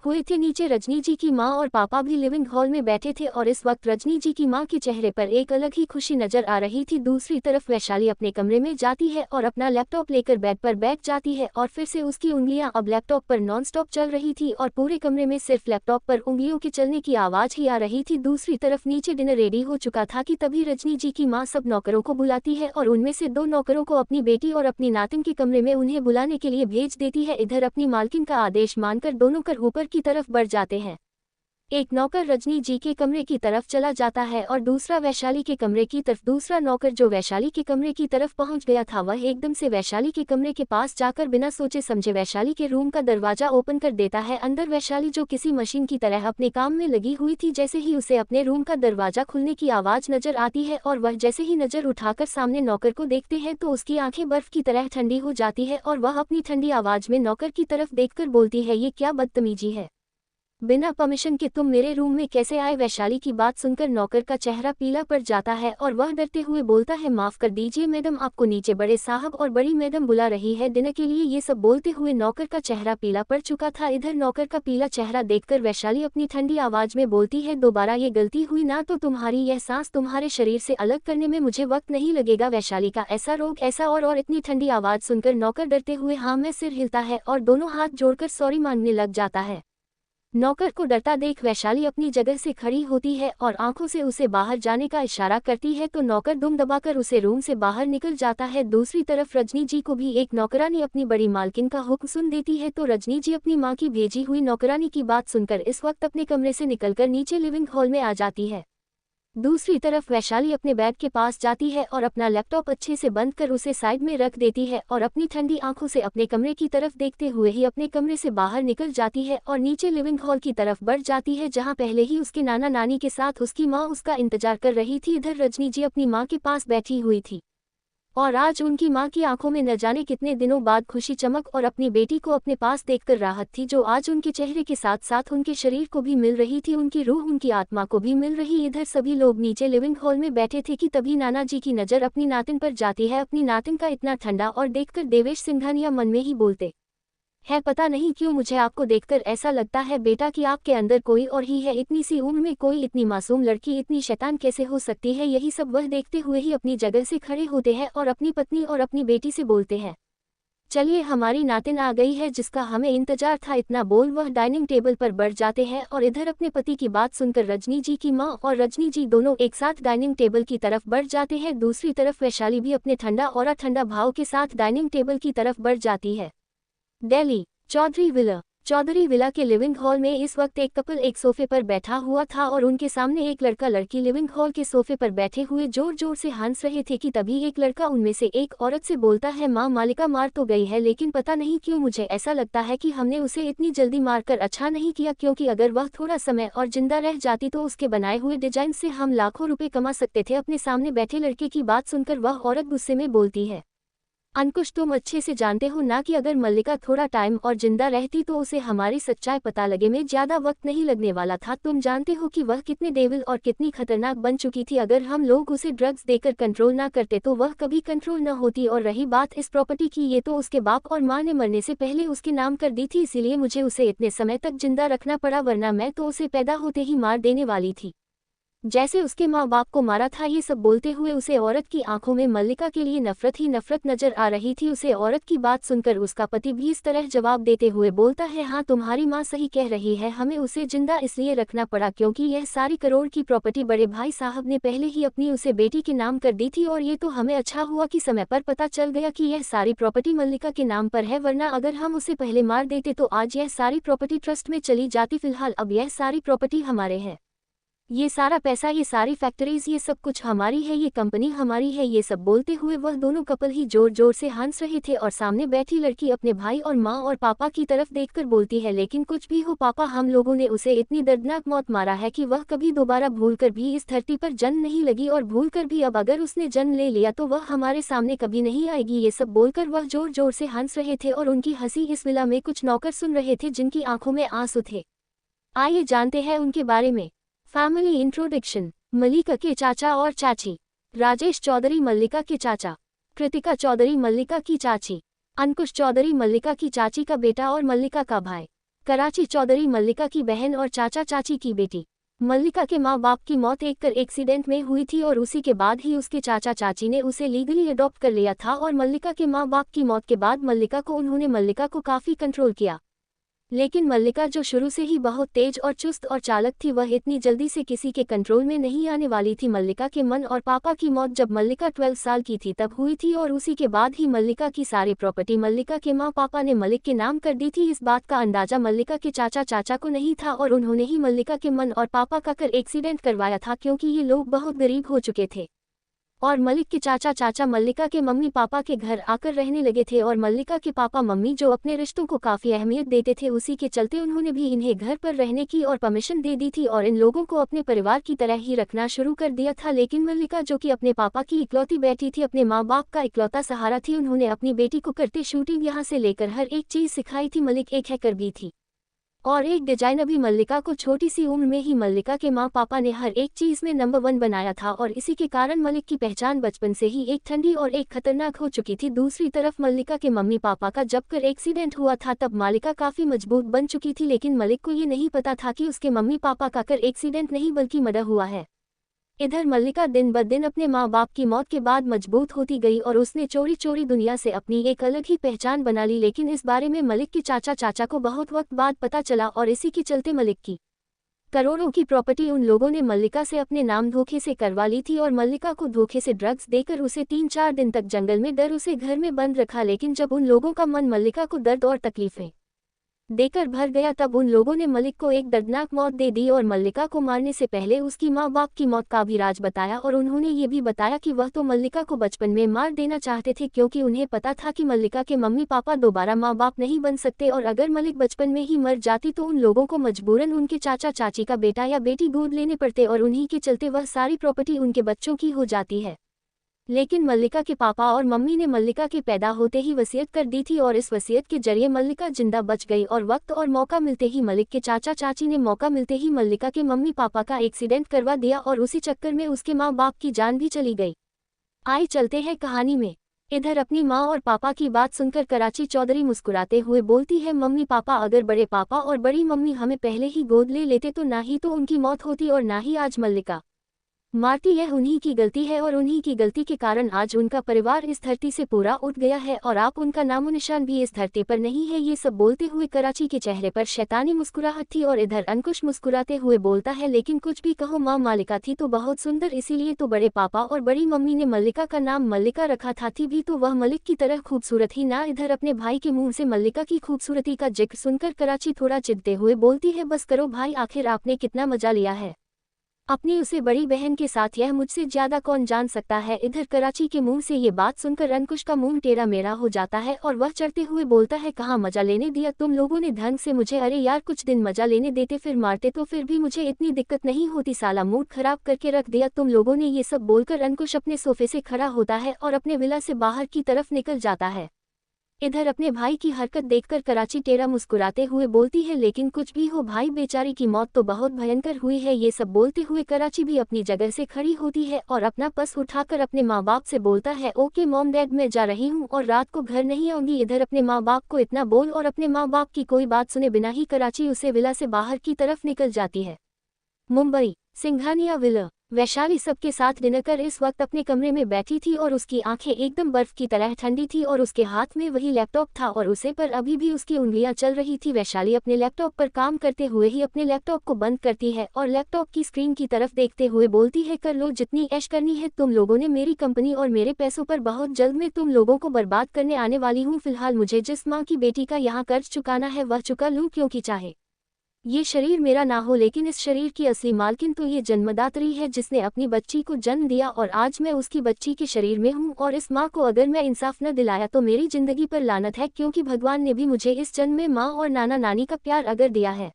हुए थे। नीचे रजनी जी की माँ और पापा भी लिविंग हॉल में बैठे थे और इस वक्त रजनी जी की माँ के चेहरे पर एक अलग ही खुशी नजर आ रही थी। दूसरी तरफ वैशाली अपने कमरे में जाती है और अपना लैपटॉप लेकर बेड पर बैठ जाती है और फिर से उसकी उंगलियां अब लैपटॉप पर नॉनस्टॉप चल रही थी और पूरे कमरे में सिर्फ लैपटॉप पर उंगलियों के चलने की आवाज ही आ रही थी। दूसरी तरफ नीचे डिनर रेडी हो चुका था कि तभी रजनी जी की माँ सब नौकरों को बुलाती है और उनमें से 2 नौकरों को अपनी बेटी और अपनी नातिन के कमरे में उन्हें बुलाने के लिए भेज देती है। इधर अपनी मालकिन का आदेश मानकर दोनों कर ऊपर की तरफ बढ़ जाते हैं। एक नौकर रजनी जी के कमरे की तरफ चला जाता है और दूसरा वैशाली के कमरे की तरफ। दूसरा नौकर जो वैशाली के कमरे की तरफ पहुंच गया था वह एकदम से वैशाली के कमरे के पास जाकर बिना सोचे समझे वैशाली के रूम का दरवाजा ओपन कर देता है। अंदर वैशाली जो किसी मशीन की तरह अपने काम में लगी हुई थी। जैसे ही उसे अपने रूम का दरवाजा खुलने की आवाज नजर आती है और वह जैसे ही नजर उठाकर सामने नौकर को देखते हैं तो उसकी आंखें बर्फ की तरह ठंडी हो जाती है और वह अपनी ठंडी आवाज में नौकर की तरफ देखकर बोलती है, ये क्या बदतमीजी है, बिना परमिशन के तुम मेरे रूम में कैसे आए। वैशाली की बात सुनकर नौकर का चेहरा पीला पड़ जाता है और वह डरते हुए बोलता है, माफ कर दीजिए मैडम, आपको नीचे बड़े साहब और बड़ी मैडम बुला रही है डिनर के लिए। ये सब बोलते हुए नौकर का चेहरा पीला पड़ चुका था। इधर नौकर का पीला चेहरा देखकर वैशाली अपनी ठंडी आवाज में बोलती है, दोबारा ये गलती हुई ना तो तुम्हारी यह सांस तुम्हारे शरीर से अलग करने में मुझे वक्त नहीं लगेगा। वैशाली का ऐसा रोग ऐसा और इतनी ठंडी आवाज सुनकर नौकर डरते हुए हाँ में सिर हिलता है और दोनों हाथ जोड़कर सॉरी मांगने लग जाता है। नौकर को डरता देख वैशाली अपनी जगह से खड़ी होती है और आंखों से उसे बाहर जाने का इशारा करती है तो नौकर दुम दबाकर उसे रूम से बाहर निकल जाता है। दूसरी तरफ रजनी जी को भी एक नौकरानी अपनी बड़ी मालकिन का हुक्म सुन देती है तो रजनी जी अपनी मां की भेजी हुई नौकरानी की बात सुनकर इस वक्त अपने कमरे से निकलकर नीचे लिविंग हॉल में आ जाती है। दूसरी तरफ वैशाली अपने बेड के पास जाती है और अपना लैपटॉप अच्छे से बंद कर उसे साइड में रख देती है और अपनी ठंडी आंखों से अपने कमरे की तरफ देखते हुए ही अपने कमरे से बाहर निकल जाती है और नीचे लिविंग हॉल की तरफ बढ़ जाती है जहां पहले ही उसके नाना नानी के साथ उसकी मां उसका इंतजार कर रही थी। इधर रजनी जी अपनी मां के पास बैठी हुई थी और आज उनकी मां की आंखों में न जाने कितने दिनों बाद खुशी चमक और अपनी बेटी को अपने पास देखकर राहत थी जो आज उनके चेहरे के साथ साथ उनके शरीर को भी मिल रही थी, उनकी रूह उनकी आत्मा को भी मिल रही। इधर सभी लोग नीचे लिविंग हॉल में बैठे थे कि तभी नाना जी की नज़र अपनी नातिन पर जाती है। अपनी नातिन का इतना ठंडा और देखकर देवेश सिंघानिया मन में ही बोलते है, पता नहीं क्यों मुझे आपको देखकर ऐसा लगता है बेटा कि आपके अंदर कोई और ही है। इतनी सी उम्र में कोई इतनी मासूम लड़की इतनी शैतान कैसे हो सकती है। यही सब वह देखते हुए ही अपनी जगह से खड़े होते हैं और अपनी पत्नी और अपनी बेटी से बोलते हैं, चलिए हमारी नातिन आ गई है जिसका हमें इंतजार था। इतना बोल वह डाइनिंग टेबल पर बैठ जाते हैं और इधर अपने पति की बात सुनकर रजनी जी की मां और रजनी जी दोनों एक साथ डाइनिंग टेबल की तरफ बढ़ जाते हैं। दूसरी तरफ वैशाली भी अपने ठंडा और ठंडा भाव के साथ डाइनिंग टेबल की तरफ बढ़ जाती है। दिल्ली चौधरी विला के लिविंग हॉल में इस वक्त एक कपल एक सोफे पर बैठा हुआ था और उनके सामने एक लड़का लड़की लिविंग हॉल के सोफे पर बैठे हुए जोर जोर से हंस रहे थे कि तभी एक लड़का उनमें से एक औरत से बोलता है, माँ मालिका मार तो गई है लेकिन पता नहीं क्यों मुझे ऐसा लगता है कि हमने उसे इतनी जल्दी मारकर अच्छा नहीं किया, क्योंकि अगर वह थोड़ा समय और जिंदा रह जाती तो उसके बनाए हुए डिजाइन से हम लाखों रुपए कमा सकते थे। अपने सामने बैठे लड़के की बात सुनकर वह औरत गुस्से में बोलती है, अंकुश तुम अच्छे से जानते हो ना कि अगर मल्लिका थोड़ा टाइम और जिंदा रहती तो उसे हमारी सच्चाई पता लगे में ज्यादा वक्त नहीं लगने वाला था। तुम जानते हो कि वह कितने डेविल और कितनी खतरनाक बन चुकी थी। अगर हम लोग उसे ड्रग्स देकर कंट्रोल ना करते तो वह कभी कंट्रोल न होती। और रही बात इस प्रॉपर्टी की, ये तो उसके बाप और माँ ने मरने से पहले उसके नाम कर दी थी, इसीलिए मुझे उसे इतने समय तक जिंदा रखना पड़ा, वरना मैं तो उसे पैदा होते ही मार देने वाली थी जैसे उसके माँ बाप को मारा था। ये सब बोलते हुए उसे औरत की आंखों में मल्लिका के लिए नफरत ही नफरत नजर आ रही थी। उसे औरत की बात सुनकर उसका पति भी इस तरह जवाब देते हुए बोलता है, हाँ तुम्हारी माँ सही कह रही है, हमें उसे जिंदा इसलिए रखना पड़ा क्योंकि यह सारी करोड़ की प्रॉपर्टी बड़े भाई साहब ने पहले ही अपनी उसे बेटी के नाम कर दी थी। और ये तो हमें अच्छा हुआ कि समय पर पता चल गया कि यह सारी प्रॉपर्टी मल्लिका के नाम पर है, वरना अगर हम उसे पहले मार देते तो आज यह सारी प्रॉपर्टी ट्रस्ट में चली जाती। फिलहाल अब यह सारी प्रॉपर्टी हमारे है, ये सारा पैसा, ये सारी फैक्ट्रीज, ये सब कुछ हमारी है, ये कंपनी हमारी है। ये सब बोलते हुए वह दोनों कपल ही जोर जोर से हंस रहे थे और सामने बैठी लड़की अपने भाई और माँ और पापा की तरफ देखकर बोलती है, लेकिन कुछ भी हो पापा, हम लोगों ने उसे इतनी दर्दनाक मौत मारा है कि वह कभी दोबारा भूलकर भी इस धरती पर जन्म नहीं लगी और भूलकर भी अब अगर उसने जन्म ले लिया तो वह हमारे सामने कभी नहीं आएगी। ये सब बोलकर वह जोर जोर से हंस रहे थे और उनकी हंसी इस विला में कुछ नौकर सुन रहे थे जिनकी आंखों में आंसू थे। आइए जानते हैं उनके बारे में। Family introduction. मल्लिका के चाचा और चाची। राजेश चौधरी मल्लिका के चाचा, कृतिका चौधरी मल्लिका की चाची, अंकुश चौधरी मल्लिका की चाची का बेटा और मल्लिका का भाई, कराची चौधरी मल्लिका की बहन और चाचा चाची की बेटी। मल्लिका के माँ बाप की मौत एक कार एक्सीडेंट में हुई थी और उसी के बाद ही उसके चाचा चाची ने उसे लीगली अडॉप्ट कर लिया था और मल्लिका के माँ बाप की मौत के बाद मल्लिका को काफ़ी कंट्रोल किया। लेकिन मल्लिका जो शुरू से ही बहुत तेज और चुस्त और चालक थी, वह इतनी जल्दी से किसी के कंट्रोल में नहीं आने वाली थी। मल्लिका के मन और पापा की मौत जब मल्लिका 12 साल की थी तब हुई थी, और उसी के बाद ही मल्लिका की सारी प्रॉपर्टी मल्लिका के माँ पापा ने मलिक के नाम कर दी थी। इस बात का अंदाजा मल्लिका के चाचा को नहीं था, और उन्होंने ही मल्लिका के मन और पापा का कर एक्सीडेंट करवाया था, क्योंकि ये लोग बहुत गरीब हो चुके थे। और मलिक के चाचा मल्लिका के मम्मी पापा के घर आकर रहने लगे थे, और मल्लिका के पापा मम्मी जो अपने रिश्तों को काफ़ी अहमियत देते थे, उसी के चलते उन्होंने भी इन्हें घर पर रहने की और परमिशन दे दी थी, और इन लोगों को अपने परिवार की तरह ही रखना शुरू कर दिया था। लेकिन मल्लिका जो कि अपने पापा की इकलौती बेटी थी, अपने माँ बाप का इकलौता सहारा थी, उन्होंने अपनी बेटी को करते शूटिंग यहाँ से लेकर हर एक चीज़ सिखाई थी। मलिक एक हैकर भी थी और एक डिजाइनर भी। मल्लिका को छोटी सी उम्र में ही मल्लिका के माँ पापा ने हर एक चीज़ में नंबर 1 बनाया था, और इसी के कारण मलिक की पहचान बचपन से ही एक ठंडी और एक खतरनाक हो चुकी थी। दूसरी तरफ मल्लिका के मम्मी पापा का जब कर एक्सीडेंट हुआ था तब मालिका काफ़ी मजबूत बन चुकी थी, लेकिन मलिक को ये नहीं पता था कि उसके मम्मी पापा का कर एक्सीडेंट नहीं बल्कि मर्डर हुआ है। इधर मल्लिका दिन ब दिन अपने माँ बाप की मौत के बाद मजबूत होती गई, और उसने चोरी चोरी दुनिया से अपनी एक अलग ही पहचान बना ली। लेकिन इस बारे में मलिक के चाचा को बहुत वक्त बाद पता चला, और इसी के चलते मलिक की करोड़ों की प्रॉपर्टी उन लोगों ने मल्लिका से अपने नाम धोखे से करवा ली थी, और मल्लिका को धोखे से ड्रग्स देकर उसे 3-4 दिन तक जंगल में डर उसे घर में बंद रखा। लेकिन जब उन लोगों का मन मल्लिका को दर्द और तकलीफें देकर भर गया, तब उन लोगों ने मलिक को एक दर्दनाक मौत दे दी, और मल्लिका को मारने से पहले उसकी माँ बाप की मौत का भी राज बताया। और उन्होंने ये भी बताया कि वह तो मल्लिका को बचपन में मार देना चाहते थे, क्योंकि उन्हें पता था कि मल्लिका के मम्मी पापा दोबारा माँ बाप नहीं बन सकते, और अगर मलिक बचपन में ही मर जाती तो उन लोगों को मजबूरन उनके चाचा चाची का बेटा या बेटी गोद लेने पड़ते, और उन्हीं के चलते वह सारी प्रॉपर्टी उनके बच्चों की हो जाती है। लेकिन मल्लिका के पापा और मम्मी ने मल्लिका के पैदा होते ही वसीयत कर दी थी, और इस वसीयत के जरिए मल्लिका जिंदा बच गई। और वक्त और मौका मिलते ही मलिक के चाचा चाची ने मौका मिलते ही मल्लिका के मम्मी पापा का एक्सीडेंट करवा दिया, और उसी चक्कर में उसके माँ बाप की जान भी चली गई। आइए चलते हैं कहानी में। इधर अपनी माँ और पापा की बात सुनकर कराची चौधरी मुस्कुराते हुए बोलती है, मम्मी पापा, अगर बड़े पापा और बड़ी मम्मी हमें पहले ही गोद ले लेते तो ना ही तो उनकी मौत होती और ना ही आज मल्लिका मारती। यह उन्हीं की गलती है, और उन्हीं की गलती के कारण आज उनका परिवार इस धरती से पूरा उठ गया है, और आप उनका नामो निशान भी इस धरती पर नहीं है। ये सब बोलते हुए कराची के चेहरे पर शैतानी मुस्कुराहट थी, और इधर अंकुश मुस्कुराते हुए बोलता है, लेकिन कुछ भी कहो माँ, मालिका थी तो बहुत सुंदर, इसीलिए तो बड़े पापा और बड़ी मम्मी ने मल्लिका का नाम मल्लिका रखा था। थी भी तो वह मलिक की तरह खूबसूरत ही ना। इधर अपने भाई के मुंह से मल्लिका की खूबसूरती का जिक्र सुनकर कराची थोड़ा चिढ़ते हुए बोलती है, बस करो भाई, आखिर आपने कितना मजा लिया है अपनी उसे बड़ी बहन के साथ, यह मुझसे ज्यादा कौन जान सकता है। इधर कराची के मुंह से ये बात सुनकर अंकुश का मुंह टेढ़ा मेढ़ा हो जाता है, और वह चढ़ते हुए बोलता है, कहाँ मजा लेने दिया तुम लोगों ने ढंग से मुझे। अरे यार, कुछ दिन मजा लेने देते, फिर मारते तो फिर भी मुझे इतनी दिक्कत नहीं होती। साला मूड खराब करके रख दिया तुम लोगों ने। ये सब बोलकर अंकुश अपने सोफे से खड़ा होता है और अपने विला से बाहर की तरफ निकल जाता है। इधर अपने भाई की हरकत देखकर कराची टेढ़ा मुस्कुराते हुए बोलती है, लेकिन कुछ भी हो भाई, बेचारी की मौत तो बहुत भयंकर हुई है। ये सब बोलते हुए कराची भी अपनी जगह से खड़ी होती है और अपना पर्स उठाकर अपने माँ बाप से बोलता है, ओके मॉम डैड, मैं जा रही हूँ और रात को घर नहीं आऊंगी। इधर अपने माँ बाप को इतना बोल और अपने माँ बाप की कोई बात सुने बिना ही कराची उसे विला से बाहर की तरफ निकल जाती है। मुंबई सिंघानिया विला। वैशाली सबके साथ डिनर कर इस वक्त अपने कमरे में बैठी थी, और उसकी आंखें एकदम बर्फ की तरह ठंडी थी, और उसके हाथ में वही लैपटॉप था, और उसे पर अभी भी उसकी उंगलियां चल रही थी। वैशाली अपने लैपटॉप पर काम करते हुए ही अपने लैपटॉप को बंद करती है और लैपटॉप की स्क्रीन की तरफ देखते हुए बोलती है, कर लो जितनी ऐश करनी है। तुम लोगों ने मेरी कंपनी और मेरे पैसों पर बहुत जल्द मैं तुम लोगों को बर्बाद करने आने वाली हूँ। फिलहाल मुझे जिस माँ की बेटी का यहाँ कर्ज चुकाना है वह चुका लूँ, क्योंकि चाहे ये शरीर मेरा ना हो, लेकिन इस शरीर की असली मालकिन तो ये जन्मदात्री है जिसने अपनी बच्ची को जन्म दिया, और आज मैं उसकी बच्ची के शरीर में हूँ। और इस माँ को अगर मैं इंसाफ न दिलाया तो मेरी जिंदगी पर लानत है, क्योंकि भगवान ने भी मुझे इस जन्म में माँ और नाना नानी का प्यार अगर दिया है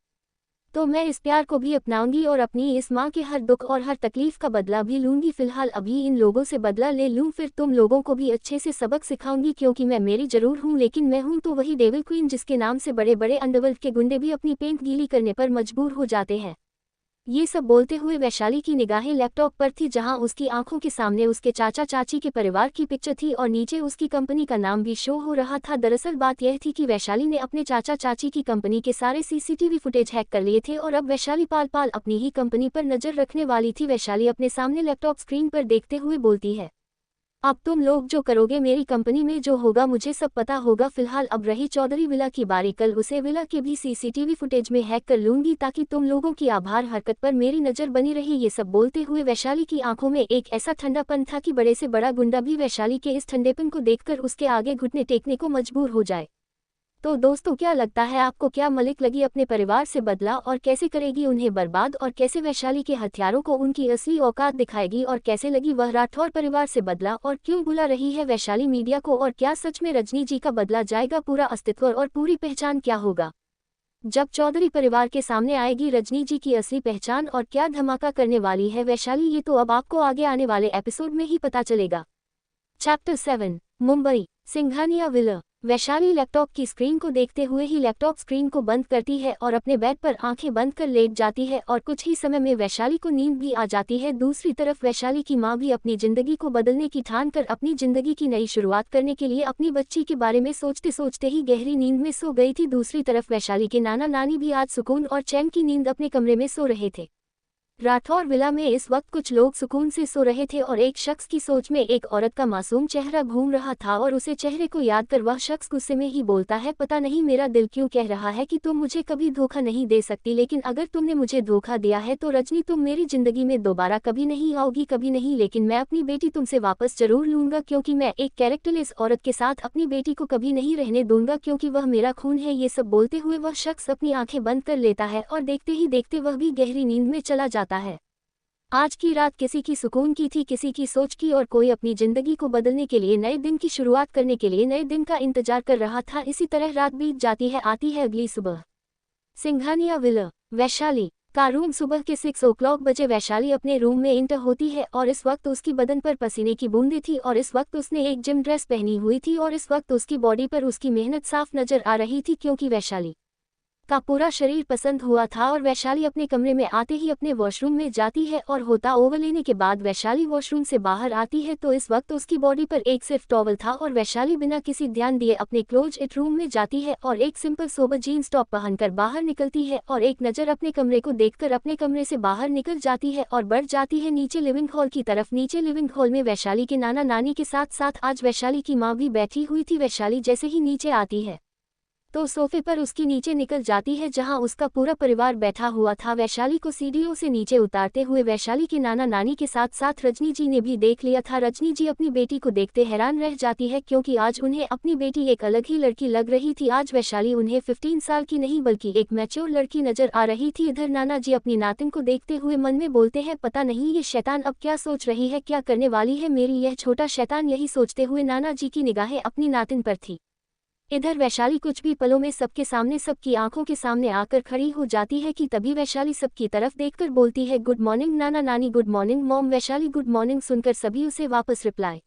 तो मैं इस प्यार को भी अपनाऊंगी और अपनी इस माँ के हर दुख और हर तकलीफ का बदला भी लूंगी। फिलहाल अभी इन लोगों से बदला ले लूं, फिर तुम लोगों को भी अच्छे से सबक सिखाऊंगी, क्योंकि मैं मेरी जरूर हूँ, लेकिन मैं हूँ तो वही डेविल क्वीन जिसके नाम से बड़े बड़े अंडरवर्ल्ड के गुंडे भी अपनी पेंट गीली करने पर मजबूर हो जाते हैं। ये सब बोलते हुए वैशाली की निगाहें लैपटॉप पर थी, जहां उसकी आंखों के सामने उसके चाचा चाची के परिवार की पिक्चर थी और नीचे उसकी कंपनी का नाम भी शो हो रहा था। दरअसल बात यह थी कि वैशाली ने अपने चाचा चाची की कंपनी के सारे सीसीटीवी फुटेज हैक कर लिए थे, और अब वैशाली पाल पाल अपनी ही कंपनी पर नजर रखने वाली थी। वैशाली अपने सामने लैपटॉप स्क्रीन पर देखते हुए बोलती है, अब तुम लोग जो करोगे मेरी कंपनी में जो होगा मुझे सब पता होगा। फिलहाल अब रही चौधरी विला की बारी, कल उसे विला के भी सीसीटीवी फुटेज में हैक कर लूंगी ताकि तुम लोगों की आभार हरकत पर मेरी नजर बनी रही। ये सब बोलते हुए वैशाली की आंखों में एक ऐसा ठंडापन था कि बड़े से बड़ा गुंडा भी वैशाली के इस ठंडेपन को देखकर उसके आगे घुटने टेकने को मजबूर हो जाए। तो दोस्तों क्या लगता है आपको, क्या मलिक लगी अपने परिवार से बदला और कैसे करेगी उन्हें बर्बाद, और कैसे वैशाली के हथियारों को उनकी असली औकात दिखाएगी, और कैसे लगी वह राठौर परिवार से बदला और क्यों बुला रही है वैशाली मीडिया को, और क्या सच में रजनी जी का बदला जाएगा, पूरा अस्तित्व और पूरी पहचान क्या होगा जब चौधरी परिवार के सामने आएगी रजनी जी की असली पहचान, और क्या धमाका करने वाली है वैशाली, ये तो अब आपको आगे आने वाले एपिसोड में ही पता चलेगा। Chapter 7 Mumbai Singhania villa. Vaishali laptop की स्क्रीन को देखते हुए ही लैपटॉप स्क्रीन को बंद करती है और अपने बेड पर आंखें बंद कर लेट जाती है, और कुछ ही समय में वैशाली को नींद भी आ जाती है। दूसरी तरफ वैशाली की मां भी अपनी जिंदगी को बदलने की ठान कर अपनी जिंदगी की नई शुरुआत करने के लिए अपनी बच्ची के बारे में सोचते सोचते ही गहरी नींद में सो गई थी। दूसरी तरफ वैशाली के नाना नानी भी आज सुकून और चैन की नींद अपने कमरे में सो रहे थे। राठौर विला में इस वक्त कुछ लोग सुकून से सो रहे थे और एक शख्स की सोच में एक औरत का मासूम चेहरा घूम रहा था, और उसे चेहरे को याद कर वह शख्स गुस्से में ही बोलता है, पता नहीं मेरा दिल क्यों कह रहा है कि तुम मुझे कभी धोखा नहीं दे सकती, लेकिन अगर तुमने मुझे धोखा दिया है तो रजनी तुम मेरी जिंदगी में दोबारा कभी नहीं आओगी, कभी नहीं, लेकिन मैं अपनी बेटी तुमसे वापस जरूर लूंगा, क्योंकि मैं एक कैरेक्टरलेस औरत के साथ अपनी बेटी को कभी नहीं रहने दूंगा, क्योंकि वह मेरा खून है। ये सब बोलते हुए वह शख्स अपनी आंखें बंद कर लेता है और देखते ही देखते वह भी गहरी नींद में चला जाता है। आज की रात किसी की सुकून की थी, किसी की सोच की, और कोई अपनी जिंदगी को बदलने के लिए, नए दिन की शुरुआत करने के लिए नए दिन का इंतजार कर रहा था। इसी तरह रात बीत जाती है, आती है अगली सुबह। सिंघानिया विला। वैशाली का रूम। सुबह के 6 o'clock बजे वैशाली अपने रूम में इंटर होती है, और इस वक्त उसकी बदन पर पसीने की बूंदें थी, और इस वक्त उसने एक जिम ड्रेस पहनी हुई थी, और इस वक्त उसकी बॉडी पर उसकी मेहनत साफ नजर आ रही थी, क्योंकि वैशाली का पूरा शरीर पसंद हुआ था। और वैशाली अपने कमरे में आते ही अपने वॉशरूम में जाती है, और होता ओवर लेने के बाद वैशाली वॉशरूम से बाहर आती है तो इस वक्त उसकी बॉडी पर एक सिर्फ टॉवल था, और वैशाली बिना किसी ध्यान दिए अपने क्लोज इट रूम में जाती है और एक सिंपल सोबर जीन्स टॉप पहनकर बाहर निकलती है, और एक नज़र अपने कमरे को देखकर अपने कमरे से बाहर निकल जाती है और बढ़ जाती है नीचे लिविंग हॉल की तरफ। नीचे लिविंग हॉल में वैशाली के नाना नानी के साथ साथ आज वैशाली की माँ भी बैठी हुई थी। वैशाली जैसे ही नीचे आती है तो सोफे पर उसकी नीचे निकल जाती है जहां उसका पूरा परिवार बैठा हुआ था। वैशाली को सीढ़ियों से नीचे उतारते हुए वैशाली के नाना नानी के साथ साथ रजनी जी ने भी देख लिया था। रजनी जी अपनी बेटी को देखते हैरान रह जाती है, क्योंकि आज उन्हें अपनी बेटी एक अलग ही लड़की लग रही थी। आज वैशाली उन्हें 15 साल की नहीं बल्कि एक मैच्योर लड़की नजर आ रही थी। इधर नाना जी अपनी नातिन को देखते हुए मन में बोलते हैं, पता नहीं ये शैतान अब क्या सोच रही है, क्या करने वाली है मेरी यह छोटा शैतान। यही सोचते हुए नाना जी की निगाहें अपनी नातिन पर थी। इधर वैशाली कुछ भी पलों में सबके सामने, सबकी आंखों के सामने आकर खड़ी हो जाती है कि तभी वैशाली सबकी तरफ देखकर बोलती है, गुड मॉर्निंग नाना नानी, good morning mom. Vaishali good morning सुनकर सभी उसे वापस रिप्लाई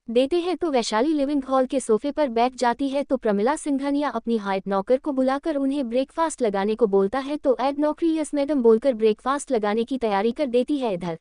देते हैं तो वैशाली लिविंग हॉल के सोफे पर बैठ जाती है। तो प्रमिला सिंघानिया अपनी हाइट नौकर को बुलाकर उन्हें ब्रेकफास्ट लगाने को बोलता है, तो एड नौकरी यस मैडम बोलकर ब्रेकफास्ट लगाने की तैयारी कर देती है। इधर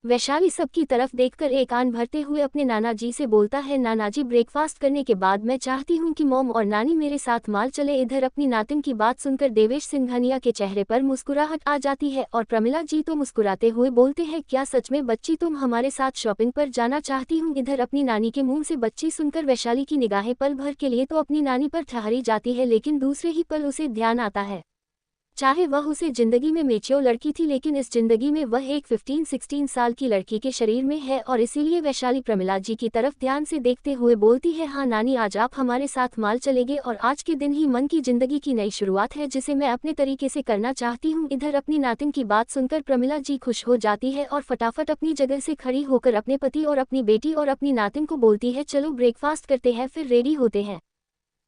वैशाली सबकी तरफ देखकर एक कान भरते हुए अपने नाना जी से बोलता है, नाना जी ब्रेकफास्ट करने के बाद मैं चाहती हूँ कि मॉम और नानी मेरे साथ माल चले। इधर अपनी नातिन की बात सुनकर देवेश सिंघानिया के चेहरे पर मुस्कुराहट आ जाती है, और प्रमिला जी तो मुस्कुराते हुए बोलते हैं, क्या सच में बच्ची तुम हमारे साथ शॉपिंग पर जाना चाहती हूँ। इधर अपनी नानी के मुंह से बच्ची सुनकर वैशाली की निगाहें पल भर के लिए तो अपनी नानी पर ठहरी जाती है, लेकिन दूसरे ही पल उसे ध्यान आता है, चाहे वह उसे जिंदगी में मेच्योर लड़की थी, लेकिन इस जिंदगी में वह एक 15-16 साल की लड़की के शरीर में है। और इसीलिए वैशाली प्रमिला जी की तरफ ध्यान से देखते हुए बोलती है, हाँ नानी आज आप हमारे साथ माल चलेंगे, और आज के दिन ही मन की जिंदगी की नई शुरुआत है जिसे मैं अपने तरीके से करना चाहती हूँ। इधर अपनी नातिन की बात सुनकर प्रमिला जी खुश हो जाती है और फटाफट अपनी जगह से खड़ी होकर अपने पति और अपनी बेटी और अपनी नातिन को बोलती है, चलो ब्रेकफास्ट करते हैं फिर रेडी होते हैं।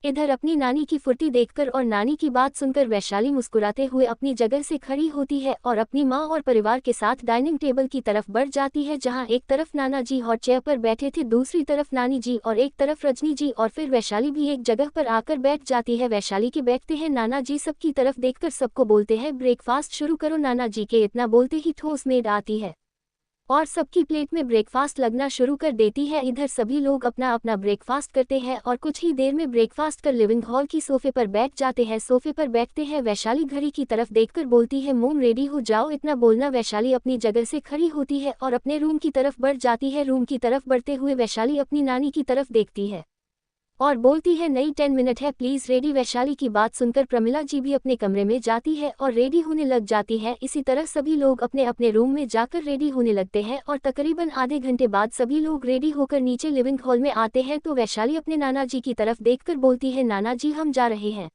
इधर अपनी नानी की फुर्ती देखकर और नानी की बात सुनकर वैशाली मुस्कुराते हुए अपनी जगह से खड़ी होती है और अपनी मां और परिवार के साथ डाइनिंग टेबल की तरफ बढ़ जाती है, जहां एक तरफ नाना जी हॉट चेयर पर बैठे थे, दूसरी तरफ नानी जी और एक तरफ रजनी जी, और फिर वैशाली भी एक जगह पर आकर बैठ जाती है। वैशाली के बैठते हैं नाना जी सबकी तरफ देखकर सबको बोलते हैं, ब्रेकफास्ट शुरू करो। नाना जी के इतना बोलते ही ठोस मेड आती है। और सबकी प्लेट में ब्रेकफास्ट लगना शुरू कर देती है। इधर सभी लोग अपना अपना ब्रेकफास्ट करते हैं और कुछ ही देर में ब्रेकफास्ट कर लिविंग हॉल की सोफे पर बैठ जाते हैं। सोफे पर बैठते हैं वैशाली घड़ी की तरफ देखकर बोलती है, मोम रेडी हो जाओ। इतना बोलना वैशाली अपनी जगह से खड़ी होती है और अपने रूम की तरफ बढ़ जाती है। रूम की तरफ बढ़ते हुए वैशाली अपनी नानी की तरफ देखती है और बोलती है, नहीं 10 मिनट है प्लीज रेडी। वैशाली की बात सुनकर प्रमिला जी भी अपने कमरे में जाती है और रेडी होने लग जाती है। इसी तरह सभी लोग अपने अपने रूम में जाकर रेडी होने लगते हैं और तकरीबन आधे घंटे बाद सभी लोग रेडी होकर नीचे लिविंग हॉल में आते हैं तो वैशाली अपने नाना जी की तरफ देखकर बोलती है, नाना जी हम जा रहे हैं।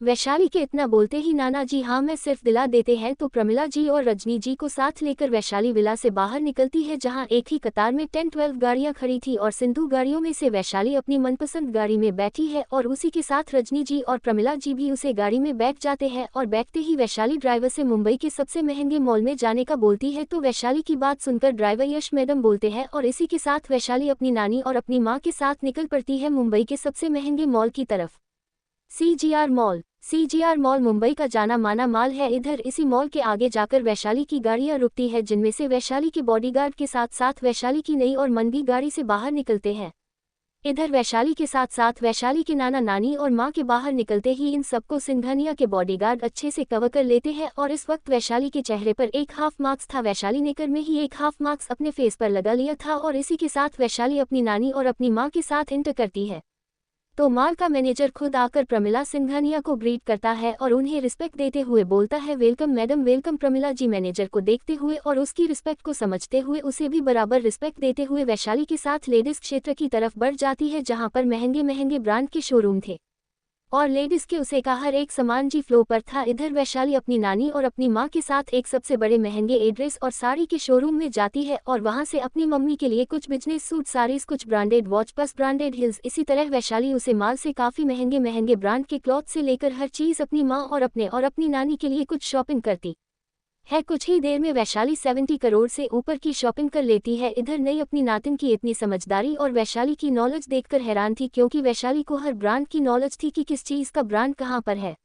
वैशाली के इतना बोलते ही नाना जी हाँ मैं सिर्फ दिला देते हैं तो प्रमिला जी और रजनी जी को साथ लेकर वैशाली विला से बाहर निकलती है, जहां एक ही कतार में 10-12 गाड़ियां खड़ी थी और सिंधु गाड़ियों में से वैशाली अपनी मनपसंद गाड़ी में बैठी है और उसी के साथ रजनी जी और प्रमिला जी भी उसे गाड़ी में बैठ जाते हैं। और बैठते ही वैशाली ड्राइवर से मुंबई के सबसे महंगे मॉल में जाने का बोलती है तो वैशाली की बात सुनकर ड्राइवर यश मैडम बोलते हैं और इसी के साथ वैशाली अपनी नानी और अपनी माँ के साथ निकल पड़ती है मुंबई के सबसे महंगे मॉल की तरफ। CGR mall. CGR mall Mumbai का जाना माना मॉल है। इधर इसी मॉल के आगे जाकर वैशाली की गाड़ियां रुकती है, जिनमें से वैशाली के बॉडीगार्ड के साथ साथ वैशाली की नई और मन भी गाड़ी से बाहर निकलते हैं। इधर वैशाली के साथ साथ वैशाली के नाना नानी और मां के बाहर निकलते ही इन सबको सिंघानिया के बॉडीगार्ड अच्छे से कवर कर लेते हैं और इस वक्त वैशाली के चेहरे पर एक हाफ मार्क्स था। वैशाली ने कर में ही एक हाफ मार्क्स अपने फेस पर लगा लिया था और इसी के साथ वैशाली अपनी नानी और अपनी माँ के साथ इंटर करती है तो मॉल का मैनेजर खुद आकर प्रमिला सिंघानिया को ग्रीट करता है और उन्हें रिस्पेक्ट देते हुए बोलता है, वेलकम मैडम वेलकम। प्रमिला जी मैनेजर को देखते हुए और उसकी रिस्पेक्ट को समझते हुए उसे भी बराबर रिस्पेक्ट देते हुए वैशाली के साथ लेडीज क्षेत्र की तरफ बढ़ जाती है, जहां पर महंगे महंगे ब्रांड के शोरूम थे और लेडीज के उसे का हर एक सामान जी फ्लो पर था। इधर वैशाली अपनी नानी और अपनी माँ के साथ एक सबसे बड़े महंगे एड्रेस और साड़ी के शोरूम में जाती है और वहां से अपनी मम्मी के लिए कुछ बिजनेस सूट साड़ीज, कुछ ब्रांडेड वॉच, बस ब्रांडेड हिल्स। इसी तरह वैशाली उसे माल से काफी महंगे महंगे ब्रांड के क्लॉथ से लेकर हर चीज अपनी माँ और अपनी नानी के लिए कुछ शॉपिंग करती है। कुछ ही देर में वैशाली 70 करोड़ से ऊपर की शॉपिंग कर लेती है। इधर नई अपनी नातिन की इतनी समझदारी और वैशाली की नॉलेज देखकर हैरान थी, क्योंकि वैशाली को हर ब्रांड की नॉलेज थी कि किस चीज़ का ब्रांड कहाँ पर है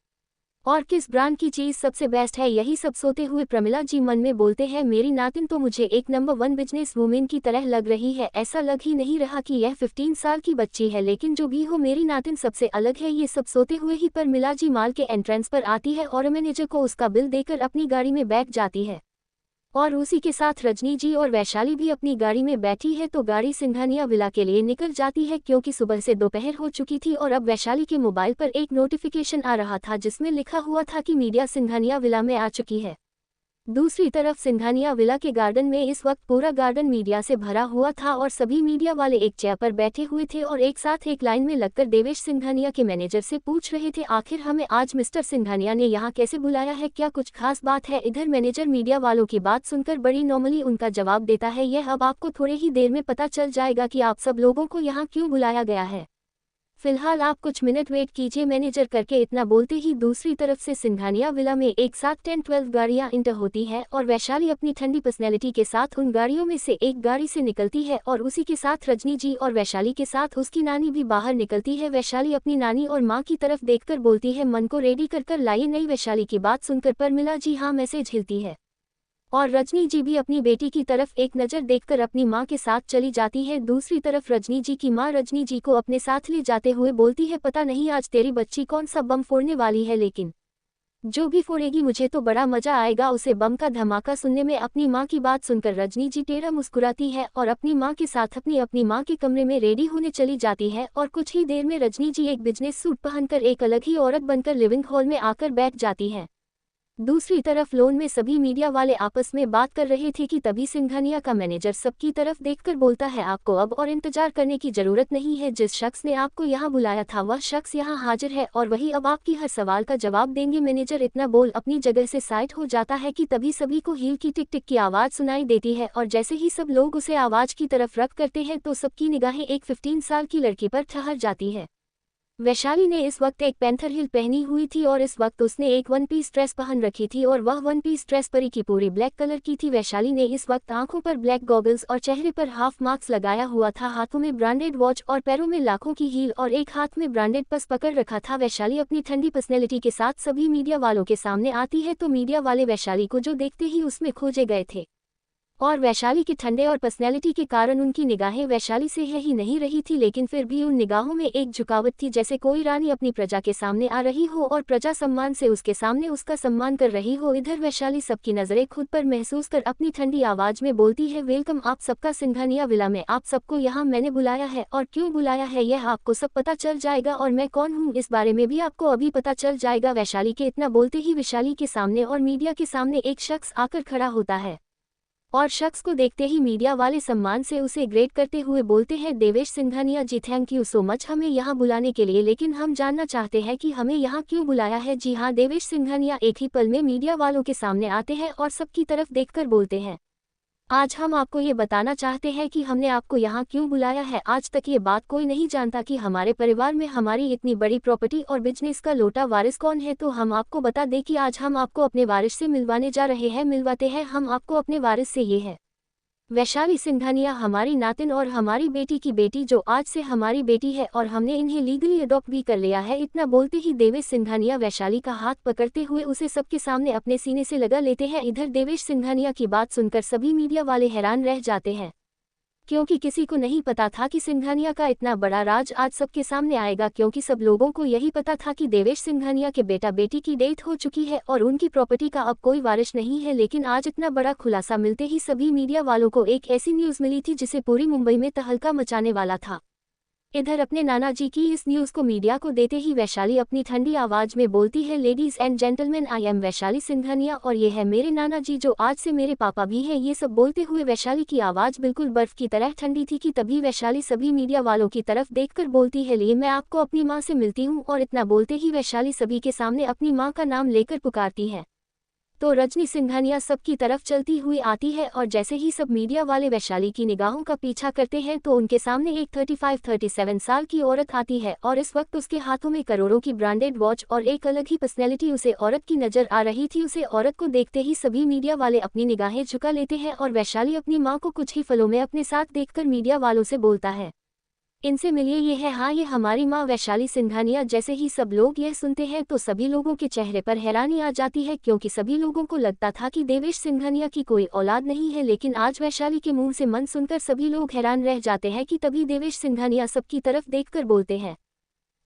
और किस ब्रांड की चीज़ सबसे बेस्ट है। यही सब सोते हुए प्रमिला जी मन में बोलते हैं, मेरी नातिन तो मुझे एक नंबर 1 बिजनेस वुमेन की तरह लग रही है। ऐसा लग ही नहीं रहा कि यह 15 साल की बच्ची है, लेकिन जो भी हो मेरी नातिन सबसे अलग है। ये सब सोते हुए ही प्रमिला जी मॉल के एंट्रेंस पर आती है और मैनेजर को उसका बिल देकर अपनी गाड़ी में बैठ जाती है और उसी के साथ रजनी जी और वैशाली भी अपनी गाड़ी में बैठी है तो गाड़ी सिंघानिया विला के लिए निकल जाती है, क्योंकि सुबह से दोपहर हो चुकी थी और अब वैशाली के मोबाइल पर एक नोटिफिकेशन आ रहा था जिसमें लिखा हुआ था कि मीडिया सिंघानिया विला में आ चुकी है। दूसरी तरफ सिंघानिया विला के गार्डन में इस वक्त पूरा गार्डन मीडिया से भरा हुआ था और सभी मीडिया वाले एक चेयर पर बैठे हुए थे और एक साथ एक लाइन में लगकर देवेश सिंघानिया के मैनेजर से पूछ रहे थे, आखिर हमें आज मिस्टर सिंघानिया ने यहाँ कैसे बुलाया है, क्या कुछ खास बात है। इधर मैनेजर मीडिया वालों की बात सुनकर बड़ी नॉर्मली उनका जवाब देता है, यह अब आपको थोड़े ही देर में पता चल जाएगा कि आप सब लोगों को यहाँ क्यों बुलाया गया है। फिलहाल आप कुछ मिनट वेट कीजिए, मैनेजर करके इतना बोलते ही दूसरी तरफ से सिंघानिया विला में एक साथ 10-12 गाड़ियां इंटर होती हैं और वैशाली अपनी ठंडी पर्सनैलिटी के साथ उन गाड़ियों में से एक गाड़ी से निकलती है और उसी के साथ रजनी जी और वैशाली के साथ उसकी नानी भी बाहर निकलती है। वैशाली अपनी नानी और माँ की तरफ देखकर बोलती है, मन को रेडी कर लाइए। नई वैशाली की बात सुनकर प्रमिला जी हाँ मैसेज हिलती है और रजनी जी भी अपनी बेटी की तरफ एक नज़र देखकर अपनी मां के साथ चली जाती है। दूसरी तरफ रजनी जी की मां रजनी जी को अपने साथ ले जाते हुए बोलती है, पता नहीं आज तेरी बच्ची कौन सा बम फोड़ने वाली है, लेकिन जो भी फोड़ेगी मुझे तो बड़ा मजा आएगा उसे बम का धमाका सुनने में। अपनी मां की बात सुनकर रजनी जी टेढ़ा मुस्कुराती है और अपनी मां के साथ अपनी मां के कमरे में रेडी होने चली जाती है और कुछ ही देर में रजनी जी एक बिजनेस सूट पहनकर एक अलग ही औरत बनकर लिविंग हॉल में आकर बैठ जाती है। दूसरी तरफ लोन में सभी मीडिया वाले आपस में बात कर रहे थे कि तभी सिंघानिया का मैनेजर सबकी तरफ देखकर बोलता है, आपको अब और इंतजार करने की जरूरत नहीं है। जिस शख्स ने आपको यहाँ बुलाया था वह शख्स यहाँ हाजिर है और वही अब आपकी हर सवाल का जवाब देंगे। मैनेजर इतना बोल अपनी जगह से साइड हो जाता है कि तभी सभी को हील की टिक टिक की आवाज़ सुनाई देती है और जैसे ही सब लोग उसे आवाज़ की तरफ रख करते हैं तो सबकी निगाहें एक 15 साल की लड़की पर ठहर जाती है। वैशाली ने इस वक्त एक पैंथर हिल पहनी हुई थी और इस वक्त उसने एक 1 पीस ड्रेस पहन रखी थी और वह 1 पीस ड्रेस परी की पूरी ब्लैक कलर की थी। वैशाली ने इस वक्त आंखों पर ब्लैक गॉगल्स और चेहरे पर हाफ मास्क लगाया हुआ था, हाथों में ब्रांडेड वॉच और पैरों में लाखों की हील और एक हाथ में ब्रांडेड पर्स पकड़ रखा था। वैशाली अपनी ठंडी पर्सनैलिटी के साथ सभी मीडिया वालों के सामने आती है तो मीडिया वाले वैशाली को जो देखते ही उसमें खोजे गए थे और वैशाली के ठंडे और पर्सनैलिटी के कारण उनकी निगाहें वैशाली से ही नहीं रही थी, लेकिन फिर भी उन निगाहों में एक झुकावट थी, जैसे कोई रानी अपनी प्रजा के सामने आ रही हो और प्रजा सम्मान से उसके सामने उसका सम्मान कर रही हो। इधर वैशाली सबकी नजरें खुद पर महसूस कर अपनी ठंडी आवाज में बोलती है, वेलकम आप सबका सिंघानिया विला में। आप सबको यहाँ मैंने बुलाया है और क्यों बुलाया है यह आपको सब पता चल जाएगा, और मैं कौन हूँ इस बारे में भी आपको अभी पता चल जाएगा। वैशाली के इतना बोलते ही वैशाली के सामने और मीडिया के सामने एक शख्स आकर खड़ा होता है और शख्स को देखते ही मीडिया वाले सम्मान से उसे ग्रेट करते हुए बोलते हैं, देवेश सिंघानिया जी थैंक यू सो मच हमें यहाँ बुलाने के लिए, लेकिन हम जानना चाहते हैं कि हमें यहाँ क्यों बुलाया है। जी हाँ, देवेश सिंघानिया एक ही पल में मीडिया वालों के सामने आते हैं और सबकी तरफ देखकर बोलते हैं, आज हम आपको ये बताना चाहते हैं कि हमने आपको यहाँ क्यों बुलाया है। आज तक ये बात कोई नहीं जानता कि हमारे परिवार में हमारी इतनी बड़ी प्रॉपर्टी और बिजनेस का लोटा वारिस कौन है, तो हम आपको बता दें कि आज हम आपको अपने वारिस से मिलवाने जा रहे हैं। मिलवाते हैं हम आपको अपने वारिस से, ये है वैशाली सिंघानिया, हमारी नातिन और हमारी बेटी की बेटी, जो आज से हमारी बेटी है और हमने इन्हें लीगली अडॉप्ट भी कर लिया है। इतना बोलते ही देवेश सिंघानिया वैशाली का हाथ पकड़ते हुए उसे सबके सामने अपने सीने से लगा लेते हैं। इधर देवेश सिंघानिया की बात सुनकर सभी मीडिया वाले हैरान रह जाते हैं, क्योंकि किसी को नहीं पता था कि सिंघानिया का इतना बड़ा राज आज सबके सामने आएगा, क्योंकि सब लोगों को यही पता था कि देवेश सिंघानिया के बेटा बेटी की डेथ हो चुकी है और उनकी प्रॉपर्टी का अब कोई वारिस नहीं है। लेकिन आज इतना बड़ा खुलासा मिलते ही सभी मीडिया वालों को एक ऐसी न्यूज़ मिली थी जिसे पूरी मुंबई में तहलका मचाने वाला था। इधर अपने नाना जी की इस न्यूज़ को मीडिया को देते ही वैशाली अपनी ठंडी आवाज में बोलती है, ladies and gentleman I am Vaishali Singhania और ये है मेरे नाना जी जो आज से मेरे पापा भी हैं। ये सब बोलते हुए वैशाली की आवाज बिल्कुल बर्फ की तरह ठंडी थी कि तभी वैशाली सभी मीडिया वालों की तरफ देखकर बोलती है, लिए मैं आपको अपनी माँ से मिलती हूँ। और इतना बोलते ही वैशाली सभी के सामने अपनी माँ का नाम लेकर पुकारती है, तो रजनी सिंघानिया सबकी तरफ चलती हुई आती है और जैसे ही सब मीडिया वाले वैशाली की निगाहों का पीछा करते हैं तो उनके सामने एक 35-37 साल की औरत आती है और इस वक्त उसके हाथों में करोड़ों की ब्रांडेड वॉच और एक अलग ही पर्सनैलिटी उसे औरत की नजर आ रही थी। उसे औरत को देखते ही सभी मीडिया वाले अपनी निगाहें झुका लेते हैं और वैशाली अपनी माँ को कुछ ही फलों में अपने साथ देखकर मीडिया वालों से बोलता है, इनसे मिलिए, ये है, हाँ ये हमारी माँ वैशाली सिंघानिया। जैसे ही सब लोग यह सुनते हैं तो सभी लोगों के चेहरे पर हैरानी आ जाती है, क्योंकि सभी लोगों को लगता था कि देवेश सिंघानिया की कोई औलाद नहीं है, लेकिन आज वैशाली के मुंह से मन सुनकर सभी लोग हैरान रह जाते हैं कि तभी देवेश सिंघानिया सबकी तरफ देखकर बोलते हैं,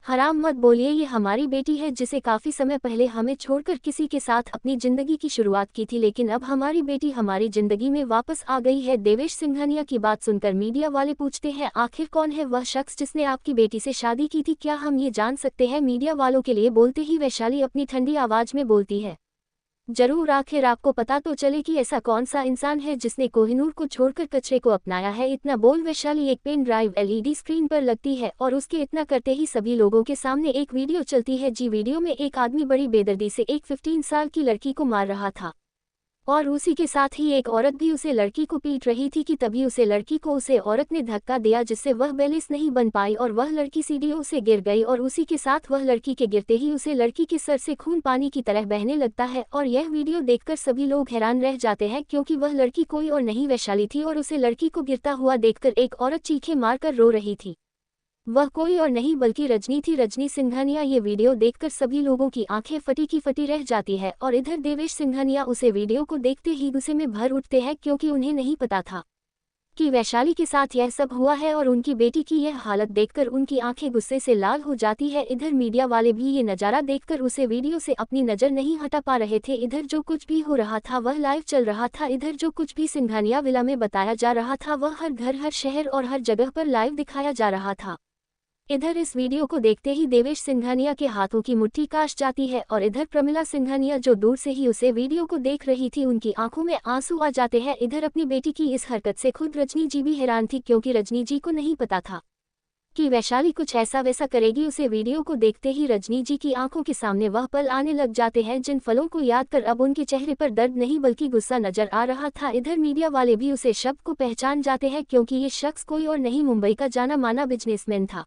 हराम मत बोलिए, ये हमारी बेटी है जिसे काफी समय पहले हमें छोड़कर किसी के साथ अपनी जिंदगी की शुरुआत की थी, लेकिन अब हमारी बेटी हमारी जिंदगी में वापस आ गई है। देवेश सिंघानिया की बात सुनकर मीडिया वाले पूछते हैं, आखिर कौन है वह शख्स जिसने आपकी बेटी से शादी की थी, क्या हम ये जान सकते हैं। मीडिया वालों के लिए बोलते ही वैशाली अपनी ठंडी आवाज में बोलती है, जरूर, आखिर आपको पता तो चले कि ऐसा कौन सा इंसान है जिसने कोहिनूर को छोड़कर कचरे को अपनाया है। इतना बोल वैशाली एक पेन ड्राइव एलईडी स्क्रीन पर लगती है और उसके इतना करते ही सभी लोगों के सामने एक वीडियो चलती है। जी, वीडियो में एक आदमी बड़ी बेदर्दी से एक 15 साल की लड़की को मार रहा था और उसी के साथ ही एक औरत भी उसे लड़की को पीट रही थी कि तभी उसे लड़की को उसे औरत ने धक्का दिया, जिससे वह बैलेंस नहीं बन पाई और वह लड़की सीढ़ियों से गिर गई और उसी के साथ वह लड़की के गिरते ही उसे लड़की के सर से खून पानी की तरह बहने लगता है। और यह वीडियो देखकर सभी लोग हैरान रह जाते हैं, क्योंकि वह लड़की कोई और नहीं वैशाली थी और उसे लड़की को गिरता हुआ देखकर एक औरत चीखें मारकर रो रही थी, वह कोई और नहीं बल्कि रजनी थी, रजनी सिंघानिया। ये वीडियो देखकर सभी लोगों की आंखें फटी की फटी रह जाती है और इधर देवेश सिंघानिया उसे वीडियो को देखते ही गुस्से में भर उठते हैं, क्योंकि उन्हें नहीं पता था कि वैशाली के साथ यह सब हुआ है और उनकी बेटी की यह हालत देखकर उनकी आंखें गुस्से से लाल हो जाती है। इधर मीडिया वाले भी ये नज़ारा देखकर उसे वीडियो से अपनी नज़र नहीं हटा पा रहे थे। इधर जो कुछ भी हो रहा था वह लाइव चल रहा था, इधर जो कुछ भी सिंघानिया विला में बताया जा रहा था वह हर घर, हर शहर और हर जगह पर लाइव दिखाया जा रहा था। इधर इस वीडियो को देखते ही देवेश सिंघानिया के हाथों की मुट्ठी काश जाती है और इधर प्रमिला सिंघानिया जो दूर से ही उसे वीडियो को देख रही थी उनकी आंखों में आंसू आ जाते हैं। इधर अपनी बेटी की इस हरकत से खुद रजनी जी भी हैरान थी, क्योंकि रजनी जी को नहीं पता था कि वैशाली कुछ ऐसा वैसा करेगी। उसे वीडियो को देखते ही रजनी जी की आंखों के सामने वह पल आने लग जाते हैं जिन फलों को याद कर अब उनके चेहरे पर दर्द नहीं बल्कि गुस्सा नजर आ रहा था। इधर मीडिया वाले भी उसे शब्द को पहचान जाते हैं, क्योंकि ये शख्स कोई और नहीं मुंबई का जाना माना बिजनेसमैन था।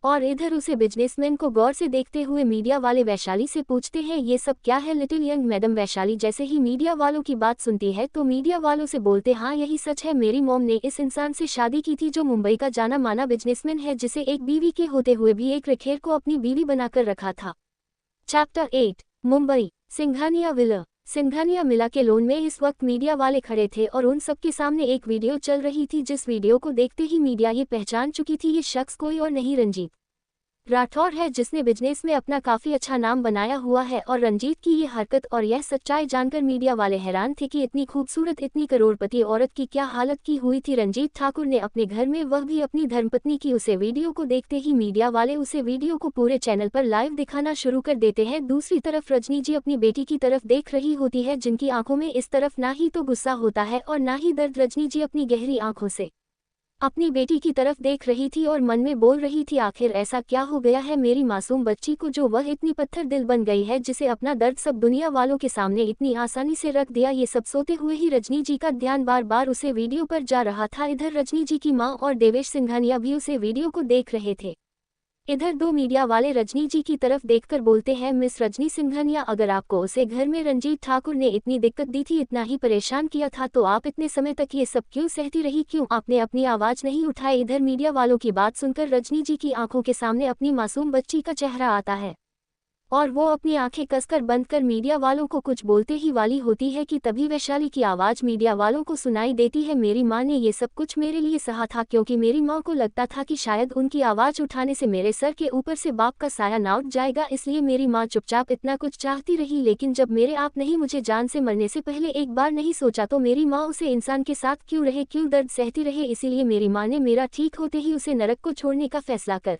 और इधर उसे बिजनेसमैन को गौर से देखते हुए मीडिया वाले वैशाली से पूछते हैं, ये सब क्या है लिटिल यंग मैडम। वैशाली जैसे ही मीडिया वालों की बात सुनती है तो मीडिया वालों से बोलते, हाँ यही सच है, मेरी मॉम ने इस इंसान से शादी की थी जो मुंबई का जाना माना बिजनेसमैन है, जिसे एक बीवी के होते हुए भी एक रखेर को अपनी बीवी बनाकर रखा था। Chapter 8 Mumbai Singhania villa. सिंघानिया मिला के लोन में इस वक्त मीडिया वाले खड़े थे और उन सबके सामने एक वीडियो चल रही थी, जिस वीडियो को देखते ही मीडिया ये पहचान चुकी थी, ये शख्स कोई और नहीं रंजीत राठौर है, जिसने बिजनेस में अपना काफी अच्छा नाम बनाया हुआ है। और रंजीत की ये हरकत और यह सच्चाई जानकर मीडिया वाले हैरान थे कि इतनी खूबसूरत, इतनी करोड़पति औरत की क्या हालत की हुई थी रंजीत ठाकुर ने अपने घर में, वह भी अपनी धर्मपत्नी की। उसे वीडियो को देखते ही मीडिया वाले उसे वीडियो को पूरे चैनल पर लाइव दिखाना शुरू कर देते हैं। दूसरी तरफ रजनी जी अपनी बेटी की तरफ देख रही होती है, जिनकी आंखों में इस तरफ ना ही तो गुस्सा होता है और ना ही दर्द। रजनी जी अपनी गहरी आंखों से अपनी बेटी की तरफ देख रही थी और मन में बोल रही थी, आखिर ऐसा क्या हो गया है मेरी मासूम बच्ची को, जो वह इतनी पत्थर दिल बन गई है, जिसे अपना दर्द सब दुनिया वालों के सामने इतनी आसानी से रख दिया। ये सब सोते हुए ही रजनी जी का ध्यान बार बार उसे वीडियो पर जा रहा था। इधर रजनी जी की मां और देवेश सिंघानिया भी उसे वीडियो को देख रहे थे। इधर दो मीडिया वाले रजनी जी की तरफ देखकर बोलते हैं, मिस रजनी सिंघानिया, अगर आपको उसे घर में रंजीत ठाकुर ने इतनी दिक्कत दी थी, इतना ही परेशान किया था, तो आप इतने समय तक ये सब क्यों सहती रही, क्यों आपने अपनी आवाज नहीं उठाई। इधर मीडिया वालों की बात सुनकर रजनी जी की आंखों के सामने अपनी मासूम बच्ची का चेहरा आता है और वो अपनी आंखें कसकर बंद कर मीडिया वालों को कुछ बोलते ही वाली होती है कि तभी वैशाली की आवाज मीडिया वालों को सुनाई देती है, मेरी माँ ने ये सब कुछ मेरे लिए सहा था, क्योंकि मेरी माँ को लगता था कि शायद उनकी आवाज उठाने से मेरे सर के ऊपर से बाप का साया ना उठ जाएगा, इसलिए मेरी माँ चुपचाप इतना कुछ चाहती रही। लेकिन जब मेरे आप नहीं मुझे जान से मरने से पहले एक बार नहीं सोचा, तो मेरी माँ उसे इंसान के साथ क्यों रहे, क्यों दर्द सहती रहे, इसीलिए मेरी माँ ने मेरा ठीक होते ही उसे नरक को छोड़ने का फैसला कर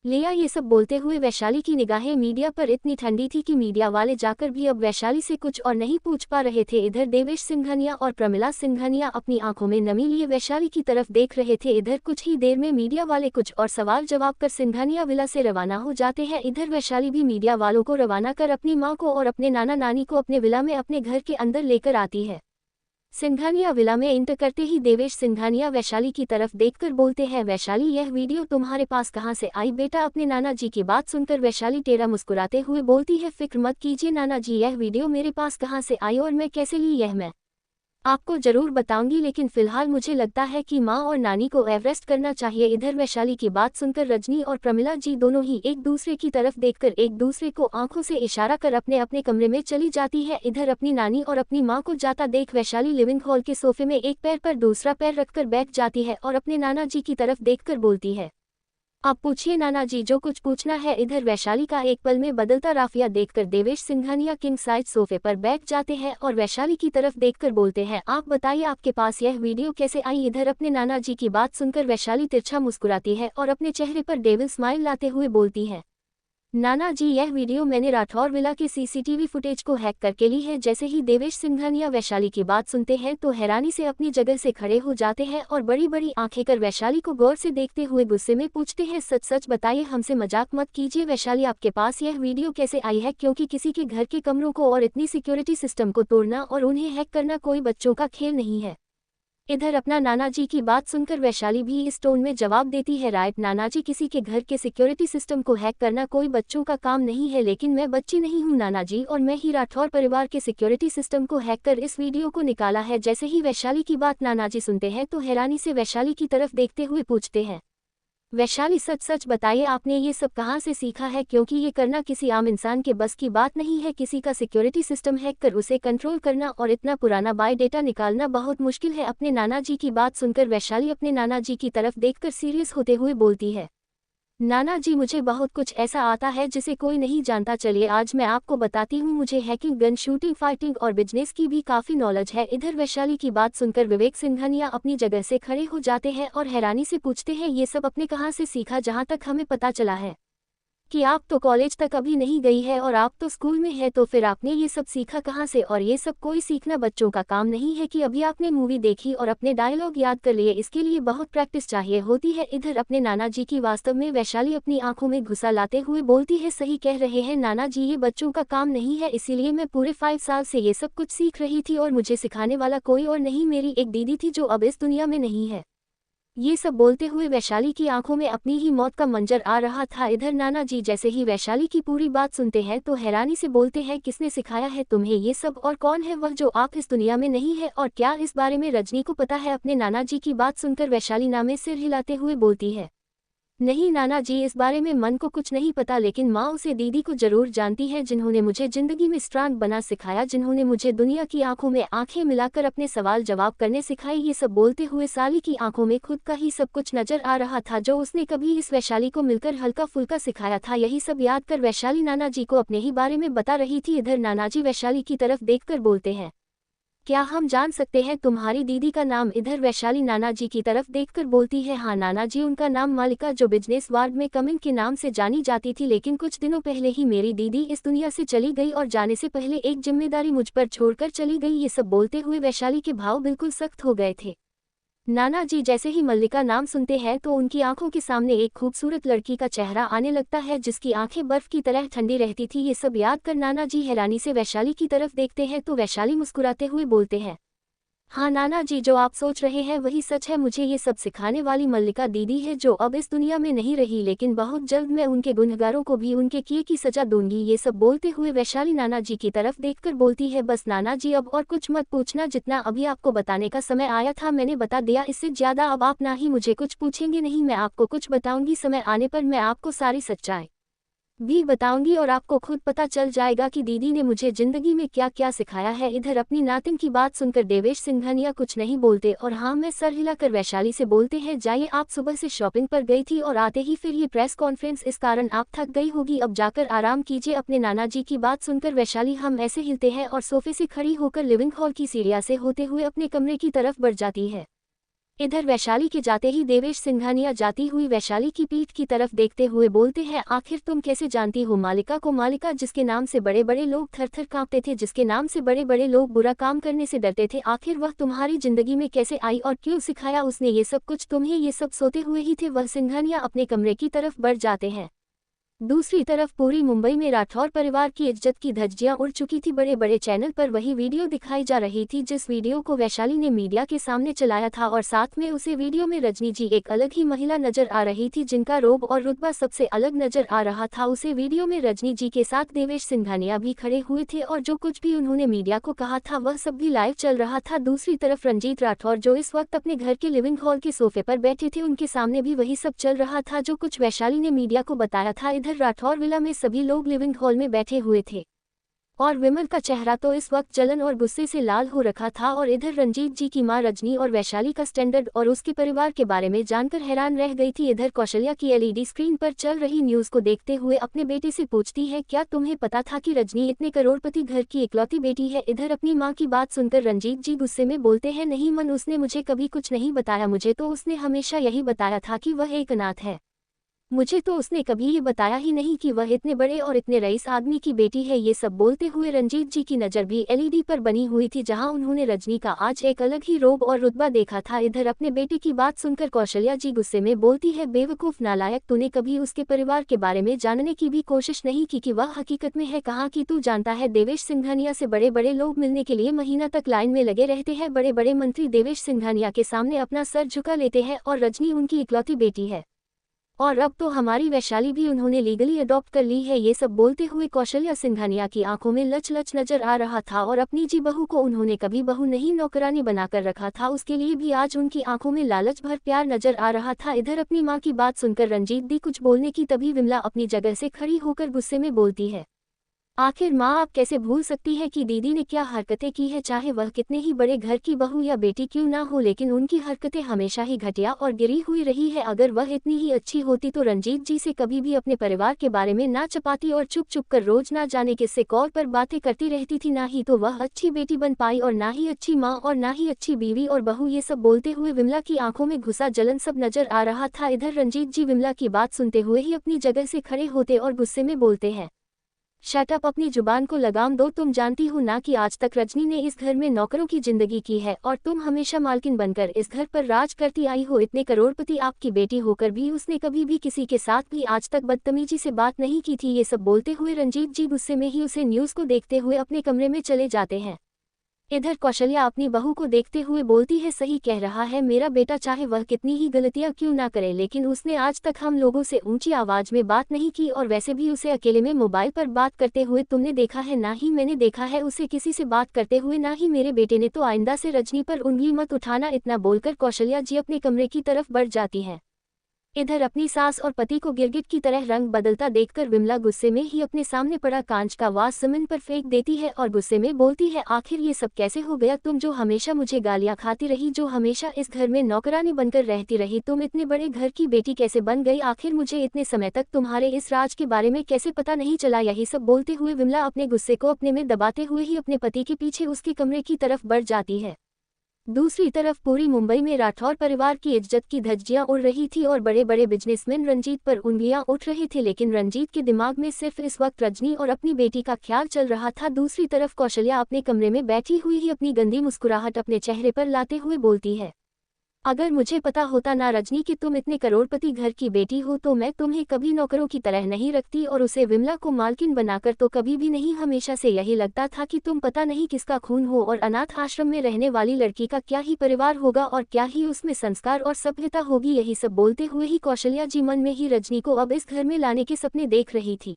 लिया। ये सब बोलते हुए वैशाली की निगाहें मीडिया पर इतनी ठंडी थी कि मीडिया वाले जाकर भी अब वैशाली से कुछ और नहीं पूछ पा रहे थे। इधर देवेश सिंघानिया और प्रमिला सिंघानिया अपनी आंखों में नमी लिए वैशाली की तरफ देख रहे थे। इधर कुछ ही देर में मीडिया वाले कुछ और सवाल जवाब कर सिंघानिया विला से रवाना हो जाते हैं। इधर वैशाली भी मीडिया वालों को रवाना कर अपनी माँ को और अपने नाना नानी को अपने विला में अपने घर के अंदर लेकर आती है। सिंघानिया विला में इंटर करते ही देवेश सिंघानिया वैशाली की तरफ देखकर बोलते हैं, वैशाली यह वीडियो तुम्हारे पास कहाँ से आई बेटा। अपने नाना जी की बात सुनकर वैशाली टेढ़ा मुस्कुराते हुए बोलती है, फिक्र मत कीजिए नाना जी, यह वीडियो मेरे पास कहाँ से आई और मैं कैसे ली यह मैं आपको जरूर बताऊंगी, लेकिन फिलहाल मुझे लगता है कि माँ और नानी को अरेस्ट करना चाहिए। इधर वैशाली की बात सुनकर रजनी और प्रमिला जी दोनों ही एक दूसरे की तरफ देखकर एक दूसरे को आंखों से इशारा कर अपने अपने कमरे में चली जाती है। इधर अपनी नानी और अपनी माँ को जाता देख वैशाली लिविंग हॉल के सोफे में एक पैर पर दूसरा पैर रखकर बैठ जाती है और अपने नाना जी की तरफ देखकर बोलती है, अब पूछिए नाना जी जो कुछ पूछना है। इधर वैशाली का एक पल में बदलता राफिया देखकर देवेश सिंघानिया किंग साइज सोफे पर बैठ जाते हैं और वैशाली की तरफ देखकर बोलते हैं, आप बताइए आपके पास यह वीडियो कैसे आई। इधर अपने नाना जी की बात सुनकर वैशाली तिरछा मुस्कुराती है और अपने चेहरे पर डेविल स्माइल लाते हुए बोलती है, नाना जी यह वीडियो मैंने राठौर विला के सीसीटीवी फुटेज को हैक करके ली है। जैसे ही देवेश सिंघानिया वैशाली की बात सुनते हैं तो हैरानी से अपनी जगह से खड़े हो जाते हैं और बड़ी बड़ी आंखें कर वैशाली को गौर से देखते हुए गुस्से में पूछते हैं, सच सच बताइए, हमसे मजाक मत कीजिए वैशाली, आपके पास यह वीडियो कैसे आई है, क्योंकि किसी के घर के कमरों को और इतनी सिक्योरिटी सिस्टम को तोड़ना और उन्हें हैक करना कोई बच्चों का खेल नहीं है। इधर अपना नाना जी की बात सुनकर वैशाली भी इस टोन में जवाब देती है, राइट नाना जी, किसी के घर के सिक्योरिटी सिस्टम को हैक करना कोई बच्चों का काम नहीं है, लेकिन मैं बच्ची नहीं हूँ नाना जी, और मैं ही राठौर परिवार के सिक्योरिटी सिस्टम को हैक कर इस वीडियो को निकाला है। जैसे ही वैशाली की बात नाना जी सुनते हैं तो हैरानी से वैशाली की तरफ देखते हुए पूछते हैं, वैशाली सच सच बताइए आपने ये सब कहाँ से सीखा है, क्योंकि ये करना किसी आम इंसान के बस की बात नहीं है। किसी का सिक्योरिटी सिस्टम हैक कर उसे कंट्रोल करना और इतना पुराना बायोडेटा निकालना बहुत मुश्किल है। अपने नाना जी की बात सुनकर वैशाली अपने नाना जी की तरफ देखकर सीरियस होते हुए बोलती है, नाना जी मुझे बहुत कुछ ऐसा आता है जिसे कोई नहीं जानता, चलिए आज मैं आपको बताती हूँ, मुझे हैकिंग, गन शूटिंग, फाइटिंग और बिजनेस की भी काफ़ी नॉलेज है। इधर वैशाली की बात सुनकर विवेक सिंघानिया अपनी जगह से खड़े हो जाते हैं और हैरानी से पूछते हैं, ये सब अपने कहाँ से सीखा। जहाँ तक हमें पता चला है कि आप तो कॉलेज तक अभी नहीं गई है और आप तो स्कूल में है, तो फिर आपने ये सब सीखा कहाँ से। और ये सब कोई सीखना बच्चों का काम नहीं है कि अभी आपने मूवी देखी और अपने डायलॉग याद कर लिए, इसके लिए बहुत प्रैक्टिस चाहिए होती है। इधर अपने नाना जी की वास्तव में वैशाली अपनी आंखों में घुसा लाते हुए बोलती है, सही कह रहे हैं नाना जी, ये बच्चों का काम नहीं है, इसीलिए मैं पूरे 5 साल से ये सब कुछ सीख रही थी और मुझे सिखाने वाला कोई और नहीं, मेरी एक दीदी थी जो अब इस दुनिया में नहीं है। ये सब बोलते हुए वैशाली की आंखों में अपनी ही मौत का मंजर आ रहा था। इधर नाना जी जैसे ही वैशाली की पूरी बात सुनते हैं तो हैरानी से बोलते हैं, किसने सिखाया है तुम्हें ये सब, और कौन है वह जो आप इस दुनिया में नहीं है, और क्या इस बारे में रजनी को पता है। अपने नाना जी की बात सुनकर वैशाली नामे सिर हिलाते हुए बोलती है, नहीं नाना जी, इस बारे में मन को कुछ नहीं पता, लेकिन माँ उसे दीदी को जरूर जानती है, जिन्होंने मुझे जिंदगी में स्ट्रांग बना सिखाया, जिन्होंने मुझे दुनिया की आंखों में आंखें मिलाकर अपने सवाल जवाब करने सिखाए। ये सब बोलते हुए साली की आंखों में खुद का ही सब कुछ नजर आ रहा था, जो उसने कभी इस वैशाली को मिलकर हल्का फुल्का सिखाया था। यही सब याद कर वैशाली नाना जी को अपने ही बारे में बता रही थी। इधर नाना जी वैशाली की तरफ देखकर बोलते हैं, क्या हम जान सकते हैं तुम्हारी दीदी का नाम? इधर वैशाली नाना जी की तरफ देखकर बोलती है, हाँ नाना जी, उनका नाम मालिका, जो बिजनेस वर्ल्ड में कमिंग के नाम से जानी जाती थी, लेकिन कुछ दिनों पहले ही मेरी दीदी इस दुनिया से चली गई और जाने से पहले एक जिम्मेदारी मुझ पर छोड़कर चली गई। ये सब बोलते हुए वैशाली के भाव बिल्कुल सख्त हो गए थे। नाना जी जैसे ही मल्लिका नाम सुनते हैं तो उनकी आंखों के सामने एक खूबसूरत लड़की का चेहरा आने लगता है, जिसकी आंखें बर्फ की तरह ठंडी रहती थी। ये सब याद कर नाना जी हैरानी से वैशाली की तरफ देखते हैं तो वैशाली मुस्कुराते हुए बोलते हैं, हाँ नाना जी, जो आप सोच रहे हैं वही सच है। मुझे ये सब सिखाने वाली मल्लिका दीदी है, जो अब इस दुनिया में नहीं रही, लेकिन बहुत जल्द मैं उनके गुनहगारों को भी उनके किए की सजा दूंगी। ये सब बोलते हुए वैशाली नाना जी की तरफ देखकर बोलती है, बस नाना जी अब और कुछ मत पूछना, जितना अभी आपको बताने का समय आया था मैंने बता दिया, इससे ज्यादा अब आप ना ही मुझे कुछ पूछेंगे नहीं, मैं आपको कुछ बताऊंगी। समय आने पर मैं आपको सारी सच्चाई भी बताऊंगी और आपको खुद पता चल जाएगा कि दीदी ने मुझे जिंदगी में क्या क्या सिखाया है। इधर अपनी नातिन की बात सुनकर देवेश सिंघानिया कुछ नहीं बोलते और हाँ में सर हिलाकर वैशाली से बोलते हैं, जाइए, आप सुबह से शॉपिंग पर गई थी और आते ही फिर ये प्रेस कॉन्फ्रेंस, इस कारण आप थक गई होगी, अब जाकर आराम कीजिए। अपने नाना जी की बात सुनकर वैशाली हम ऐसे हिलते हैं और सोफे से खड़ी होकर लिविंग हॉल की सीढ़ियां से होते हुए अपने कमरे की तरफ बढ़ जाती है। इधर वैशाली के जाते ही देवेश सिंघानिया जाती हुई वैशाली की पीठ की तरफ देखते हुए बोलते हैं, आखिर तुम कैसे जानती हो मालिका को? मालिका जिसके नाम से बड़े बड़े लोग थर थर कांपते थे, जिसके नाम से बड़े बड़े लोग बुरा काम करने से डरते थे, आखिर वह तुम्हारी जिंदगी में कैसे आई और क्यों सिखाया उसने ये सब कुछ तुम्हें? ये सब सोते हुए ही थे वह सिंघानिया अपने कमरे की तरफ बढ़ जाते हैं। दूसरी तरफ पूरी मुंबई में राठौर परिवार की इज्जत की धज्जियां उड़ चुकी थी। बड़े बड़े चैनल पर वही वीडियो दिखाई जा रही थी, जिस वीडियो को वैशाली ने मीडिया के सामने चलाया था, और साथ में उसे वीडियो में रजनी जी एक अलग ही महिला नजर आ रही थी, जिनका रोब और रुतबा सबसे अलग नजर आ रहा था। उसे वीडियो में रजनी जी के साथ देवेश सिंघानिया भी खड़े हुए थे और जो कुछ भी उन्होंने मीडिया को कहा था वह सब भी लाइव चल रहा था। दूसरी तरफ रंजीत राठौर, जो इस वक्त अपने घर के लिविंग हॉल के सोफे पर बैठे थे, उनके सामने भी वही सब चल रहा था जो कुछ वैशाली ने मीडिया को बताया था। इधर राठौर विला में सभी लोग लिविंग हॉल में बैठे हुए थे और विमल का चेहरा तो इस वक्त जलन और गुस्से से लाल हो रखा था, और इधर रंजीत जी की मां रजनी और वैशाली का स्टैंडर्ड और उसके परिवार के बारे में जानकर हैरान रह गई थी। इधर कौशल्या की एलईडी स्क्रीन पर चल रही न्यूज को देखते हुए अपने बेटे से पूछती है, क्या तुम्हें पता था कि रजनी इतने करोड़पति घर की इकलौती बेटी है? इधर अपनी मां की बात सुनकर रंजीत जी गुस्से में बोलते हैं, नहीं मन, उसने मुझे कभी कुछ नहीं बताया, मुझे तो उसने हमेशा यही बताया था कि वह एक अनाथ है, मुझे तो उसने कभी ये बताया ही नहीं कि वह इतने बड़े और इतने रईस आदमी की बेटी है। ये सब बोलते हुए रंजीत जी की नज़र भी एलईडी पर बनी हुई थी, जहां उन्होंने रजनी का आज एक अलग ही रोब और रुतबा देखा था। इधर अपने बेटे की बात सुनकर कौशल्या जी गुस्से में बोलती है, बेवकूफ नालायक, तूने कभी उसके परिवार के बारे में जानने की भी कोशिश नहीं की कि वह हकीकत में है कहाँ की? तू जानता है देवेश सिंघानिया से बड़े बड़े लोग मिलने के लिए महीना तक लाइन में लगे रहते हैं, बड़े बड़े मंत्री देवेश सिंघानिया के सामने अपना सर झुका लेते हैं, और रजनी उनकी इकलौती बेटी है, और अब तो हमारी वैशाली भी उन्होंने लीगली अडॉप्ट कर ली है। ये सब बोलते हुए कौशल्या सिंघानिया की आंखों में लच लच नजर आ रहा था, और अपनी जी बहू को उन्होंने कभी बहू नहीं नौकरानी बनाकर रखा था, उसके लिए भी आज उनकी आंखों में लालच भर प्यार नजर आ रहा था। इधर अपनी मां की बात सुनकर रंजीत दी कुछ बोलने की, तभी विमला अपनी जगह से खड़ी होकर गुस्से में बोलती है, आखिर माँ आप कैसे भूल सकती है कि दीदी ने क्या हरकतें की है? चाहे वह कितने ही बड़े घर की बहू या बेटी क्यों ना हो, लेकिन उनकी हरकतें हमेशा ही घटिया और गिरी हुई रही है। अगर वह इतनी ही अच्छी होती तो रंजीत जी से कभी भी अपने परिवार के बारे में ना चपाती और चुप चुप कर रोज ना जाने किससे कॉल पर बातें करती रहती थी। ना ही तो वह अच्छी बेटी बन पाई, और ना ही अच्छी माँ, और ना ही अच्छी बीवी और बहू। ये सब बोलते हुए विमला की आंखों में गुस्सा जलन सब नजर आ रहा था। इधर रंजीत जी विमला की बात सुनते हुए ही अपनी जगह से खड़े होते और गुस्से में बोलते हैं, शट अप, अपनी जुबान को लगाम दो। तुम जानती हो ना कि आज तक रजनी ने इस घर में नौकरों की जिंदगी की है, और तुम हमेशा मालकिन बनकर इस घर पर राज करती आई हो। इतने करोड़पति आपकी बेटी होकर भी उसने कभी भी किसी के साथ भी आज तक बदतमीजी से बात नहीं की थी। ये सब बोलते हुए रंजीत जी गुस्से में ही उसे न्यूज को देखते हुए अपने कमरे में चले जाते हैं। इधर कौशल्या अपनी बहू को देखते हुए बोलती है, सही कह रहा है मेरा बेटा, चाहे वह कितनी ही गलतियां क्यों ना करे, लेकिन उसने आज तक हम लोगों से ऊंची आवाज में बात नहीं की, और वैसे भी उसे अकेले में मोबाइल पर बात करते हुए तुमने देखा है? ना ही मैंने देखा है उसे किसी से बात करते हुए, ना ही मेरे बेटे ने, तो आइंदा से रजनी पर उंगली मत उठाना। इतना बोलकर कौशल्या जी अपने कमरे की तरफ बढ़ जाती है। इधर अपनी सास और पति को गिरगिट की तरह रंग बदलता देखकर विमला गुस्से में ही अपने सामने पड़ा कांच का वास जमीन पर फेंक देती है और गुस्से में बोलती है, आखिर ये सब कैसे हो गया? तुम जो हमेशा मुझे गालियां खाती रही, जो हमेशा इस घर में नौकरानी बनकर रहती रही, तुम इतने बड़े घर की बेटी कैसे बन गई? आखिर मुझे इतने समय तक तुम्हारे इस राज के बारे में कैसे पता नहीं चला? यही सब बोलते हुए विमला अपने गुस्से को अपने में दबाते हुए ही अपने पति के पीछे उसके कमरे की तरफ बढ़ जाती है। दूसरी तरफ पूरी मुंबई में राठौर परिवार की इज्जत की धज्जियां उड़ रही थी और बड़े बड़े बिजनेसमैन रंजीत पर उंगलियां उठ रहे थे, लेकिन रंजीत के दिमाग में सिर्फ इस वक्त रजनी और अपनी बेटी का ख्याल चल रहा था। दूसरी तरफ कौशल्या अपने कमरे में बैठी हुई ही अपनी गंदी मुस्कुराहट अपने चेहरे पर लाते हुए बोलती है, अगर मुझे पता होता ना रजनी कि तुम इतने करोड़पति घर की बेटी हो तो मैं तुम्हें कभी नौकरों की तरह नहीं रखती और उसे विमला को मालकिन बनाकर तो कभी भी नहीं। हमेशा से यही लगता था कि तुम पता नहीं किसका खून हो और अनाथ आश्रम में रहने वाली लड़की का क्या ही परिवार होगा और क्या ही उसमें संस्कार और सभ्यता होगी। यही सब बोलते हुए ही कौशल्या जी मन में ही रजनी को अब इस घर में लाने के सपने देख रही थी।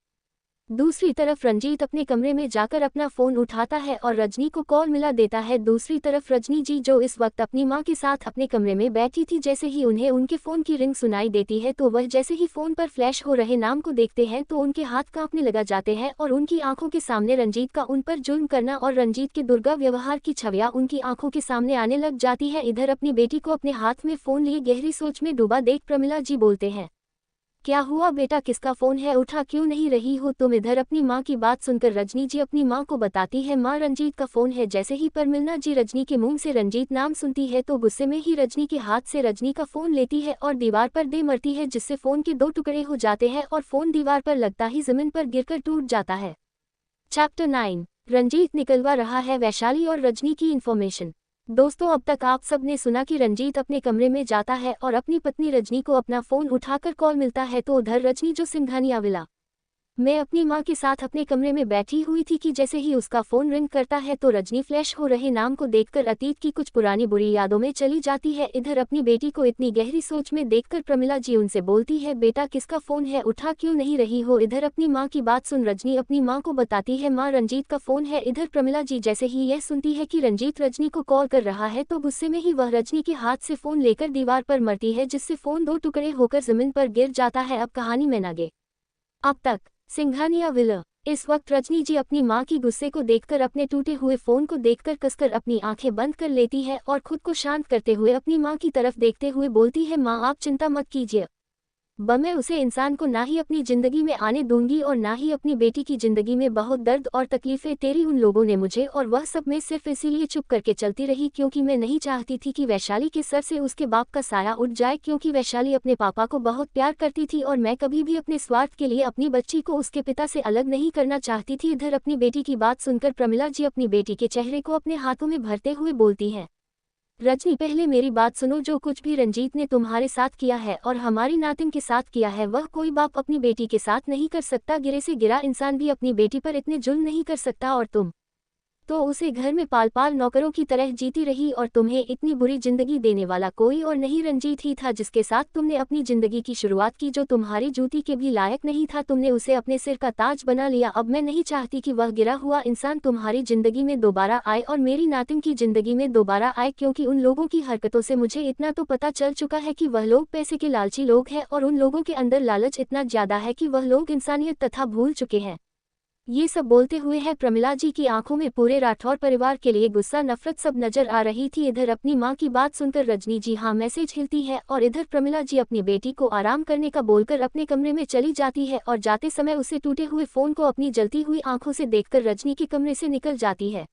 दूसरी तरफ रंजीत अपने कमरे में जाकर अपना फोन उठाता है और रजनी को कॉल मिला देता है। दूसरी तरफ रजनी जी जो इस वक्त अपनी मां के साथ अपने कमरे में बैठी थी, जैसे ही उन्हें उनके फोन की रिंग सुनाई देती है तो वह जैसे ही फोन पर फ्लैश हो रहे नाम को देखते हैं तो उनके हाथ कांपने लगा जाते हैं और उनकी आंखों के सामने रंजीत का उन पर जुल्म करना और रंजीत के दुर्गा व्यवहार की छवियां उनकी आंखों के सामने आने लग जाती है। इधर अपनी बेटी को अपने हाथ में फोन लिए गहरी सोच में डूबा देख प्रमिला जी बोलते हैं, क्या हुआ बेटा, किसका फोन है, उठा क्यों नहीं रही हो तुम? इधर अपनी मां की बात सुनकर रजनी जी अपनी मां को बताती है, मां रंजीत का फोन है। जैसे ही प्रमिला जी रजनी के मुंह से रंजीत नाम सुनती है तो गुस्से में ही रजनी के हाथ से रजनी का फोन लेती है और दीवार पर दे मरती है, जिससे फोन के 2 टुकड़े हो जाते हैं और फोन दीवार पर लगता ही जमीन पर गिरकर टूट जाता है। चैप्टर 9, रंजीत निकलवा रहा है वैशाली और रजनी की इन्फॉर्मेशन। दोस्तों, अब तक आप सब ने सुना कि रंजीत अपने कमरे में जाता है और अपनी पत्नी रजनी को अपना फोन उठाकर कॉल मिलता है तो उधर रजनी जो सिंघानिया विला मैं अपनी मां के साथ अपने कमरे में बैठी हुई थी कि जैसे ही उसका फोन रिंग करता है तो रजनी फ्लैश हो रहे नाम को देखकर अतीत की कुछ पुरानी बुरी यादों में चली जाती है। इधर अपनी बेटी को इतनी गहरी सोच में देखकर प्रमिला जी उनसे बोलती है, बेटा किसका फोन है, उठा क्यों नहीं रही हो? इधर अपनी मां की बात सुन रजनी अपनी मां को बताती है, मां रंजीत का फोन है। इधर प्रमिला जी जैसे ही यह सुनती है कि रंजीत रजनी को कॉल कर रहा है तो गुस्से में ही वह रजनी के हाथ से फोन लेकर दीवार पर मरती है, जिससे फोन 2 टुकड़े होकर जमीन पर गिर जाता है। अब कहानी में आगे। अब तक सिंघानिया विला। इस वक्त रजनी जी अपनी मां की गुस्से को देखकर अपने टूटे हुए फोन को देखकर कसकर अपनी आंखें बंद कर लेती है और खुद को शांत करते हुए अपनी मां की तरफ देखते हुए बोलती है, मां आप चिंता मत कीजिए, मैं उसे इंसान को ना ही अपनी जिंदगी में आने दूंगी और ना ही अपनी बेटी की जिंदगी में। बहुत दर्द और तकलीफें तेरी उन लोगों ने मुझे और वह सब मैं सिर्फ इसीलिए चुप करके चलती रही क्योंकि मैं नहीं चाहती थी कि वैशाली के सर से उसके बाप का साया उठ जाए, क्योंकि वैशाली अपने पापा को बहुत प्यार करती थी और मैं कभी भी अपने स्वार्थ के लिए अपनी बच्ची को उसके पिता से अलग नहीं करना चाहती थी। इधर अपनी बेटी की बात सुनकर प्रमिला जी अपनी बेटी के चेहरे को अपने हाथों में भरते हुए बोलती हैं, रजनी पहले मेरी बात सुनो, जो कुछ भी रंजीत ने तुम्हारे साथ किया है और हमारी नातिन के साथ किया है वह कोई बाप अपनी बेटी के साथ नहीं कर सकता। गिरे से गिरा इंसान भी अपनी बेटी पर इतने जुल्म नहीं कर सकता और तुम तो उसे घर में पाल पाल नौकरों की तरह जीती रही और तुम्हें इतनी बुरी जिंदगी देने वाला कोई और नहीं रंजीत ही था जिसके साथ तुमने अपनी जिंदगी की शुरुआत की, जो तुम्हारी जूती के भी लायक नहीं था। तुमने उसे अपने सिर का ताज बना लिया। अब मैं नहीं चाहती कि वह गिरा हुआ इंसान तुम्हारी जिंदगी में दोबारा आए और मेरी नातिन की जिंदगी में दोबारा आए, क्योंकि उन लोगों की हरकतों से मुझे इतना तो पता चल चुका है कि वह लोग पैसे के लालची लोग हैं और उन लोगों के अंदर लालच इतना ज्यादा है कि वह लोग इंसानियत तथा भूल चुके हैं। ये सब बोलते हुए है प्रमिला जी की आंखों में पूरे राठौर परिवार के लिए गुस्सा नफरत सब नजर आ रही थी। इधर अपनी मां की बात सुनकर रजनी जी हाँ मैसेज हिलती है और इधर प्रमिला जी अपनी बेटी को आराम करने का बोलकर अपने कमरे में चली जाती है और जाते समय उसे टूटे हुए फोन को अपनी जलती हुई आंखों से देखकर रजनी के कमरे से निकल जाती है।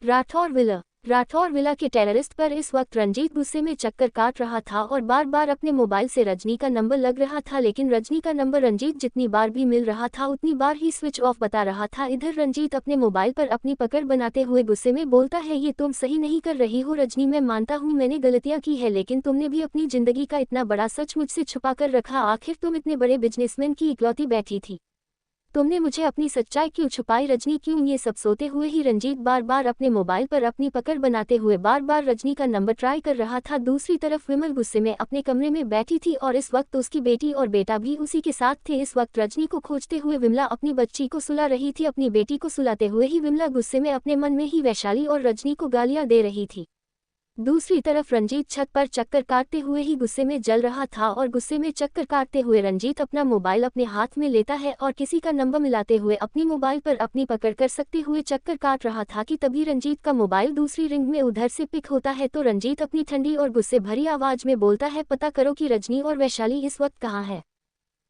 राठौर विला के टेररिस्ट पर इस वक्त रंजीत गुस्से में चक्कर काट रहा था और बार बार अपने मोबाइल से रजनी का नंबर लग रहा था, लेकिन रजनी का नंबर रंजीत जितनी बार भी मिल रहा था उतनी बार ही स्विच ऑफ बता रहा था। इधर रंजीत अपने मोबाइल पर अपनी पकड़ बनाते हुए गुस्से में बोलता है, ये तुम सही नहीं कर रही हो रजनी, मैं मानता हूँ मैंने गलतियाँ की है, लेकिन तुमने भी अपनी जिंदगी का इतना बड़ा सच मुझसे छुपा कर रखा। आखिर तुम इतने बड़े बिजनेसमैन की इकलौती बेटी थी, तुमने मुझे अपनी सच्चाई क्यों छुपाई रजनी, क्यों? ये सब सोते हुए ही रंजीत बार बार अपने मोबाइल पर अपनी पकड़ बनाते हुए बार बार रजनी का नंबर ट्राई कर रहा था। दूसरी तरफ विमल गुस्से में अपने कमरे में बैठी थी और इस वक्त उसकी बेटी और बेटा भी उसी के साथ थे। इस वक्त रजनी को खोजते हुए विमला अपनी बच्ची को सुला रही थी। अपनी बेटी को सुलाते हुए ही विमला गुस्से में अपने मन में ही वैशाली और रजनी को गालियां दे रही थी। दूसरी तरफ रंजीत छत पर चक्कर काटते हुए ही गुस्से में जल रहा था और गुस्से में चक्कर काटते हुए रंजीत अपना मोबाइल अपने हाथ में लेता है और किसी का नंबर मिलाते हुए अपनी मोबाइल पर अपनी पकड़ कर सकते हुए चक्कर काट रहा था कि तभी रंजीत का मोबाइल दूसरी रिंग में उधर से पिक होता है तो रंजीत अपनी ठंडी और गुस्से भरी आवाज में बोलता है, पता करो कि रजनी और वैशाली इस वक्त कहाँ है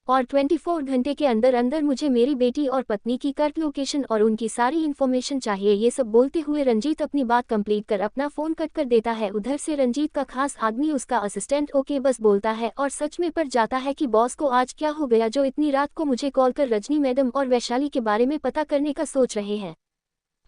और 24 घंटे के अंदर अंदर मुझे मेरी बेटी और पत्नी की करेक्ट लोकेशन और उनकी सारी इन्फॉर्मेशन चाहिए। ये सब बोलते हुए रंजीत अपनी बात कंप्लीट कर अपना फोन कट कर देता है। उधर से रंजीत का खास आदमी उसका असिस्टेंट ओके बस बोलता है और सच में पड़ जाता है कि बॉस को आज क्या हो गया जो इतनी रात को मुझे कॉल कर रजनी मैडम और वैशाली के बारे में पता करने का सोच रहे हैं।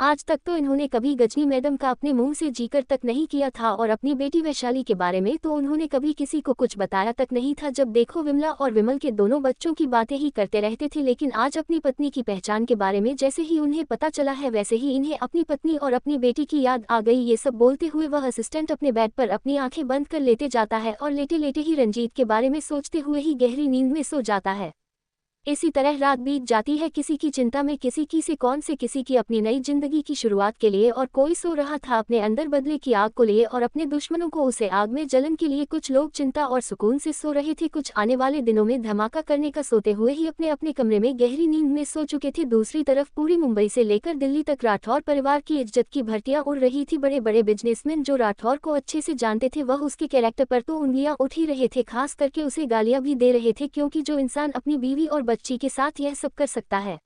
आज तक तो इन्होंने कभी गजनी मैडम का अपने मुंह से जिक्र तक नहीं किया था और अपनी बेटी वैशाली के बारे में तो उन्होंने कभी किसी को कुछ बताया तक नहीं था। जब देखो विमला और विमल के दोनों बच्चों की बातें ही करते रहते थे, लेकिन आज अपनी पत्नी की पहचान के बारे में जैसे ही उन्हें पता चला है वैसे ही इन्हें अपनी पत्नी और अपनी बेटी की याद आ गई। ये सब बोलते हुए वह असिस्टेंट अपने बेड पर अपनी आंखें बंद कर लेते जाता है और लेटे लेटे ही रंजीत के बारे में सोचते हुए ही गहरी नींद में सो जाता है। इसी तरह रात बीत जाती है, किसी की चिंता में, किसी की से कौन से किसी की अपनी नई जिंदगी की शुरुआत के लिए और कोई सो रहा था अपने अंदर बदले की आग को लिए और अपने दुश्मनों को उसे आग में जलन के लिए। कुछ लोग चिंता और सुकून से सो रहे थे, कुछ आने वाले दिनों में धमाका करने का सोते हुए ही अपने अपने कमरे में गहरी नींद में सो चुके थे। दूसरी तरफ पूरी मुंबई से लेकर दिल्ली तक राठौर परिवार की इज्जत की भर्तियां उड़ रही थी। बड़े बड़े बिजनेसमैन जो राठौर को अच्छे से जानते थे वह उसके कैरेक्टर पर तो उंगलियां उठ ही रहे थे, खास करके उसे गालियां भी दे रहे थे, क्योंकि जो इंसान अपनी बीवी और बच्ची के साथ सब कर सकता है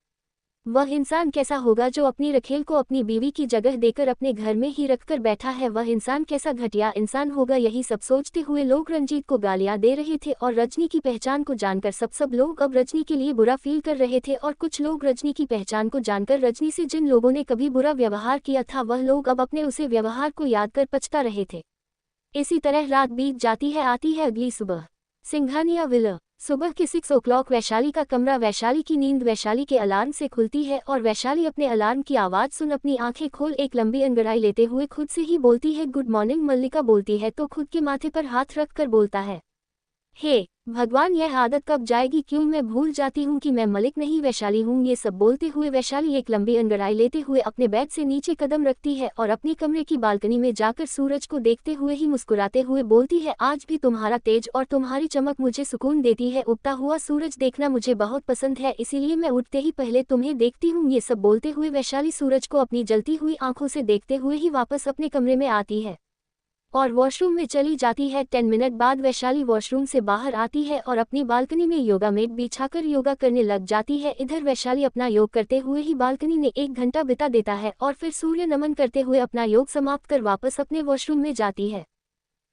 वह इंसान कैसा होगा जो अपनी रखेल को अपनी बीवी की जगह देकर अपने घर में ही रखकर बैठा है, वह इंसान कैसा घटिया इंसान होगा। यही सब सोचते हुए लोग रंजीत को गालियां दे रहे थे और रजनी की पहचान को जानकर सब लोग अब रजनी के लिए बुरा फील कर रहे थे और कुछ लोग रजनी की पहचान को जानकर रजनी से जिन लोगों ने कभी बुरा व्यवहार किया था वह लोग अब अपने उसे व्यवहार को याद कर पछता रहे थे। इसी तरह रात बीत जाती है, आती है अगली सुबह। सिंघानिया विला। सुबह के 6 o'clock वैशाली का कमरा, वैशाली की नींद वैशाली के अलार्म से खुलती है और वैशाली अपने अलार्म की आवाज़ सुन अपनी आंखें खोल एक लंबी अंगड़ाई लेते हुए खुद से ही बोलती है, गुड मॉर्निंग। मल्लिका बोलती है तो खुद के माथे पर हाथ रख कर बोलता है, हे भगवान यह आदत कब जाएगी, क्यों मैं भूल जाती हूँ कि मैं मलिक नहीं वैशाली हूँ। ये सब बोलते हुए वैशाली एक लंबी अंगड़ाई लेते हुए अपने बेड से नीचे कदम रखती है और अपने कमरे की बालकनी में जाकर सूरज को देखते हुए ही मुस्कुराते हुए बोलती है, आज भी तुम्हारा तेज और तुम्हारी चमक मुझे सुकून देती है। उगता हुआ सूरज देखना मुझे बहुत पसंद है, इसीलिए मैं उठते ही पहले तुम्हें देखती हूँ। ये सब बोलते हुए वैशाली सूरज को अपनी जलती हुई आंखों से देखते हुए ही वापस अपने कमरे में आती है और वॉशरूम में चली जाती है। 10 मिनट बाद वैशाली वॉशरूम से बाहर आती है और अपनी बालकनी में योगा मैट बिछाकर योगा करने लग जाती है। इधर वैशाली अपना योग करते हुए ही बालकनी में 1 घंटा बिता देता है और फिर सूर्य नमन करते हुए अपना योग समाप्त कर वापस अपने वॉशरूम में जाती है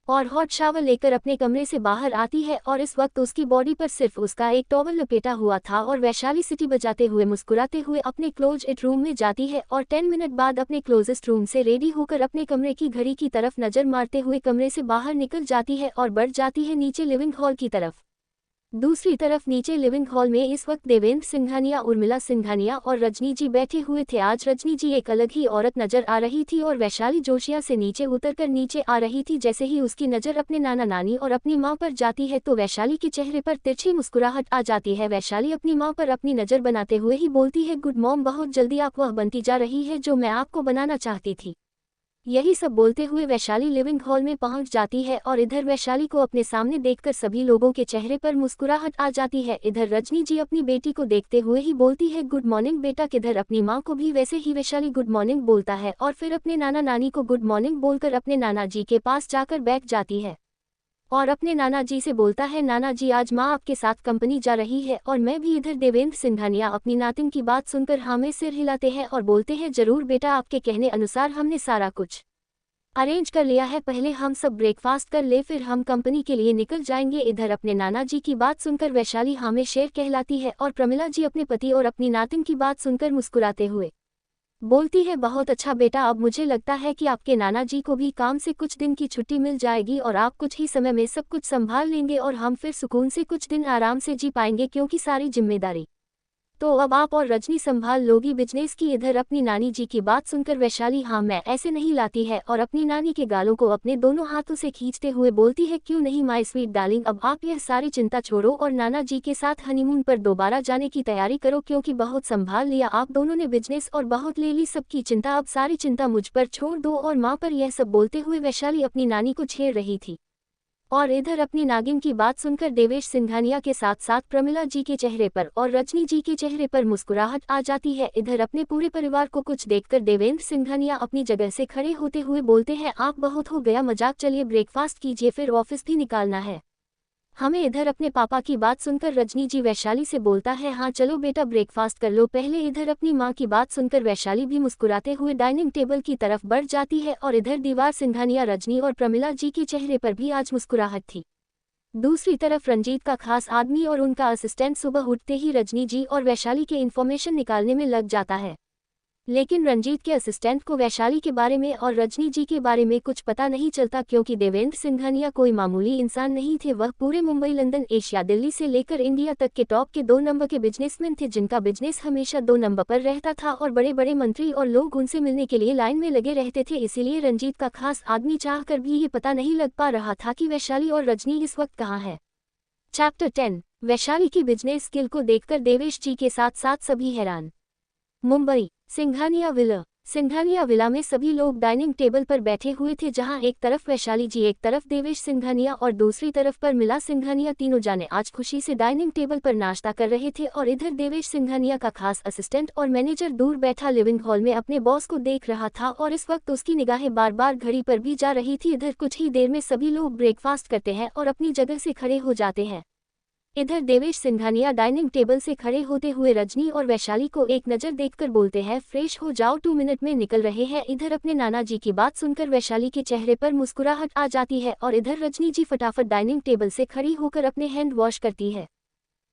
और हॉट शावर लेकर अपने कमरे से बाहर आती है और इस वक्त उसकी बॉडी पर सिर्फ उसका एक टॉवल लपेटा हुआ था और वैशाली सिटी बजाते हुए मुस्कुराते हुए अपने क्लोजेस्ट रूम में जाती है और 10 मिनट बाद अपने क्लोजेस्ट रूम से रेडी होकर अपने कमरे की घड़ी की तरफ नजर मारते हुए कमरे से बाहर निकल जाती है और बढ़ जाती है नीचे लिविंग हॉल की तरफ। दूसरी तरफ नीचे लिविंग हॉल में इस वक्त देवेंद्र सिंघानिया, उर्मिला सिंघानिया और रजनी जी बैठे हुए थे। आज रजनी जी एक अलग ही औरत नजर आ रही थी और वैशाली जोशिया से नीचे उतरकर नीचे आ रही थी। जैसे ही उसकी नज़र अपने नाना नानी और अपनी मां पर जाती है तो वैशाली के चेहरे पर तिरछी मुस्कुराहट आ जाती है। वैशाली अपनी मां पर अपनी नज़र बनाते हुए ही बोलती है, गुड मॉम, बहुत जल्दी आप वह बनती जा रही है जो मैं आपको बनाना चाहती थी। यही सब बोलते हुए वैशाली लिविंग हॉल में पहुंच जाती है और इधर वैशाली को अपने सामने देखकर सभी लोगों के चेहरे पर मुस्कुराहट आ जाती है। इधर रजनी जी अपनी बेटी को देखते हुए ही बोलती है, गुड मॉर्निंग बेटा। किधर अपनी माँ को भी वैसे ही वैशाली गुड मॉर्निंग बोलता है और फिर अपने नाना नानी को गुड मॉर्निंग बोलकर अपने नाना जी के पास जाकर बैठ जाती है और अपने नाना जी से बोलता है, नाना जी आज माँ आपके साथ कंपनी जा रही है और मैं भी। इधर देवेंद्र सिंघानिया अपनी नातिन की बात सुनकर हाँ में सिर हिलाते हैं और बोलते हैं, जरूर बेटा, आपके कहने अनुसार हमने सारा कुछ अरेंज कर लिया है, पहले हम सब ब्रेकफास्ट कर ले फिर हम कंपनी के लिए निकल जाएंगे। इधर अपने नाना जी की बात सुनकर वैशाली हाँ में शेर कहलाती है और प्रमिला जी अपने पति और अपनी नातिन की बात सुनकर मुस्कुराते हुए बोलती है, बहुत अच्छा बेटा, अब मुझे लगता है कि आपके नाना जी को भी काम से कुछ दिन की छुट्टी मिल जाएगी और आप कुछ ही समय में सब कुछ संभाल लेंगे और हम फिर सुकून से कुछ दिन आराम से जी पाएंगे, क्योंकि सारी जिम्मेदारी तो अब आप और रजनी संभाल लोगी बिजनेस की। इधर अपनी नानी जी की बात सुनकर वैशाली हाँ मैं ऐसे नहीं लाती है और अपनी नानी के गालों को अपने दोनों हाथों से खींचते हुए बोलती है क्यों नहीं माय स्वीट डार्लिंग, अब आप यह सारी चिंता छोड़ो और नाना जी के साथ हनीमून पर दोबारा जाने की तैयारी करो, क्योंकि बहुत संभाल लिया आप दोनों ने बिजनेस और बहुत ले ली सबकी चिंता, अब सारी चिंता मुझ पर छोड़ दो और माँ पर। यह सब बोलते हुए वैशाली अपनी नानी को छेड़ रही थी। और इधर अपनी नागिन की बात सुनकर देवेश सिंघानिया के साथ साथ प्रमिला जी के चेहरे पर और रजनी जी के चेहरे पर मुस्कुराहट आ जाती है। इधर अपने पूरे परिवार को कुछ देखकर देवेंद्र सिंघानिया अपनी जगह से खड़े होते हुए बोलते हैं आप बहुत हो गया मजाक, चलिए ब्रेकफास्ट कीजिए फिर ऑफिस भी निकालना है हमें। इधर अपने पापा की बात सुनकर रजनी जी वैशाली से बोलता है हाँ चलो बेटा ब्रेकफास्ट कर लो पहले। इधर अपनी माँ की बात सुनकर वैशाली भी मुस्कुराते हुए डाइनिंग टेबल की तरफ बढ़ जाती है और इधर दीवार सिंघानिया, रजनी और प्रमिला जी के चेहरे पर भी आज मुस्कुराहट थी। दूसरी तरफ रंजीत का खास आदमी और उनका असिस्टेंट सुबह उठते ही रजनी जी और वैशाली के इन्फॉर्मेशन निकालने में लग जाता है, लेकिन रंजीत के असिस्टेंट को वैशाली के बारे में और रजनी जी के बारे में कुछ पता नहीं चलता, क्योंकि देवेंद्र सिंघानिया कोई मामूली इंसान नहीं थे। वह पूरे मुंबई, लंदन, एशिया, दिल्ली से लेकर इंडिया तक के टॉप के 2 नंबर के बिजनेसमैन थे, जिनका बिजनेस हमेशा 2 नंबर पर रहता था और बड़े बड़े मंत्री और लोग उनसे मिलने के लिए लाइन में लगे रहते थे। इसीलिए रंजीत का खास आदमी चाह कर भी ये पता नहीं लग पा रहा था कि वैशाली और रजनी इस वक्त कहाँ है। चैप्टर 10। वैशाली की बिजनेस स्किल को देखकर देवेश जी के साथ साथ सभी हैरान। मुंबई, सिंघानिया विला। सिंघानिया विला में सभी लोग डाइनिंग टेबल पर बैठे हुए थे, जहां एक तरफ वैशाली जी, एक तरफ देवेश सिंघानिया और दूसरी तरफ पर मिला सिंघानिया। तीनों जाने आज खुशी से डाइनिंग टेबल पर नाश्ता कर रहे थे और इधर देवेश सिंघानिया का खास असिस्टेंट और मैनेजर दूर बैठा लिविंग हॉल में अपने बॉस को देख रहा था और इस वक्त उसकी निगाहें बार बार घड़ी पर भी जा रही थी। इधर कुछ ही देर में सभी लोग ब्रेकफास्ट करते हैं और अपनी जगह से खड़े हो जाते हैं। इधर देवेश सिंघानिया डाइनिंग टेबल से खड़े होते हुए रजनी और वैशाली को एक नज़र देखकर बोलते हैं फ्रेश हो जाओ, 2 मिनट में निकल रहे हैं। इधर अपने नाना जी की बात सुनकर वैशाली के चेहरे पर मुस्कुराहट आ जाती है और इधर रजनी जी फटाफट डाइनिंग टेबल से खड़ी होकर अपने हैंड वॉश करती है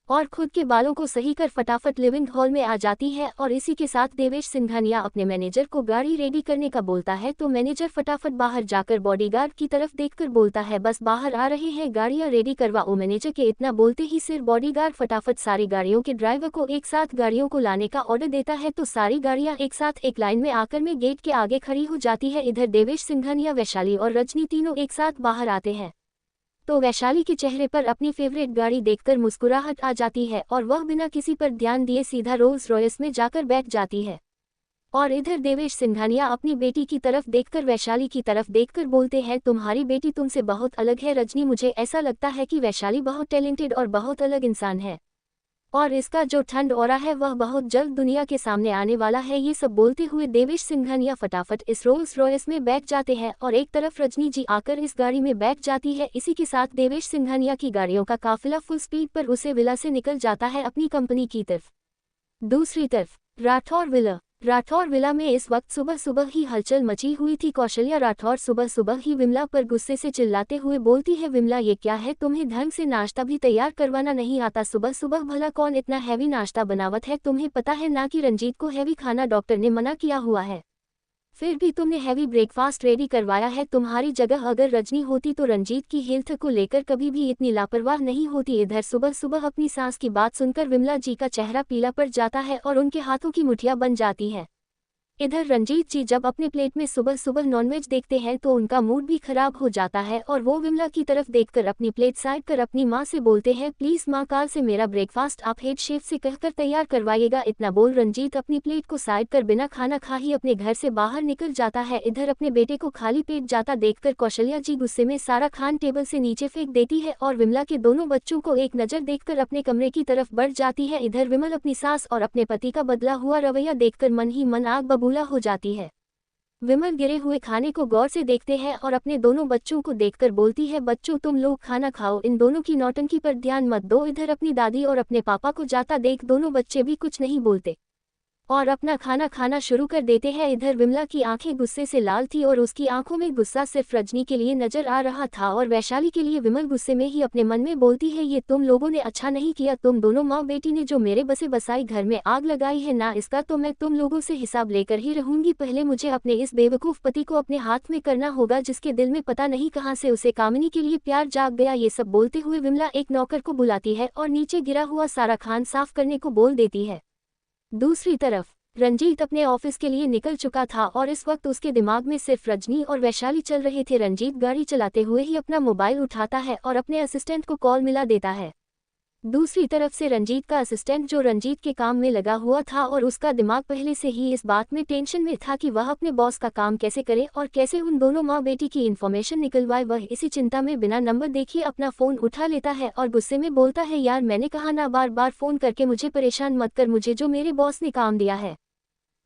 और खुद के बालों को सही कर फटाफट लिविंग हॉल में आ जाती है। और इसी के साथ देवेश सिंघानिया अपने मैनेजर को गाड़ी रेडी करने का बोलता है, तो मैनेजर फटाफट बाहर जाकर बॉडीगार्ड की तरफ देखकर बोलता है बस बाहर आ रहे हैं, गाड़ियां रेडी करवाओ। मैनेजर के इतना बोलते ही सिर्फ बॉडीगार्ड फटाफट सारी गाड़ियों के ड्राइवर को एक साथ गाड़ियों को लाने का ऑर्डर देता है, तो सारी गाड़ियां एक साथ एक लाइन में आकर में गेट के आगे खड़ी हो जाती है। इधर देवेश सिंघानिया, वैशाली और रजनी तीनों एक साथ बाहर आते हैं, तो वैशाली के चेहरे पर अपनी फेवरेट गाड़ी देखकर मुस्कुराहट आ जाती है और वह बिना किसी पर ध्यान दिए सीधा रोल्स रॉयस में जाकर बैठ जाती है। और इधर देवेश सिंघानिया अपनी बेटी की तरफ देखकर वैशाली की तरफ देखकर बोलते हैं तुम्हारी बेटी तुमसे बहुत अलग है रजनी, मुझे ऐसा लगता है कि वैशाली बहुत टैलेंटेड और बहुत अलग इंसान है और इसका जो ठंड ऑरा है वह बहुत जल्द दुनिया के सामने आने वाला है। ये सब बोलते हुए देवेश सिंघानिया फटाफट इस रोल्स रॉयस में बैठ जाते हैं और एक तरफ रजनी जी आकर इस गाड़ी में बैठ जाती है। इसी के साथ देवेश सिंघानिया की गाड़ियों का काफिला फुल स्पीड पर उसे विला से निकल जाता है अपनी कंपनी की तरफ। दूसरी तरफ राठौर विला में इस वक्त सुबह सुबह ही हलचल मची हुई थी। कौशल्या राठौर सुबह सुबह ही विमला पर गुस्से से चिल्लाते हुए बोलती है विमला ये क्या है, तुम्हें ढंग से नाश्ता भी तैयार करवाना नहीं आता, सुबह सुबह भला कौन इतना हैवी नाश्ता बनावत है, तुम्हें पता है ना कि रंजीत को हैवी खाना डॉक्टर ने मना किया हुआ है, फिर भी तुमने हैवी ब्रेकफास्ट रेडी करवाया है। तुम्हारी जगह अगर रजनी होती तो रंजीत की हेल्थ को लेकर कभी भी इतनी लापरवाह नहीं होती। इधर सुबह सुबह अपनी सास की बात सुनकर विमला जी का चेहरा पीला पड़ जाता है और उनके हाथों की मुठियां बन जाती है। इधर रंजीत जी जब अपने प्लेट में सुबह सुबह नॉनवेज देखते हैं तो उनका मूड भी खराब हो जाता है और वो विमला की तरफ देखकर अपनी प्लेट साइड कर अपनी माँ से बोलते हैं प्लीज माँ, काल से मेरा ब्रेकफास्ट आप हेड शेफ से कहकर तैयार करवाइएगा। इतना बोल रंजीत अपनी प्लेट को साइड कर बिना खाना खा ही अपने घर से बाहर निकल जाता है। इधर अपने बेटे को खाली पेट जाता देखकर कौशल्या जी गुस्से में सारा खान टेबल से नीचे फेंक देती है और विमला के दोनों बच्चों को एक नज़र देखकर अपने कमरे की तरफ बढ़ जाती है। इधर विमल अपनी सास और अपने पति का बदला हुआ रवैया देखकर मन ही मन आग बबूला हो जाती है। विमल गिरे हुए खाने को गौर से देखते हैं और अपने दोनों बच्चों को देखकर बोलती है बच्चों तुम लोग खाना खाओ, इन दोनों की नौटंकी पर ध्यान मत दो। इधर अपनी दादी और अपने पापा को जाता देख दोनों बच्चे भी कुछ नहीं बोलते और अपना खाना खाना शुरू कर देते हैं। इधर विमला की आंखें गुस्से से लाल थी और उसकी आंखों में गुस्सा सिर्फ रजनी के लिए नजर आ रहा था और वैशाली के लिए। विमल गुस्से में ही अपने मन में बोलती है ये तुम लोगों ने अच्छा नहीं किया, तुम दोनों माँ बेटी ने जो मेरे बसे बसाई घर में आग लगाई है ना, इसका तो मैं तुम लोगों से हिसाब लेकर ही रहूंगी। पहले मुझे अपने इस बेवकूफ पति को अपने हाथ में करना होगा जिसके दिल में पता नहीं कहाँ से उसे कामिनी के लिए प्यार जाग गया। ये सब बोलते हुए विमला एक नौकर को बुलाती है और नीचे गिरा हुआ सारा खान साफ करने को बोल देती है। दूसरी तरफ रंजीत अपने ऑफिस के लिए निकल चुका था और इस वक्त उसके दिमाग में सिर्फ रजनी और वैशाली चल रहे थे। रंजीत गाड़ी चलाते हुए ही अपना मोबाइल उठाता है और अपने असिस्टेंट को कॉल मिला देता है। दूसरी तरफ से रंजीत का असिस्टेंट जो रंजीत के काम में लगा हुआ था और उसका दिमाग पहले से ही इस बात में टेंशन में था कि वह अपने बॉस का काम कैसे करे और कैसे उन दोनों माँ बेटी की इन्फॉर्मेशन निकलवाए, वह इसी चिंता में बिना नंबर देखे अपना फ़ोन उठा लेता है और गुस्से में बोलता है, यार मैंने कहा ना, बार बार फ़ोन करके मुझे परेशान मत कर, मुझे जो मेरे बॉस ने काम दिया है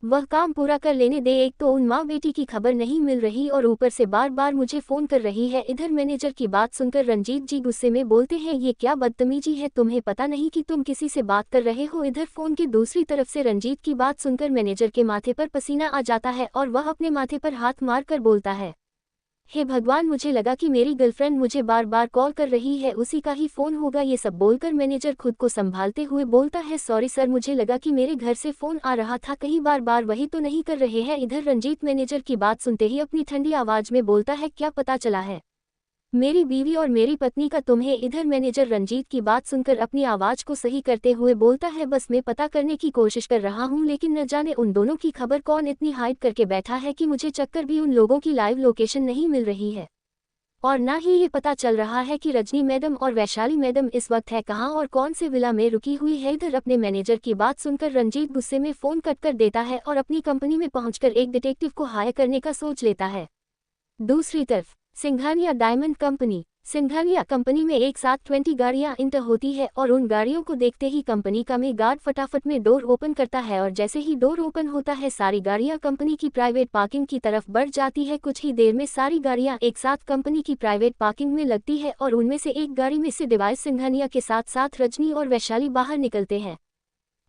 वह काम पूरा कर लेने दे। एक तो उन माँ बेटी की खबर नहीं मिल रही और ऊपर से बार बार मुझे फ़ोन कर रही है। इधर मैनेजर की बात सुनकर रंजीत जी गुस्से में बोलते हैं, ये क्या बदतमीजी है, तुम्हें पता नहीं कि तुम किसी से बात कर रहे हो। इधर फ़ोन की दूसरी तरफ से रंजीत की बात सुनकर मैनेजर के माथे पर पसीना आ जाता है और वह अपने माथे पर हाथ मार कर बोलता है, हे भगवान, मुझे लगा कि मेरी गर्लफ्रेंड मुझे बार बार कॉल कर रही है, उसी का ही फ़ोन होगा। ये सब बोलकर मैनेजर खुद को संभालते हुए बोलता है, सॉरी सर, मुझे लगा कि मेरे घर से फ़ोन आ रहा था, कहीं बार बार वही तो नहीं कर रहे हैं। इधर रंजीत मैनेजर की बात सुनते ही अपनी ठंडी आवाज़ में बोलता है, क्या पता चला है मेरी बीवी और मेरी पत्नी का तुम्हें। इधर मैनेजर रंजीत की बात सुनकर अपनी आवाज़ को सही करते हुए बोलता है, बस मैं पता करने की कोशिश कर रहा हूँ, लेकिन न जाने उन दोनों की खबर कौन इतनी हाइड करके बैठा है कि मुझे चक्कर भी उन लोगों की लाइव लोकेशन नहीं मिल रही है और ना ही ये पता चल रहा है कि रजनी मैडम और वैशाली मैडम इस वक्त है कहाँ और कौन से विला में रुकी हुई है। इधर अपने मैनेजर की बात सुनकर रंजीत गुस्से में फ़ोन कट कर देता है और अपनी कंपनी में पहुंचकर एक डिटेक्टिव को हायर करने का सोच लेता है। दूसरी तरफ Singhania diamond company. Singhania company में एक साथ 20 गाड़ियां इंटर होती है और उन गाड़ियों को देखते ही कंपनी का में गार्ड फटाफट में डोर ओपन करता है और जैसे ही डोर ओपन होता है सारी गाड़ियां कंपनी की प्राइवेट पार्किंग की तरफ बढ़ जाती है। कुछ ही देर में सारी गाड़ियां एक साथ कंपनी की प्राइवेट पार्किंग में लगती है और उनमें से एक गाड़ी में से डिवाइस सिंघानिया के साथ साथ रजनी और वैशाली बाहर निकलते हैं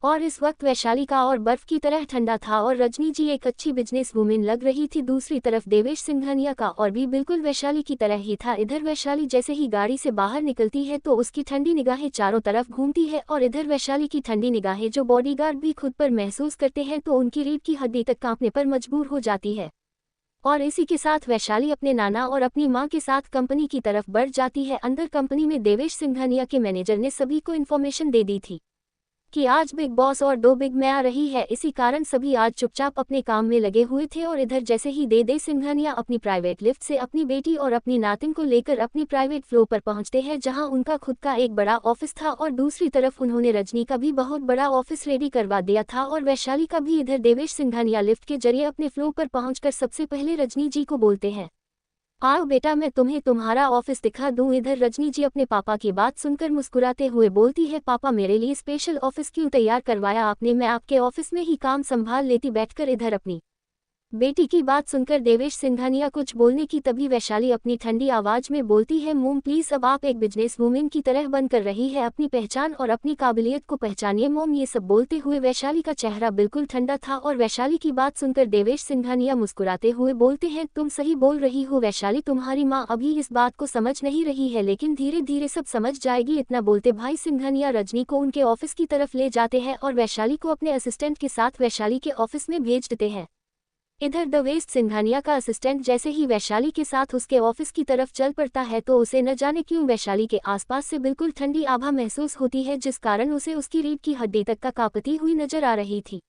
और इस वक्त वैशाली का और बर्फ की तरह ठंडा था और रजनी जी एक अच्छी बिजनेस वुमेन लग रही थी। दूसरी तरफ देवेश सिंघानिया का और भी बिल्कुल वैशाली की तरह ही था। इधर वैशाली जैसे ही गाड़ी से बाहर निकलती है तो उसकी ठंडी निगाहें चारों तरफ घूमती है और इधर वैशाली की ठंडी निगाहें जो बॉडीगार्ड भी खुद पर महसूस करते हैं तो उनकी रीढ़ की हड्डी तक कांपने पर मजबूर हो जाती है। और इसी के साथ वैशाली अपने नाना और अपनी मां के साथ कंपनी की तरफ बढ़ जाती है। अंदर कंपनी में देवेश सिंघानिया के मैनेजर ने सभी को इन्फॉर्मेशन दे दी थी कि आज बिग बॉस और 2 बिग मैं आ रही है, इसी कारण सभी आज चुपचाप अपने काम में लगे हुए थे। और इधर जैसे ही दे सिंघानिया अपनी प्राइवेट लिफ्ट से अपनी बेटी और अपनी नातिन को लेकर अपनी प्राइवेट फ्लोर पर पहुंचते हैं जहां उनका खुद का एक बड़ा ऑफिस था और दूसरी तरफ उन्होंने रजनी का भी बहुत बड़ा ऑफिस रेडी करवा दिया था और वैशाली का भी। इधर देवेश सिंघानिया लिफ्ट के जरिए अपने फ्लोर पर पहुंचकर सबसे पहले रजनी जी को बोलते हैं, आओ बेटा मैं तुम्हें तुम्हारा ऑफिस दिखा दूं। इधर रजनी जी अपने पापा की बात सुनकर मुस्कुराते हुए बोलती है, पापा मेरे लिए स्पेशल ऑफिस क्यों तैयार करवाया आपने, मैं आपके ऑफिस में ही काम संभाल लेती बैठकर। इधर अपनी बेटी की बात सुनकर देवेश सिंघानिया कुछ बोलने की तभी वैशाली अपनी ठंडी आवाज में बोलती है, मोम प्लीज अब आप एक बिजनेस वुमेन की तरह बन कर रही है, अपनी पहचान और अपनी काबिलियत को पहचानिए मोम। ये सब बोलते हुए वैशाली का चेहरा बिल्कुल ठंडा था और वैशाली की बात सुनकर देवेश सिंघानिया मुस्कुराते हुए बोलते हैं, तुम सही बोल रही हो वैशाली, तुम्हारी माँ अभी इस बात को समझ नहीं रही है लेकिन धीरे धीरे सब समझ जाएगी। इतना बोलते भाई सिंघानिया रजनी को उनके ऑफिस की तरफ ले जाते हैं और वैशाली को अपने असिस्टेंट के साथ वैशाली के ऑफिस में भेज देते हैं। इधर देवेश सिंघानिया का असिस्टेंट जैसे ही वैशाली के साथ उसके ऑफिस की तरफ चल पड़ता है तो उसे न जाने क्यों वैशाली के आसपास से बिल्कुल ठंडी आभा महसूस होती है जिस कारण उसे उसकी रीढ़ की हड्डी तक का कांपती हुई नजर आ रही थी।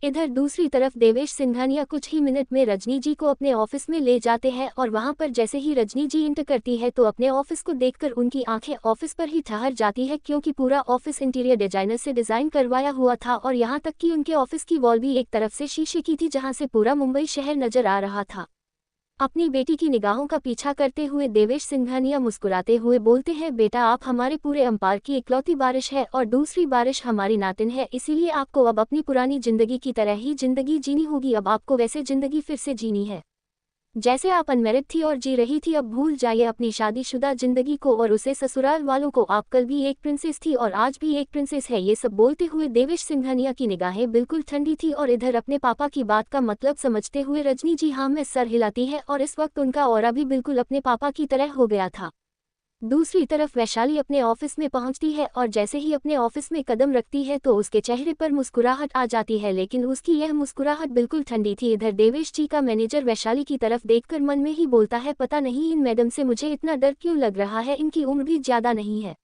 इधर दूसरी तरफ देवेश सिंघानिया कुछ ही मिनट में रजनी जी को अपने ऑफिस में ले जाते हैं और वहां पर जैसे ही रजनी जी इंटर करती है तो अपने ऑफिस को देखकर उनकी आंखें ऑफिस पर ही ठहर जाती है क्योंकि पूरा ऑफिस इंटीरियर डिजाइनर से डिजाइन करवाया हुआ था और यहां तक कि उनके ऑफिस की वॉल भी एक तरफ से शीशे की थी जहां से पूरा मुंबई शहर नजर आ रहा था। अपनी बेटी की निगाहों का पीछा करते हुए देवेश सिंघानिया मुस्कुराते हुए बोलते हैं, बेटा आप हमारे पूरे अंपार की इकलौती बारिश है और दूसरी बारिश हमारी नातिन है, इसीलिए आपको अब अपनी पुरानी जिंदगी की तरह ही जिंदगी जीनी होगी। अब आपको वैसे जिंदगी फिर से जीनी है जैसे आप अनमैरिड थी और जी रही थी। अब भूल जाइए अपनी शादीशुदा जिंदगी को और उसे ससुराल वालों को। आप कल भी एक प्रिंसेस थी और आज भी एक प्रिंसेस है। ये सब बोलते हुए देवेश सिंघानिया की निगाहें बिल्कुल ठंडी थी और इधर अपने पापा की बात का मतलब समझते हुए रजनी जी हाँ में सर हिलाती है और इस वक्त उनका ऑरा भी बिल्कुल अपने पापा की तरह हो गया था। दूसरी तरफ वैशाली अपने ऑफिस में पहुंचती है और जैसे ही अपने ऑफिस में कदम रखती है तो उसके चेहरे पर मुस्कुराहट आ जाती है लेकिन उसकी यह मुस्कुराहट बिल्कुल ठंडी थी। इधर देवेश जी का मैनेजर वैशाली की तरफ देखकर मन में ही बोलता है, पता नहीं इन मैडम से मुझे इतना डर क्यों लग रहा है, इनकी उम्र भी ज्यादा नहीं है।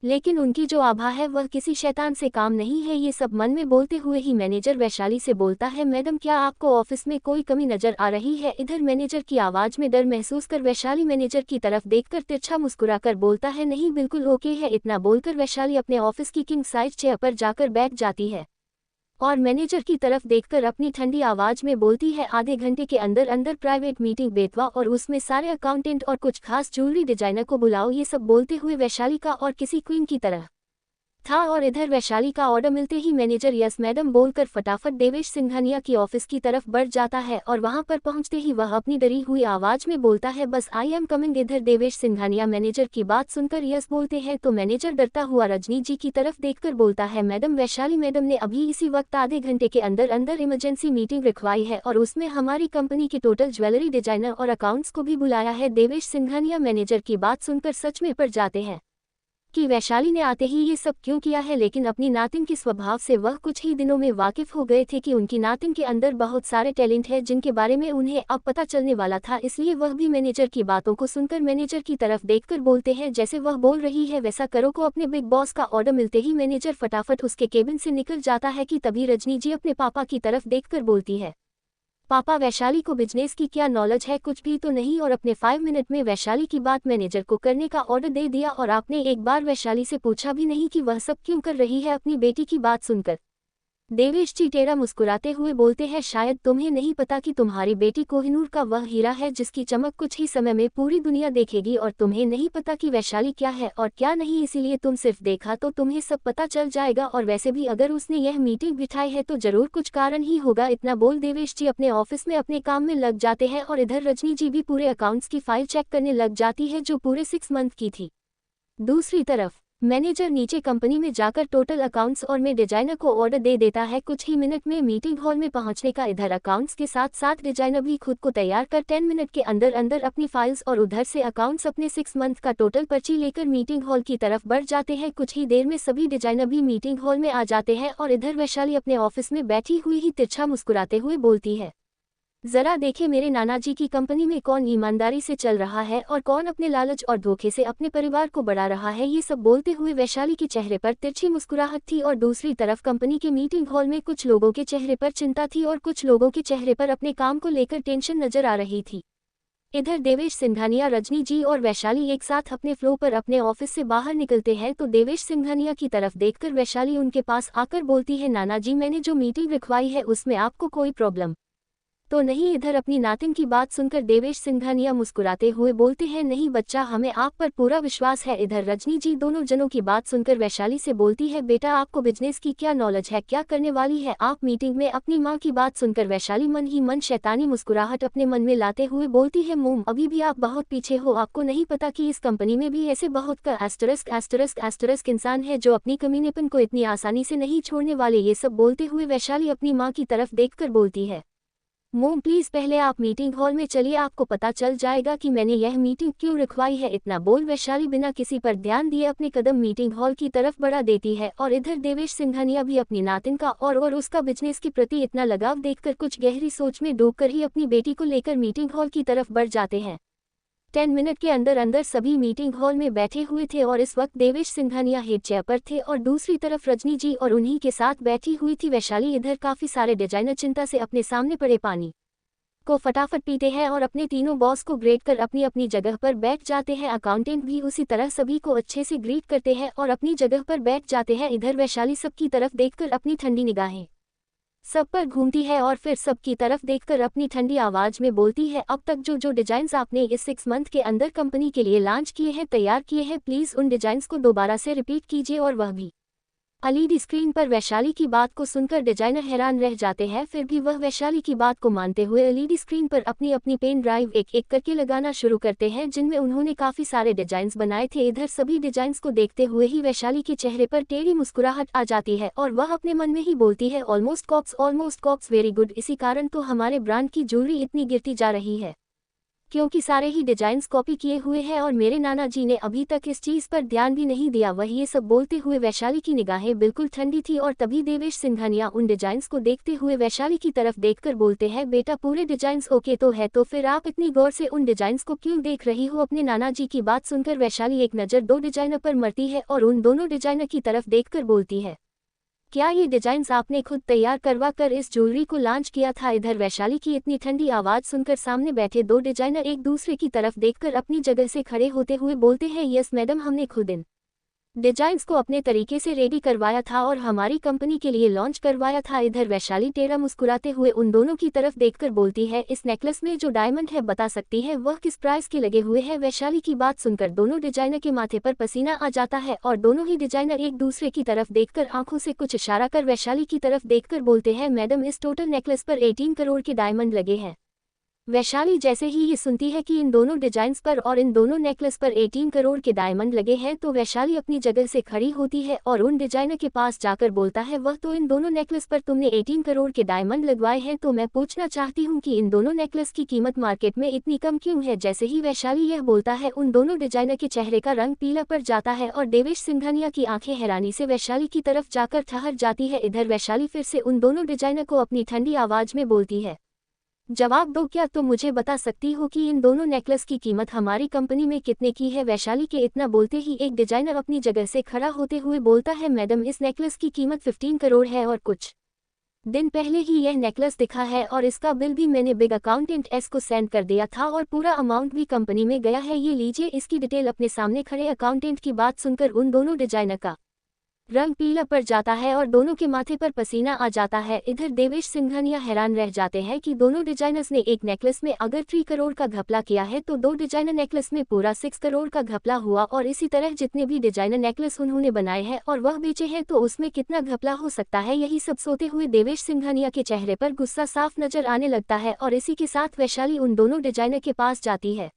लेकिन उनकी जो आभा है वह किसी शैतान से काम नहीं है। ये सब मन में बोलते हुए ही मैनेजर वैशाली से बोलता है, मैडम क्या आपको ऑफिस में कोई कमी नजर आ रही है? इधर मैनेजर की आवाज में डर महसूस कर वैशाली मैनेजर की तरफ देखकर तिरछा मुस्कुराकर बोलता है, नहीं बिल्कुल ओके है। इतना बोलकर वैशाली अपने ऑफिस की किंग साइज चेयर पर जाकर बैठ जाती है और मैनेजर की तरफ देखकर अपनी ठंडी आवाज में बोलती है, आधे घंटे के अंदर अंदर प्राइवेट मीटिंग बैठवा और उसमें सारे अकाउंटेंट और कुछ खास ज्वेलरी डिजाइनर को बुलाओ। ये सब बोलते हुए वैशाली का और किसी क्वीन की तरह था और इधर वैशाली का ऑर्डर मिलते ही मैनेजर यस मैडम बोलकर फटाफट देवेश सिंघानिया की ऑफिस की तरफ बढ़ जाता है और वहां पर पहुंचते ही वह अपनी डरी हुई आवाज में बोलता है, बस आई एम कमिंग। इधर देवेश सिंघानिया मैनेजर की बात सुनकर यस बोलते हैं तो मैनेजर डरता हुआ रजनी जी की तरफ देखकर बोलता है, मैडम वैशाली मैडम ने अभी इसी वक्त आधे घंटे के अंदर अंदर इमरजेंसी मीटिंग रखवाई है और उसमें हमारी कंपनी के टोटल ज्वेलरी डिजाइनर और अकाउंट्स को भी बुलाया है। देवेश सिंघानिया मैनेजर की बात सुनकर सच में पड़ जाते हैं कि वैशाली ने आते ही ये सब क्यों किया है, लेकिन अपनी नातिन के स्वभाव से वह कुछ ही दिनों में वाकिफ हो गए थे कि उनकी नातिन के अंदर बहुत सारे टैलेंट है जिनके बारे में उन्हें अब पता चलने वाला था। इसलिए वह भी मैनेजर की बातों को सुनकर मैनेजर की तरफ देखकर बोलते हैं, जैसे वह बोल रही है वैसा करो। को अपने बिग बॉस का ऑर्डर मिलते ही मैनेजर फटाफट उसके केबिन से निकल जाता है कि तभी रजनी जी अपने पापा की तरफ देखकर बोलती है, पापा वैशाली को बिजनेस की क्या नॉलेज है? कुछ भी तो नहीं। और अपने 5 मिनट में वैशाली की बात मैनेजर को करने का ऑर्डर दे दिया और आपने एक बार वैशाली से पूछा भी नहीं कि वह सब क्यों कर रही है अपनी बेटी की बात सुनकर। देवेश जी टेढ़ा मुस्कुराते हुए बोलते हैं, शायद तुम्हें नहीं पता कि तुम्हारी बेटी कोहिनूर का वह हीरा है जिसकी चमक कुछ ही समय में पूरी दुनिया देखेगी और तुम्हें नहीं पता कि वैशाली क्या है और क्या नहीं, इसीलिए तुम सिर्फ देखा तो तुम्हें सब पता चल जाएगा। और वैसे भी अगर उसने यह मीटिंग बिठाई है तो जरूर कुछ कारण ही होगा। इतना बोल देवेश जी अपने ऑफिस में अपने काम में लग जाते हैं और इधर रजनी जी भी पूरे अकाउंट्स की फाइल चेक करने लग जाती है जो पूरे 6 मंथ की थी। दूसरी तरफ मैनेजर नीचे कंपनी में जाकर टोटल अकाउंट्स और में डिजाइनर को ऑर्डर दे देता है कुछ ही मिनट में मीटिंग हॉल में पहुंचने का। इधर अकाउंट्स के साथ साथ डिजाइनर भी खुद को तैयार कर 10 मिनट के अंदर अंदर अपनी फाइल्स और उधर से अकाउंट्स अपने 6 मंथ का टोटल पर्ची लेकर मीटिंग हॉल की तरफ बढ़ जाते हैं। कुछ ही देर में सभी डिजाइनर भी मीटिंग हॉल में आ जाते हैं और इधर वैशाली अपने ऑफिस में बैठी हुई ही तिरछा मुस्कुराते हुए बोलती है, जरा देखे मेरे नाना जी की कंपनी में कौन ईमानदारी से चल रहा है और कौन अपने लालच और धोखे से अपने परिवार को बढ़ा रहा है। ये सब बोलते हुए वैशाली के चेहरे पर तिरछी मुस्कुराहट थी और दूसरी तरफ कंपनी के मीटिंग हॉल में कुछ लोगों के चेहरे पर चिंता थी और कुछ लोगों के चेहरे पर अपने काम को लेकर टेंशन नजर आ रही थी। इधर देवेश सिंघानिया, रजनी जी और वैशाली एक साथ अपने फ्लो पर अपने ऑफिस से बाहर निकलते हैं तो देवेश सिंघानिया की तरफ देखकर वैशाली उनके पास आकर बोलती है, नाना जी मैंने जो मीटिंग रखवाई है उसमें आपको कोई प्रॉब्लम तो नहीं? इधर अपनी नातिन की बात सुनकर देवेश सिंघानिया मुस्कुराते हुए बोलते हैं, नहीं बच्चा हमें आप पर पूरा विश्वास है। इधर रजनी जी दोनों जनों की बात सुनकर वैशाली से बोलती है, बेटा आपको बिजनेस की क्या नॉलेज है, क्या करने वाली है आप मीटिंग में? अपनी माँ की बात सुनकर वैशाली मन ही मन शैतानी मुस्कुराहट अपने मन में लाते हुए बोलती है, मोम अभी भी आप बहुत पीछे हो, आपको नहीं पता कि इस कंपनी में भी ऐसे बहुत का एस्टरिस्क इंसान है जो अपनी कमीनेपन को इतनी आसानी से नहीं छोड़ने वाले। ये सब बोलते हुए वैशाली अपनी माँ की तरफ देखकर बोलती है, मोम प्लीज पहले आप मीटिंग हॉल में चलिए, आपको पता चल जाएगा कि मैंने यह मीटिंग क्यों रखवाई है। इतना बोल वैशाली बिना किसी पर ध्यान दिए अपने कदम मीटिंग हॉल की तरफ बढ़ा देती है और इधर देवेश सिंघानिया भी अपनी नातिन का और उसका बिजनेस के प्रति इतना लगाव देखकर कुछ गहरी सोच में डूबकर ही अपनी बेटी को लेकर मीटिंग हॉल की तरफ बढ़ जाते हैं। 10 मिनट के अंदर अंदर सभी मीटिंग हॉल में बैठे हुए थे और इस वक्त देवेश सिंघानिया हेड चेयर पर थे और दूसरी तरफ रजनी जी और उन्हीं के साथ बैठी हुई थी वैशाली। इधर काफी सारे डिजाइनर चिंता से अपने सामने पड़े पानी को फटाफट पीते हैं और अपने तीनों बॉस को ग्रेट कर अपनी अपनी जगह पर बैठ जाते हैं। अकाउंटेंट भी उसी तरह सभी को अच्छे से ग्रीट करते हैं और अपनी जगह पर बैठ जाते हैं। इधर वैशाली सबकी तरफ देखकर अपनी ठंडी निगाहें सब पर घूमती है और फिर सबकी तरफ देखकर अपनी ठंडी आवाज में बोलती है, अब तक जो डिजाइन्स आपने इस 6 मंथ के अंदर कंपनी के लिए लॉन्च किए हैं, तैयार किए हैं, प्लीज उन डिजाइन्स को दोबारा से रिपीट कीजिए और वह भी एलईडी स्क्रीन पर। वैशाली की बात को सुनकर डिजाइनर हैरान रह जाते हैं, फिर भी वह वैशाली की बात को मानते हुए एलईडी स्क्रीन पर अपनी अपनी पेन ड्राइव एक एक करके लगाना शुरू करते हैं जिनमें उन्होंने काफी सारे डिजाइन्स बनाए थे। इधर सभी डिजाइन्स को देखते हुए ही वैशाली के चेहरे पर टेढ़ी मुस्कुराहट आ जाती है और वह अपने मन में ही बोलती है, ऑलमोस्ट कॉप्स वेरी गुड, इसी कारण तो हमारे ब्रांड की ज्वेलरी इतनी गिरती जा रही है। क्योंकि सारे ही डिजाइन्स कॉपी किए हुए हैं और मेरे नाना जी ने अभी तक इस चीज पर ध्यान भी नहीं दिया। वह ये सब बोलते हुए वैशाली की निगाहें बिल्कुल ठंडी थी और तभी देवेश सिंघानिया उन डिजाइन्स को देखते हुए वैशाली की तरफ देखकर बोलते हैं, बेटा पूरे डिजाइन्स ओके तो है, तो फिर आप इतनी गौर से उन डिजाइन्स को क्यों देख रही हो? अपने नाना जी की बात सुनकर वैशाली एक नज़र दो डिजाइनर पर मरती है और उन दोनों डिजाइनर की तरफ देखकर बोलती है, क्या ये डिजाइन्स आपने खुद तैयार करवा कर इस ज्वेलरी को लॉन्च किया था? इधर वैशाली की इतनी ठंडी आवाज सुनकर सामने बैठे दो डिजाइनर एक दूसरे की तरफ देखकर अपनी जगह से खड़े होते हुए बोलते हैं, यस मैडम, हमने खुद इन डिजाइन्स को अपने तरीके से रेडी करवाया था और हमारी कंपनी के लिए लॉन्च करवाया था। इधर वैशाली टेढ़ा मुस्कुराते हुए उन दोनों की तरफ देखकर बोलती है, इस नेकलेस में जो डायमंड है बता सकती है वह किस प्राइस के लगे हुए हैं? वैशाली की बात सुनकर दोनों डिजाइनर के माथे पर पसीना आ जाता है और दोनों ही डिजाइनर एक दूसरे की तरफ देखकर आंखों से कुछ इशारा कर वैशाली की तरफ देखकर बोलते हैं, मैडम इस टोटल नेकलेस पर 18 करोड़ के डायमंड लगे हैं। वैशाली जैसे ही ये सुनती है कि इन दोनों डिजाइन्स पर और इन दोनों नेकलेस पर 18 करोड़ के डायमंड लगे हैं तो वैशाली अपनी जगह से खड़ी होती है और उन डिजाइनर के पास जाकर बोलता है, वह तो इन दोनों नेकलेस पर तुमने 18 करोड़ के डायमंड लगवाए हैं, तो मैं पूछना चाहती हूँ कि इन दोनों नेकलेस की कीमत मार्केट में इतनी कम क्यों है? जैसे ही वैशाली यह बोलता है उन दोनों डिजाइनर के चेहरे का रंग पीला पड़ जाता है और देवेश सिंघानिया की आंखें हैरानी से वैशाली की तरफ जाकर ठहर जाती है। इधर वैशाली फिर से उन दोनों डिजाइनर को अपनी ठंडी आवाज में बोलती है, जवाब दो, क्या तुम मुझे बता सकती हो कि इन दोनों नेकलेस की कीमत हमारी कंपनी में कितने की है? वैशाली के इतना बोलते ही एक डिजाइनर अपनी जगह से खड़ा होते हुए बोलता है, मैडम इस नेकलेस की कीमत 15 करोड़ है और कुछ दिन पहले ही यह नेकलेस दिखा है और इसका बिल भी मैंने बिग अकाउंटेंट एस को सेंड कर दिया था और पूरा अमाउंट भी कंपनी में गया है, ये लीजिए इसकी डिटेल। अपने सामने खड़े अकाउंटेंट की बात सुनकर उन दोनों डिजाइनर का रंग पीला पड़ जाता है और दोनों के माथे पर पसीना आ जाता है। इधर देवेश सिंघानिया हैरान रह जाते हैं कि दोनों डिजाइनर्स ने एक नेकलेस में अगर 3 करोड़ का घपला किया है तो दो डिजाइनर नेकलेस में पूरा 6 करोड़ का घपला हुआ और इसी तरह जितने भी डिजाइनर नेकलेस उन्होंने बनाए हैं और वह बेचे हैं तो उसमें कितना घपला हो सकता है? यही सब सोते हुए देवेश सिंघानिया के चेहरे पर गुस्सा साफ नजर आने लगता है और इसी के साथ वैशाली उन दोनों डिजाइनर के पास जाती है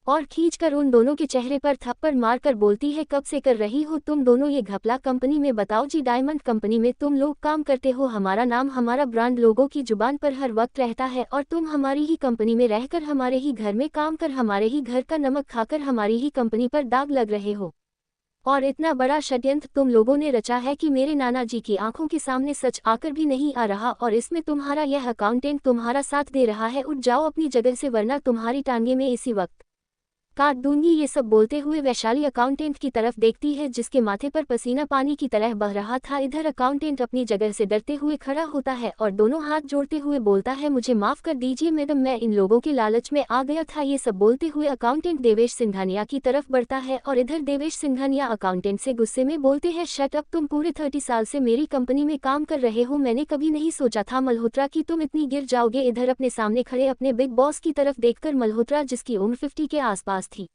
और खींचकर उन दोनों के चेहरे पर थप्पड़ मारकर बोलती है, कब से कर रही हो तुम दोनों ये घपला? कंपनी में बताओ जी, डायमंड कंपनी में तुम लोग काम करते हो, हमारा नाम हमारा ब्रांड लोगों की जुबान पर हर वक्त रहता है और तुम हमारी ही कंपनी में रहकर हमारे ही घर में काम कर हमारे ही घर का नमक खाकर हमारी ही कंपनी पर दाग लग रहे हो और इतना बड़ा षड्यंत्र तुम लोगों ने रचा है कि मेरे नाना जी की आंखों के सामने सच आकर भी नहीं आ रहा और इसमें तुम्हारा यह अकाउंटेंट तुम्हारा साथ दे रहा है। उठ जाओ अपनी जगह से वरना तुम्हारी टांगे में इसी वक्त काट दूंगी। ये सब बोलते हुए वैशाली अकाउंटेंट की तरफ देखती है जिसके माथे पर पसीना पानी की तरह बह रहा था। इधर अकाउंटेंट अपनी जगह से डरते हुए खड़ा होता है और दोनों हाथ जोड़ते हुए बोलता है, मुझे माफ कर दीजिए मैडम, मैं इन लोगों के लालच में आ गया था। ये सब बोलते हुए अकाउंटेंट देवेश सिंघानिया की तरफ बढ़ता है और इधर देवेश सिंघानिया अकाउंटेंट से गुस्से में बोलते हैं, शट अप, तुम पूरे 30 साल से मेरी कंपनी में काम कर रहे हो, मैंने कभी नहीं सोचा था मल्होत्रा कि तुम इतनी गिर जाओगे। इधर अपने सामने खड़े अपने बिग बॉस की तरफ देखकर मल्होत्रा, जिसकी उम्र 50 के आसपास थी,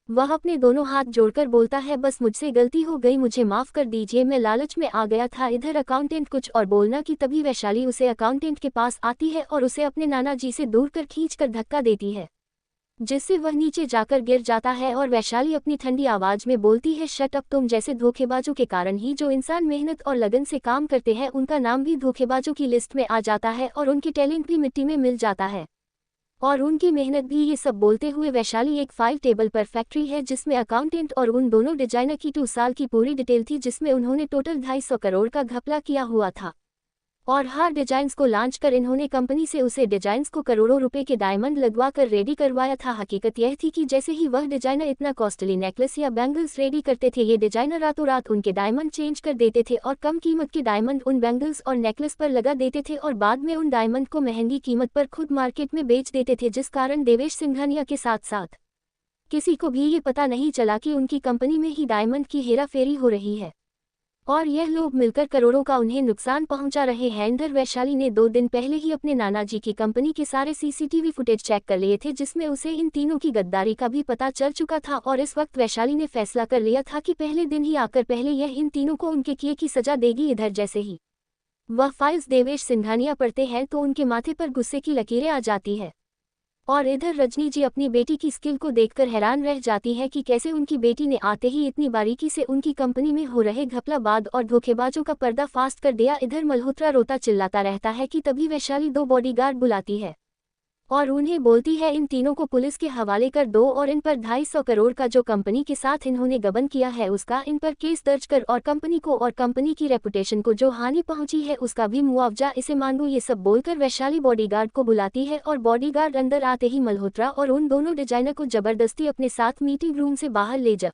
वह अपने दोनों हाथ जोड़कर बोलता है, बस मुझसे गलती हो गई, मुझे माफ कर दीजिए, मैं लालच में आ गया था। इधर अकाउंटेंट कुछ और बोलना कि तभी वैशाली उसे अकाउंटेंट के पास आती है और उसे अपने नाना जी से दूर कर खींचकर धक्का देती है जिससे वह नीचे जाकर गिर जाता है और वैशाली अपनी ठंडी आवाज में बोलती है, शट अप, तुम जैसे धोखेबाजों के कारण ही जो इंसान मेहनत और लगन से काम करते हैं उनका नाम भी धोखेबाजों की लिस्ट में आ जाता है और उनके टैलेंट भी मिट्टी में मिल जाता है और उनकी मेहनत भी। ये सब बोलते हुए वैशाली एक 5 टेबल पर फैक्ट्री है जिसमें अकाउंटेंट और उन दोनों डिजाइनर की 2 साल की पूरी डिटेल थी जिसमें उन्होंने टोटल 250 करोड़ का घपला किया हुआ था और हर डिजाइन्स को लॉन्च कर इन्होंने कंपनी से उसे डिजाइन्स को करोड़ों रुपए के डायमंड लगवा कर रेडी करवाया था। हकीकत यह थी कि जैसे ही वह डिजाइनर इतना कॉस्टली नेकलेस या बैंगल्स रेडी करते थे, ये डिजाइनर रातों रात उनके डायमंड चेंज कर देते थे और कम कीमत के डायमंड उन बैंगल्स और नेकलेस पर लगा देते थे और बाद में उन डायमंड को महंगी कीमत पर खुद मार्केट में बेच देते थे, जिस कारण देवेश सिंघानिया के साथ साथ किसी को भी ये पता नहीं चला कि उनकी कंपनी में ही डायमंड की हेराफेरी हो रही है और यह लोग मिलकर करोड़ों का उन्हें नुकसान पहुंचा रहे हैं। इधर वैशाली ने 2 दिन पहले ही अपने नाना जी की कंपनी के सारे सीसीटीवी फुटेज चेक कर लिए थे जिसमें उसे इन तीनों की गद्दारी का भी पता चल चुका था और इस वक्त वैशाली ने फैसला कर लिया था कि पहले दिन ही आकर पहले यह इन तीनों को उनके किए की सजा देगी। इधर जैसे ही वह फाइल्स देवेश सिंघानिया पढ़ते हैं तो उनके माथे पर गुस्से की लकीरें आ जाती है और इधर रजनी जी अपनी बेटी की स्किल को देखकर हैरान रह जाती है कि कैसे उनकी बेटी ने आते ही इतनी बारीकी से उनकी कंपनी में हो रहे घपलाबाज और धोखेबाजों का पर्दा फास्ट कर दिया। इधर मल्होत्रा रोता चिल्लाता रहता है कि तभी वैशाली 2 बॉडीगार्ड बुलाती है और उन्हें बोलती है इन तीनों को पुलिस के हवाले कर दो और इन पर 250 करोड़ का जो कंपनी के साथ इन्होंने गबन किया है उसका इन पर केस दर्ज कर और कंपनी को और कंपनी की रेपुटेशन को जो हानि पहुंची है उसका भी मुआवजा इसे मांगो। ये सब बोलकर वैशाली बॉडीगार्ड को बुलाती है और बॉडीगार्ड अंदर आते ही मल्होत्रा और उन दोनों डिजाइनर को जबरदस्ती अपने साथ मीटिंग रूम से बाहर ले जा।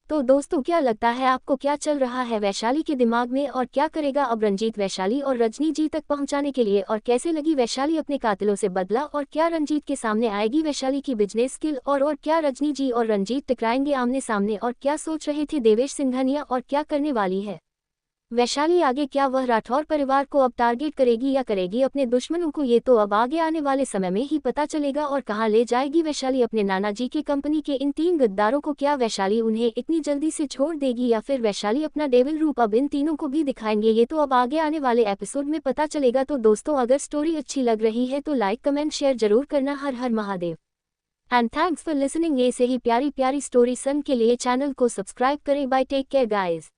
तो दोस्तों क्या लगता है आपको, क्या चल रहा है वैशाली के दिमाग में और क्या करेगा अब रंजीत वैशाली और रजनी जी तक पहुंचाने के लिए, और कैसे लगी वैशाली अपने कातिलों से बदला, और क्या रंजीत के सामने आएगी वैशाली की बिजनेस स्किल, और क्या रजनी जी और रंजीत टकराएंगे आमने सामने, और क्या सोच रहे थे देवेश सिंघानिया और क्या करने वाली है वैशाली आगे, क्या वह राठौर परिवार को अब टारगेट करेगी या करेगी अपने दुश्मनों को, ये तो अब आगे आने वाले समय में ही पता चलेगा। और कहां ले जाएगी वैशाली अपने नाना जी की कंपनी के इन 3 गद्दारों को, क्या वैशाली उन्हें इतनी जल्दी से छोड़ देगी या फिर वैशाली अपना डेविल रूप अब इन तीनों को भी दिखाएंगे, ये तो अब आगे आने वाले एपिसोड में पता चलेगा। तो दोस्तों अगर स्टोरी अच्छी लग रही है तो लाइक कमेंट शेयर जरूर करना। हर हर Mahadev and thanks for listening. ऐसे ही प्यारी प्यारी स्टोरी सन के लिए चैनल को सब्सक्राइब करें। Bye, take care guys.